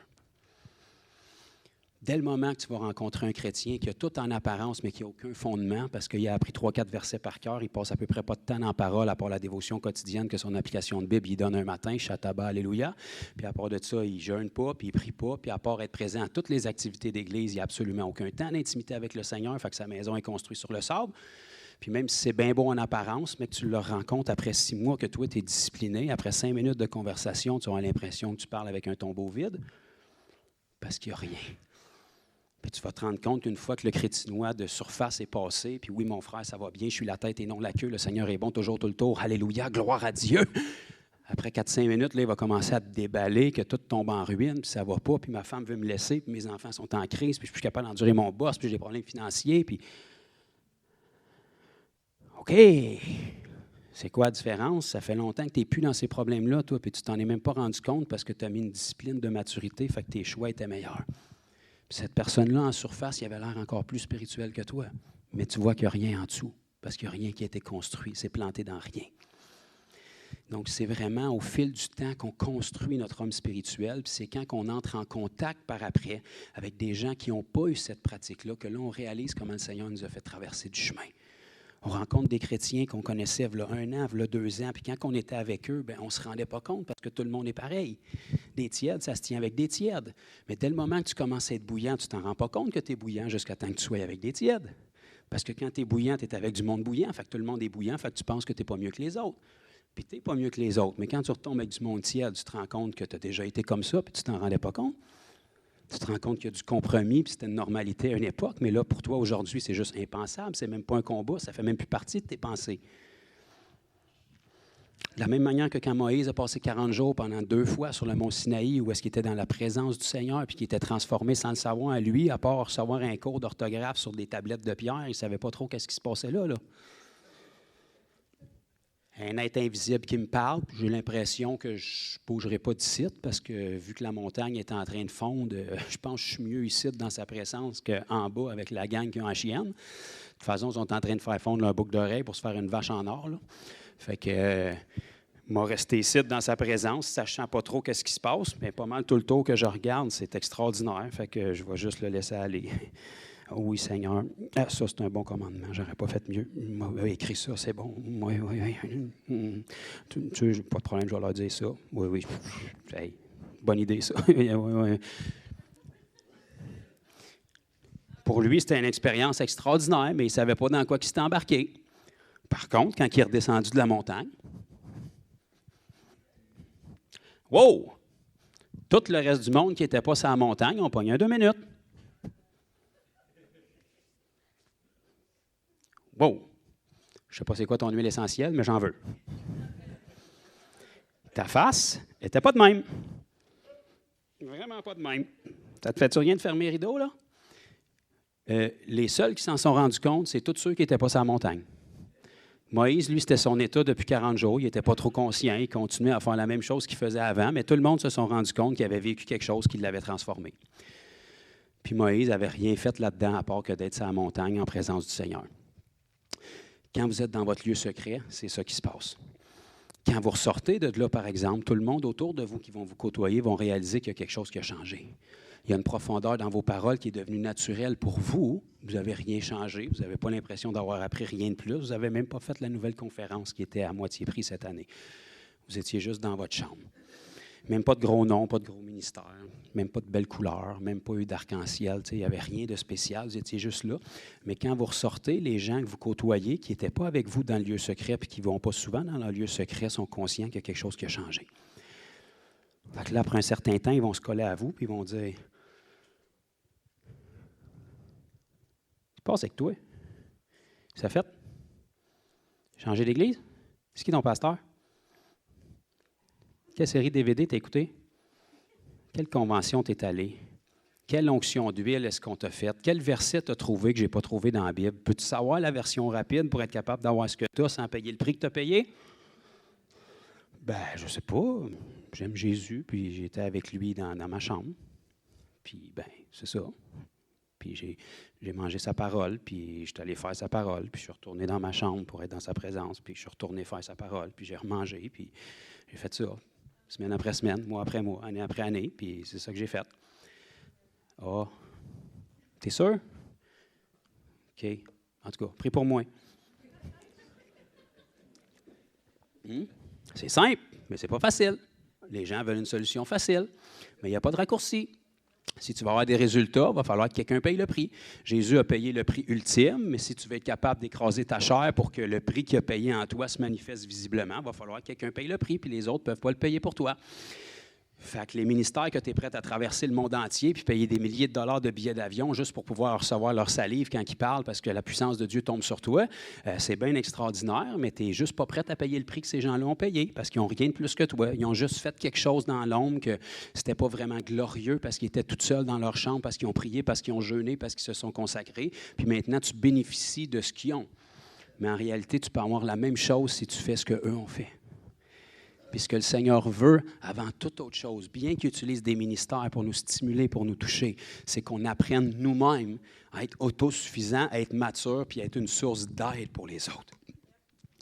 Dès le moment que tu vas rencontrer un chrétien qui a tout en apparence, mais qui n'a aucun fondement, parce qu'il a appris 3-4 versets par cœur, il passe à peu près pas de temps en parole, à part la dévotion quotidienne que son application de Bible, il donne un matin, Shataba, Alléluia. Puis à part de ça, il ne jeûne pas, puis il ne prie pas, puis à part être présent à toutes les activités d'Église, il n'y a absolument aucun temps d'intimité avec le Seigneur, fait que sa maison est construite sur le sable. Puis même si c'est bien beau en apparence, mais que tu le rencontres après 6 mois, que toi, tu es discipliné, après 5 minutes de conversation, tu as l'impression que tu parles avec un tombeau vide, parce qu'il n'y a rien. Puis tu vas te rendre compte qu'une fois que le crétinois de surface est passé, puis oui, mon frère, ça va bien, je suis la tête et non la queue, le Seigneur est bon toujours tout le tour, alléluia, gloire à Dieu. Après 4-5 minutes, là, il va commencer à te déballer, que tout tombe en ruine, puis ça ne va pas, puis ma femme veut me laisser, puis mes enfants sont en crise, puis je ne suis plus capable d'endurer mon boss, puis j'ai des problèmes financiers, puis... OK, c'est quoi la différence? Ça fait longtemps que tu n'es plus dans ces problèmes-là, toi, puis tu ne t'en es même pas rendu compte parce que tu as mis une discipline de maturité, fait que tes choix étaient meilleurs. Puis cette personne-là, en surface, il avait l'air encore plus spirituel que toi. Mais tu vois qu'il n'y a rien en dessous, parce qu'il n'y a rien qui a été construit. C'est planté dans rien. Donc, c'est vraiment au fil du temps qu'on construit notre homme spirituel. Puis c'est quand on entre en contact par après avec des gens qui n'ont pas eu cette pratique-là, que là, on réalise comment le Seigneur nous a fait traverser du chemin. On rencontre des chrétiens qu'on connaissait il y a 1 an, il y a 2 ans, puis quand on était avec eux, bien, on ne se rendait pas compte parce que tout le monde est pareil. Des tièdes, ça se tient avec des tièdes. Mais dès le moment que tu commences à être bouillant, tu ne t'en rends pas compte que tu es bouillant jusqu'à temps que tu sois avec des tièdes. Parce que quand tu es bouillant, tu es avec du monde bouillant, fait que tout le monde est bouillant, fait que tu penses que tu n'es pas mieux que les autres. Puis tu n'es pas mieux que les autres. Mais quand tu retombes avec du monde tiède, tu te rends compte que tu as déjà été comme ça, puis tu ne t'en rendais pas compte. Tu te rends compte qu'il y a du compromis, puis c'était une normalité à une époque, mais là, pour toi, aujourd'hui, c'est juste impensable. C'est même pas un combat, ça fait même plus partie de tes pensées. De la même manière que quand Moïse a passé 40 jours pendant 2 fois sur le mont Sinaï, où est-ce qu'il était dans la présence du Seigneur, puis qu'il était transformé sans le savoir à lui, à part recevoir un cours d'orthographe sur des tablettes de pierre, il ne savait pas trop qu'est-ce qui se passait là. Un être invisible qui me parle, puis j'ai l'impression que je ne bougerai pas d'ici, parce que vu que la montagne est en train de fondre, je pense que je suis mieux ici dans sa présence qu'en bas avec la gang qui ont en chienne. De toute façon, ils sont en train de faire fondre leur boucle d'oreille pour se faire une vache en or. Là. Fait que moi, rester ici dans sa présence, sachant pas trop qu'est-ce qui se passe, mais pas mal tout le tour que je regarde, c'est extraordinaire. Fait que je vais juste le laisser aller. Oh oui, Seigneur. Ah, ça, c'est un bon commandement. J'aurais pas fait mieux. Il m'a écrit ça, c'est bon. Oui. Tu sais, pas de problème, je vais leur dire ça. Oui. Hey, bonne idée, ça. Oui. Pour lui, c'était une expérience extraordinaire, mais il ne savait pas dans quoi il s'était embarqué. Par contre, quand il est redescendu de la montagne, wow! Tout le reste du monde qui n'était pas sur la montagne, on pognait 2 minutes. Wow! Je ne sais pas c'est quoi ton huile essentielle, mais j'en veux. Ta face n'était pas de même. Vraiment pas de même. Ça te fait-tu rien de fermer les rideaux, là? Les seuls qui s'en sont rendus compte, c'est tous ceux qui n'étaient pas sur la montagne. Moïse, lui, c'était son état depuis 40 jours. Il n'était pas trop conscient. Il continuait à faire la même chose qu'il faisait avant, mais tout le monde se sont rendu compte qu'il avait vécu quelque chose qui l'avait transformé. Puis Moïse n'avait rien fait là-dedans à part que d'être sur la montagne en présence du Seigneur. Quand vous êtes dans votre lieu secret, c'est ça qui se passe. Quand vous ressortez de là, par exemple, tout le monde autour de vous qui vont vous côtoyer vont réaliser qu'il y a quelque chose qui a changé. Il y a une profondeur dans vos paroles qui est devenue naturelle pour vous. Vous n'avez rien changé. Vous n'avez pas l'impression d'avoir appris rien de plus. Vous n'avez même pas fait la nouvelle conférence qui était à moitié prix cette année. Vous étiez juste dans votre chambre. Même pas de gros noms, pas de gros ministères, même pas de belles couleurs, même pas eu d'arc-en-ciel. Il n'y avait rien de spécial, vous étiez juste là. Mais quand vous ressortez, les gens que vous côtoyez, qui n'étaient pas avec vous dans le lieu secret et qui ne vont pas souvent dans leur lieu secret, sont conscients qu'il y a quelque chose qui a changé. Fait que là, après un certain temps, ils vont se coller à vous et ils vont dire « Qu'est-ce qui se passe avec toi? Ça fait? Changer d'église? C'est qui ton pasteur? » Quelle série DVD t'as écouté? Quelle convention t'es allé? Quelle onction d'huile est-ce qu'on t'a faite? Quel verset t'as trouvé que je n'ai pas trouvé dans la Bible? Peux-tu savoir la version rapide pour être capable d'avoir ce que tu as sans payer le prix que tu as payé? Ben, je ne sais pas. J'aime Jésus, puis j'étais avec lui dans ma chambre. Puis, ben, c'est ça. Puis j'ai mangé sa parole, puis je suis allé faire sa parole, puis je suis retourné dans ma chambre pour être dans sa présence, puis je suis retourné faire sa parole, puis j'ai remangé, puis j'ai fait ça. Semaine après semaine, mois après mois, année après année, puis c'est ça que j'ai fait. Ah, t'es sûr? OK. En tout cas, prie pour moi. C'est simple, mais c'est pas facile. Les gens veulent une solution facile, mais il n'y a pas de raccourci. Si tu veux avoir des résultats, il va falloir que quelqu'un paye le prix. Jésus a payé le prix ultime, mais si tu veux être capable d'écraser ta chair pour que le prix qu'il a payé en toi se manifeste visiblement, il va falloir que quelqu'un paye le prix, puis les autres ne peuvent pas le payer pour toi. Fait que les ministères que tu es prêt à traverser le monde entier puis payer des milliers de dollars de billets d'avion juste pour pouvoir recevoir leur salive quand ils parlent parce que la puissance de Dieu tombe sur toi, c'est bien extraordinaire, mais tu n'es juste pas prêt à payer le prix que ces gens-là ont payé parce qu'ils n'ont rien de plus que toi. Ils ont juste fait quelque chose dans l'ombre que c'était pas vraiment glorieux parce qu'ils étaient tout seuls dans leur chambre, parce qu'ils ont prié, parce qu'ils ont jeûné, parce qu'ils se sont consacrés. Puis maintenant, tu bénéficies de ce qu'ils ont. Mais en réalité, tu peux avoir la même chose si tu fais ce qu'eux ont fait. Puis ce que le Seigneur veut, avant toute autre chose, bien qu'il utilise des ministères pour nous stimuler, pour nous toucher, c'est qu'on apprenne nous-mêmes à être autosuffisants, à être matures, puis à être une source d'aide pour les autres.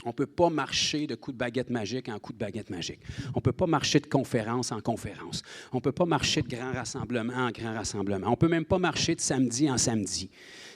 On ne peut pas marcher de coup de baguette magique en coup de baguette magique. On ne peut pas marcher de conférence en conférence. On ne peut pas marcher de grand rassemblement en grand rassemblement. On ne peut même pas marcher de samedi en samedi.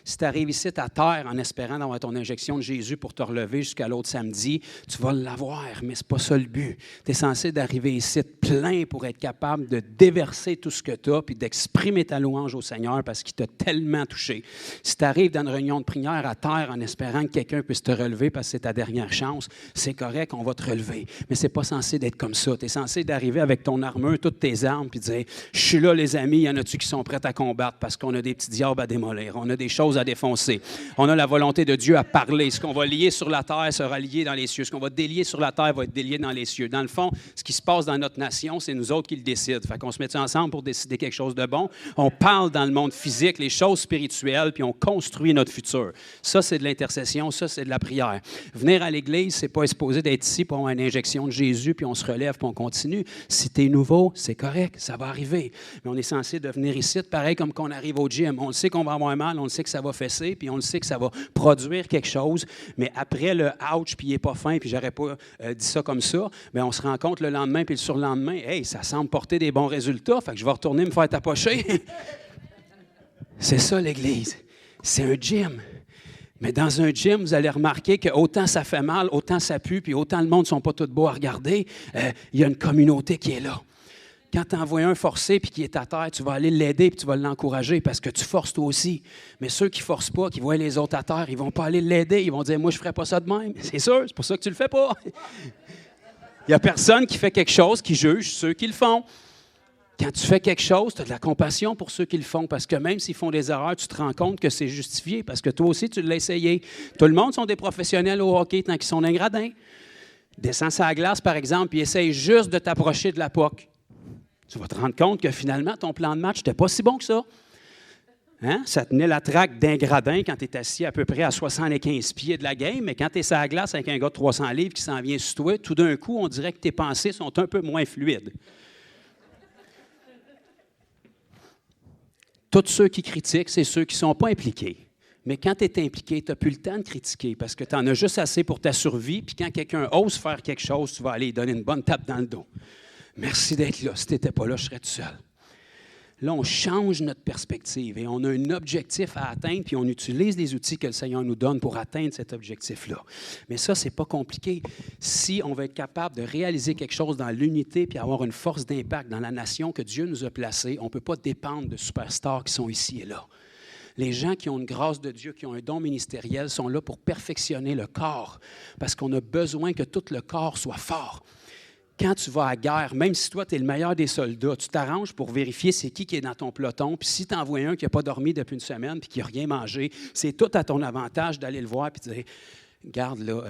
Si tu arrives ici à terre en espérant d'avoir ton injection de Jésus pour te relever jusqu'à l'autre samedi, tu vas l'avoir, mais ce n'est pas ça le but. Tu es censé d'arriver ici plein pour être capable de déverser tout ce que tu as puis d'exprimer ta louange au Seigneur parce qu'il t'a tellement touché. Si tu arrives dans une réunion de prière à terre en espérant que quelqu'un puisse te relever parce que c'est ta dernière chance, c'est correct, on va te relever. Mais ce n'est pas censé d'être comme ça. Tu es censé d'arriver avec ton armure, toutes tes armes, puis dire « Je suis là, les amis, il y en a-tu qui sont prêts à combattre parce qu'on a des petits diables à démolir, on a des choses à défoncer. On a la volonté de Dieu à parler. Ce qu'on va lier sur la terre sera lié dans les cieux. Ce qu'on va délier sur la terre va être délié dans les cieux. » Dans le fond, ce qui se passe dans notre nation, c'est nous autres qui le décident. Fait qu'on se met ensemble pour décider quelque chose de bon. On parle dans le monde physique, les choses spirituelles, puis on construit notre futur. Ça, c'est de l'intercession. Ça, c'est de la prière. Venir à l'Église, c'est pas exposé d'être ici pour avoir une injection de Jésus, puis on se relève, puis on continue. Si tu es nouveau, c'est correct, ça va arriver. Mais on est censé devenir ici, pareil comme qu'on arrive au gym. On le sait qu'on va avoir mal, on le sait que ça va fesser, puis on le sait que ça va produire quelque chose. Mais après le « ouch », puis il n'est pas fin, puis j'aurais pas dit ça comme ça, bien, on se rend compte le lendemain, puis le surlendemain, « Hey, ça semble porter des bons résultats, fait que je vais retourner me faire tapocher. » C'est ça l'Église. C'est un gym. Mais dans un gym, vous allez remarquer que autant ça fait mal, autant ça pue, puis autant le monde ne sont pas tous beaux à regarder, il y a une communauté qui est là. Quand tu envoies un forcé puis qui est à terre, tu vas aller l'aider puis tu vas l'encourager parce que tu forces toi aussi. Mais ceux qui ne forcent pas, qui voient les autres à terre, ils ne vont pas aller l'aider. Ils vont dire « Moi, je ne ferais pas ça de même. » C'est sûr, c'est pour ça que tu ne le fais pas. Il n'y a personne qui fait quelque chose qui juge ceux qui le font. Quand tu fais quelque chose, tu as de la compassion pour ceux qui le font parce que même s'ils font des erreurs, tu te rends compte que c'est justifié parce que toi aussi, tu l'as essayé. Tout le monde sont des professionnels au hockey tant qu'ils sont d'un gradin. Descends sur la glace, par exemple, puis essaye juste de t'approcher de la puck. Tu vas te rendre compte que finalement, ton plan de match n'était pas si bon que ça. Hein? Ça tenait la traque d'un gradin quand tu es assis à peu près à 75 pieds de la game, mais quand tu es sur la glace avec un gars de 300 livres qui s'en vient sur toi, tout d'un coup, on dirait que tes pensées sont un peu moins fluides. Tous ceux qui critiquent, c'est ceux qui ne sont pas impliqués. Mais quand tu es impliqué, tu n'as plus le temps de critiquer parce que tu en as juste assez pour ta survie, puis quand quelqu'un ose faire quelque chose, tu vas aller lui donner une bonne tape dans le dos. Merci d'être là. Si tu n'étais pas là, je serais tout seul. Là, on change notre perspective et on a un objectif à atteindre, puis on utilise les outils que le Seigneur nous donne pour atteindre cet objectif-là. Mais ça, ce n'est pas compliqué. Si on veut être capable de réaliser quelque chose dans l'unité puis avoir une force d'impact dans la nation que Dieu nous a placée, on ne peut pas dépendre de superstars qui sont ici et là. Les gens qui ont une grâce de Dieu, qui ont un don ministériel, sont là pour perfectionner le corps parce qu'on a besoin que tout le corps soit fort. Quand tu vas à la guerre, même si toi, tu es le meilleur des soldats, tu t'arranges pour vérifier c'est qui est dans ton peloton. Puis si tu en vois un qui n'a pas dormi depuis une semaine puis qui n'a rien mangé, c'est tout à ton avantage d'aller le voir et de dire « Garde là,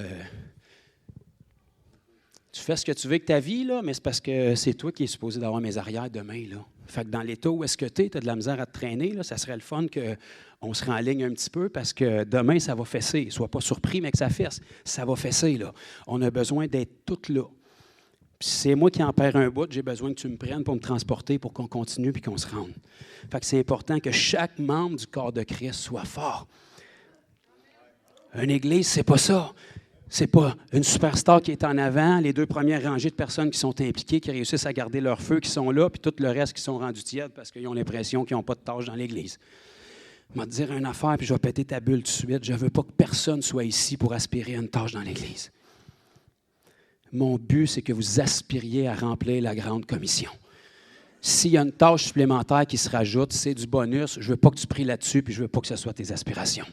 Tu fais ce que tu veux avec ta vie, là, mais c'est parce que c'est toi qui es supposé d'avoir mes arrières demain. Là. Fait que dans l'état où est-ce que tu as de la misère à te traîner, là, ça serait le fun qu'on se renligne un petit peu parce que demain, ça va fesser. Sois pas surpris, mais que ça fesse. Ça va fesser. Là. On a besoin d'être tous là. Puis si c'est moi qui en perds un bout, j'ai besoin que tu me prennes pour me transporter, pour qu'on continue puis qu'on se rende. Fait que c'est important que chaque membre du corps de Christ soit fort. Une église, c'est pas ça. C'est pas une superstar qui est en avant, les 2 premières rangées de personnes qui sont impliquées, qui réussissent à garder leur feu, qui sont là, puis tout le reste qui sont rendus tièdes parce qu'ils ont l'impression qu'ils n'ont pas de tâche dans l'église. Je vais te dire une affaire, puis je vais péter ta bulle tout de suite. Je ne veux pas que personne soit ici pour aspirer à une tâche dans l'église. Mon but, c'est que vous aspiriez à remplir la grande commission. S'il y a une tâche supplémentaire qui se rajoute, c'est du bonus. Je ne veux pas que tu pries là-dessus, puis je ne veux pas que ce soit tes aspirations.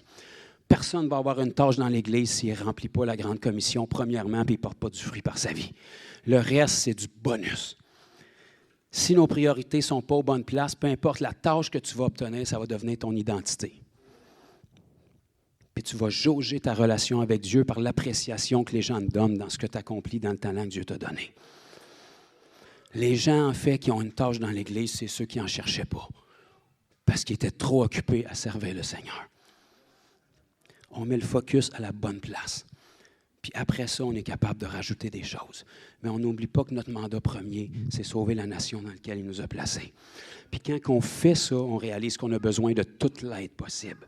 Personne ne va avoir une tâche dans l'Église s'il ne remplit pas la grande commission, premièrement, puis il ne porte pas du fruit par sa vie. Le reste, c'est du bonus. Si nos priorités ne sont pas aux bonnes places, peu importe la tâche que tu vas obtenir, ça va devenir ton identité. Puis tu vas jauger ta relation avec Dieu par l'appréciation que les gens te donnent dans ce que tu accomplis, dans le talent que Dieu t'a donné. Les gens, en fait, qui ont une tâche dans l'Église, c'est ceux qui n'en cherchaient pas, parce qu'ils étaient trop occupés à servir le Seigneur. On met le focus à la bonne place. Puis après ça, on est capable de rajouter des choses. Mais on n'oublie pas que notre mandat premier, c'est sauver la nation dans laquelle il nous a placés. Puis quand on fait ça, on réalise qu'on a besoin de toute l'aide possible.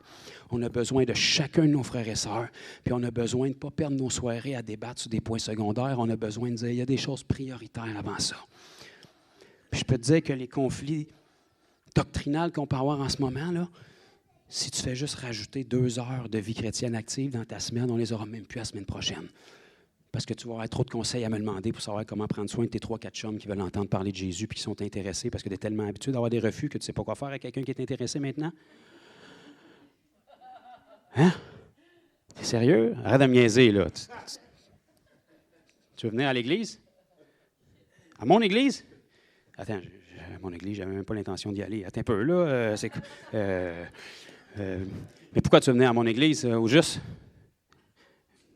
On a besoin de chacun de nos frères et sœurs. Puis on a besoin de ne pas perdre nos soirées à débattre sur des points secondaires. On a besoin de dire, il y a des choses prioritaires avant ça. Puis je peux te dire que les conflits doctrinaux qu'on peut avoir en ce moment, là, si tu fais juste rajouter 2 heures de vie chrétienne active dans ta semaine, on ne les aura même plus la semaine prochaine. Parce que tu vas avoir trop de conseils à me demander pour savoir comment prendre soin de tes 3-4 chums qui veulent entendre parler de Jésus et qui sont intéressés parce que tu es tellement habitué d'avoir des refus que tu ne sais pas quoi faire avec quelqu'un qui est intéressé maintenant. Hein? T'es sérieux? Arrête de me niaiser, là. Tu veux venir à l'église? À mon église? Attends, à mon église, je n'avais même pas l'intention d'y aller. Attends un peu, là. Mais pourquoi tu veux venir à mon église, au juste?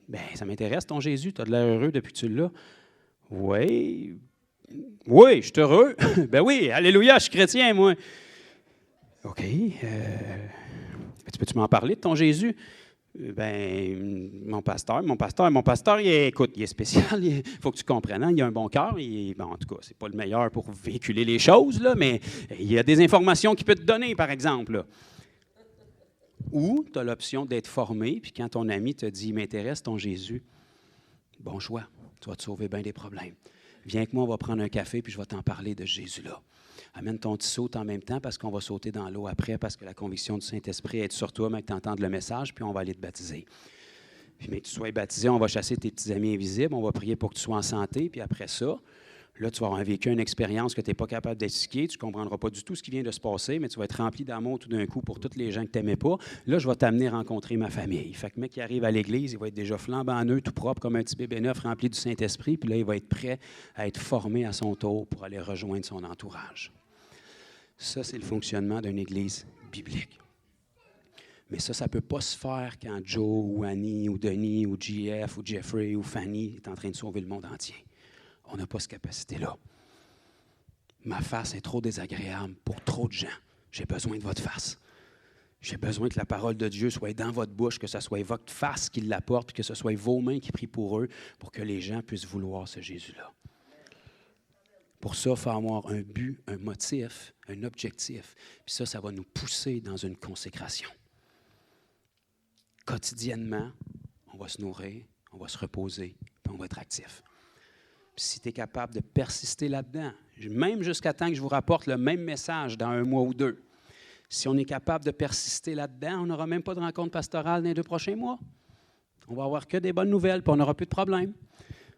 Bien, ça m'intéresse, ton Jésus. Tu as de l'air heureux depuis que tu l'as. Oui. Oui, je suis heureux. Ben oui, alléluia, je suis chrétien, moi. OK. Peux-tu m'en parler de ton Jésus? Ben, mon pasteur, écoute, il est spécial. Il faut que tu comprennes. Hein, il a un bon cœur. Bon, en tout cas, c'est pas le meilleur pour véhiculer les choses, là, mais il y a des informations qu'il peut te donner, par exemple. Là. Ou tu as l'option d'être formé, puis quand ton ami te dit « il m'intéresse ton Jésus », bon choix, tu vas te sauver bien des problèmes. Viens avec moi, on va prendre un café, puis je vais t'en parler de Jésus-là. Amène ton petit saut en même temps, parce qu'on va sauter dans l'eau après, parce que la conviction du Saint-Esprit est sur toi, mais que tu entendes le message, puis on va aller te baptiser. Puis mais que tu sois baptisé, on va chasser tes petits amis invisibles, on va prier pour que tu sois en santé, puis après ça, là, tu vas avoir vécu une expérience que tu n'es pas capable d'expliquer. Tu ne comprendras pas du tout ce qui vient de se passer, mais tu vas être rempli d'amour tout d'un coup pour tous les gens que tu n'aimais pas. Là, je vais t'amener à rencontrer ma famille. Fait que le mec qui arrive à l'église, il va être déjà flambant neuf, tout propre, comme un petit bébé neuf rempli du Saint-Esprit. Puis là, il va être prêt à être formé à son tour pour aller rejoindre son entourage. Ça, c'est le fonctionnement d'une église biblique. Mais ça ne peut pas se faire quand Joe ou Annie ou Denis ou JF ou Jeffrey ou Fanny est en train de sauver le monde entier. On n'a pas cette capacité-là. Ma face est trop désagréable pour trop de gens. J'ai besoin de votre face. J'ai besoin que la parole de Dieu soit dans votre bouche, que ce soit votre face qui l'apporte, que ce soit vos mains qui prient pour eux, pour que les gens puissent vouloir ce Jésus-là. Pour ça, il faut avoir un but, un motif, un objectif. Puis ça va nous pousser dans une consécration. Quotidiennement, on va se nourrir, on va se reposer, puis on va être actif. Si tu es capable de persister là-dedans, même jusqu'à temps que je vous rapporte le même message dans 1 mois ou 2, si on est capable de persister là-dedans, on n'aura même pas de rencontre pastorale dans les 2 prochains mois. On va avoir que des bonnes nouvelles, puis on n'aura plus de problème.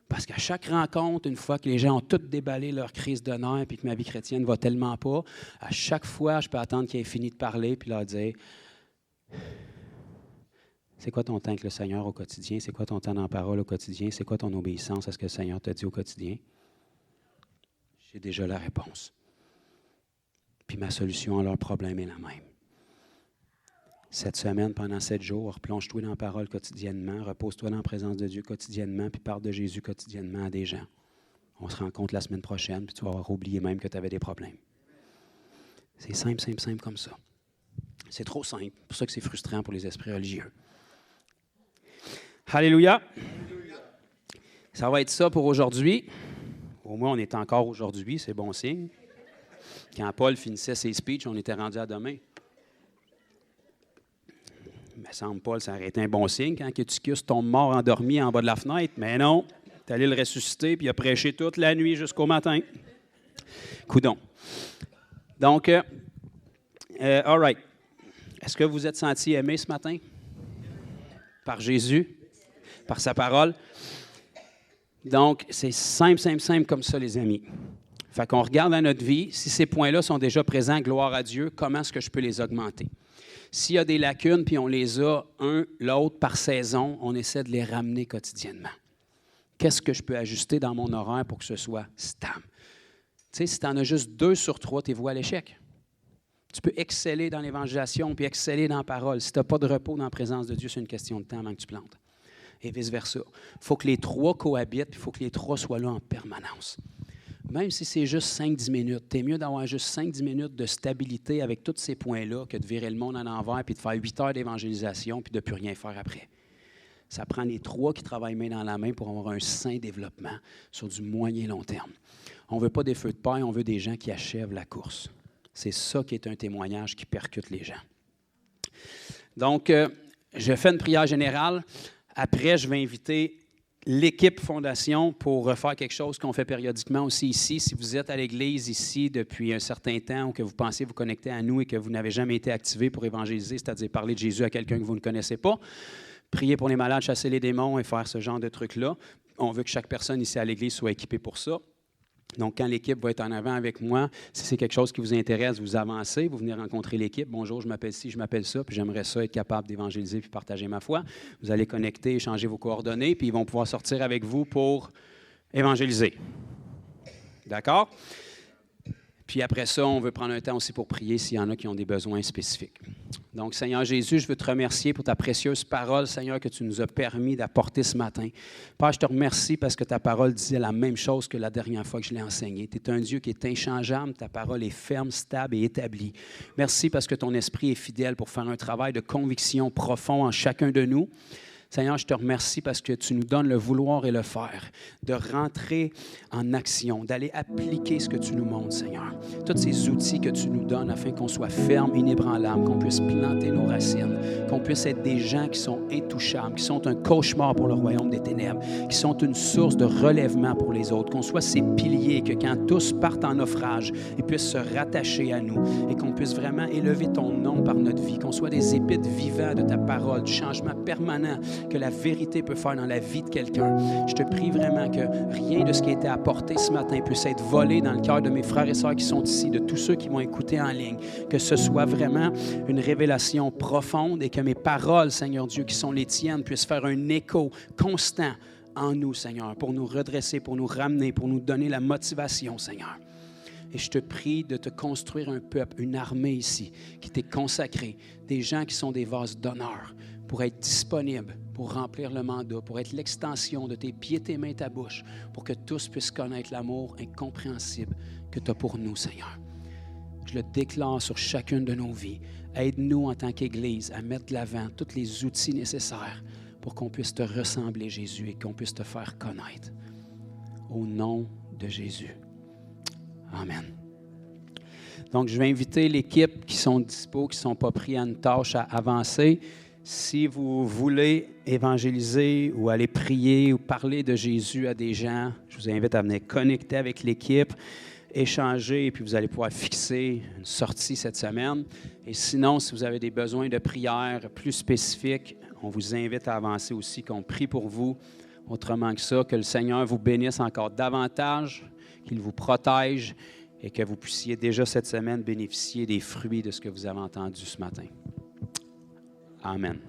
Parce qu'à chaque rencontre, une fois que les gens ont toutes déballé leur crise de nerfs puis que ma vie chrétienne ne va tellement pas, à chaque fois, je peux attendre qu'il ait fini de parler puis leur dire « C'est quoi ton temps avec le Seigneur au quotidien? C'est quoi ton temps dans la parole au quotidien? C'est quoi ton obéissance à ce que le Seigneur t'a dit au quotidien? » J'ai déjà la réponse. Puis ma solution à leur problème est la même. Cette semaine, pendant 7 jours, replonge-toi dans la parole quotidiennement, repose-toi dans la présence de Dieu quotidiennement, puis parle de Jésus quotidiennement à des gens. On se rencontre la semaine prochaine, puis tu vas avoir oublié même que tu avais des problèmes. C'est simple, simple, simple comme ça. C'est trop simple. C'est pour ça que c'est frustrant pour les esprits religieux. Alléluia. Ça va être ça pour aujourd'hui. Au moins, on est encore aujourd'hui, c'est bon signe. Quand Paul finissait ses speeches, on était rendu à demain. Il me semble, Paul, ça aurait été un bon signe quand Eutychus tombe mort endormi en bas de la fenêtre. Mais non, il est allé le ressusciter, puis il a prêché toute la nuit jusqu'au matin. Coudon. Donc, all right. Est-ce que vous vous êtes senti aimé ce matin? Par Jésus? Par sa parole? Donc, c'est simple, simple, simple comme ça, les amis. Fait qu'on regarde dans notre vie, si ces points-là sont déjà présents, gloire à Dieu, comment est-ce que je peux les augmenter? S'il y a des lacunes, puis on les a un, l'autre, par saison, on essaie de les ramener quotidiennement. Qu'est-ce que je peux ajuster dans mon horaire pour que ce soit stable? Tu sais, si tu en as juste 2 sur 3, tu es voué à l'échec. Tu peux exceller dans l'évangélisation puis exceller dans la parole. Si tu n'as pas de repos dans la présence de Dieu, c'est une question de temps avant que tu plantes. Et vice-versa. Il faut que les 3 cohabitent, puis il faut que les 3 soient là en permanence. Même si c'est juste 5-10 minutes, tu es mieux d'avoir juste 5-10 minutes de stabilité avec tous ces points-là que de virer le monde en envers puis de faire 8 heures d'évangélisation puis de ne plus rien faire après. Ça prend les 3 qui travaillent main dans la main pour avoir un sain développement sur du moyen long terme. On ne veut pas des feux de paille, on veut des gens qui achèvent la course. C'est ça qui est un témoignage qui percute les gens. Donc, je fais une prière générale. Après, je vais inviter l'équipe Fondation pour refaire quelque chose qu'on fait périodiquement aussi ici. Si vous êtes à l'Église ici depuis un certain temps ou que vous pensez vous connecter à nous et que vous n'avez jamais été activé pour évangéliser, c'est-à-dire parler de Jésus à quelqu'un que vous ne connaissez pas, prier pour les malades, chasser les démons et faire ce genre de trucs-là. On veut que chaque personne ici à l'Église soit équipée pour ça. Donc, quand l'équipe va être en avant avec moi, si c'est quelque chose qui vous intéresse, vous avancez, vous venez rencontrer l'équipe. Bonjour, je m'appelle ci, je m'appelle ça, puis j'aimerais ça être capable d'évangéliser puis partager ma foi. Vous allez connecter, échanger vos coordonnées, puis ils vont pouvoir sortir avec vous pour évangéliser. D'accord? Puis après ça, on veut prendre un temps aussi pour prier s'il y en a qui ont des besoins spécifiques. Donc, Seigneur Jésus, je veux te remercier pour ta précieuse parole, Seigneur, que tu nous as permis d'apporter ce matin. Père, je te remercie parce que ta parole disait la même chose que la dernière fois que je l'ai enseignée. Tu es un Dieu qui est inchangeable, ta parole est ferme, stable et établie. Merci parce que ton esprit est fidèle pour faire un travail de conviction profond en chacun de nous. Seigneur, je te remercie parce que tu nous donnes le vouloir et le faire, de rentrer en action, d'aller appliquer ce que tu nous montres, Seigneur. Tous ces outils que tu nous donnes afin qu'on soit ferme, inébranlable, qu'on puisse planter nos racines, qu'on puisse être des gens qui sont intouchables, qui sont un cauchemar pour le royaume des ténèbres, qui sont une source de relèvement pour les autres, qu'on soit ces piliers, que quand tous partent en naufrage, ils puissent se rattacher à nous et qu'on puisse vraiment élever ton nom par notre vie, qu'on soit des épîtres vivants de ta parole, du changement permanent que la vérité peut faire dans la vie de quelqu'un. Je te prie vraiment que rien de ce qui a été apporté ce matin puisse être volé dans le cœur de mes frères et sœurs qui sont ici, de tous ceux qui vont écouter en ligne, que ce soit vraiment une révélation profonde et que mes paroles, Seigneur Dieu, qui sont les tiennes, puissent faire un écho constant en nous, Seigneur, pour nous redresser, pour nous ramener, pour nous donner la motivation, Seigneur. Et je te prie de te construire un peuple, une armée ici, qui t'est consacrée, des gens qui sont des vases d'honneur, pour être disponibles, pour remplir le mandat, pour être l'extension de tes pieds, tes mains, ta bouche, pour que tous puissent connaître l'amour incompréhensible que tu as pour nous, Seigneur. Je le déclare sur chacune de nos vies. Aide-nous en tant qu'Église à mettre de l'avant tous les outils nécessaires pour qu'on puisse te ressembler, Jésus, et qu'on puisse te faire connaître. Au nom de Jésus. Amen. Donc, je vais inviter l'équipe qui sont dispo, qui ne sont pas pris à une tâche à avancer. Si vous voulez évangéliser ou aller prier ou parler de Jésus à des gens, je vous invite à venir connecter avec l'équipe, échanger, et puis vous allez pouvoir fixer une sortie cette semaine. Et sinon, si vous avez des besoins de prière plus spécifiques, on vous invite à avancer aussi, qu'on prie pour vous. Autrement que ça, que le Seigneur vous bénisse encore davantage, qu'il vous protège et que vous puissiez déjà cette semaine bénéficier des fruits de ce que vous avez entendu ce matin. Amen.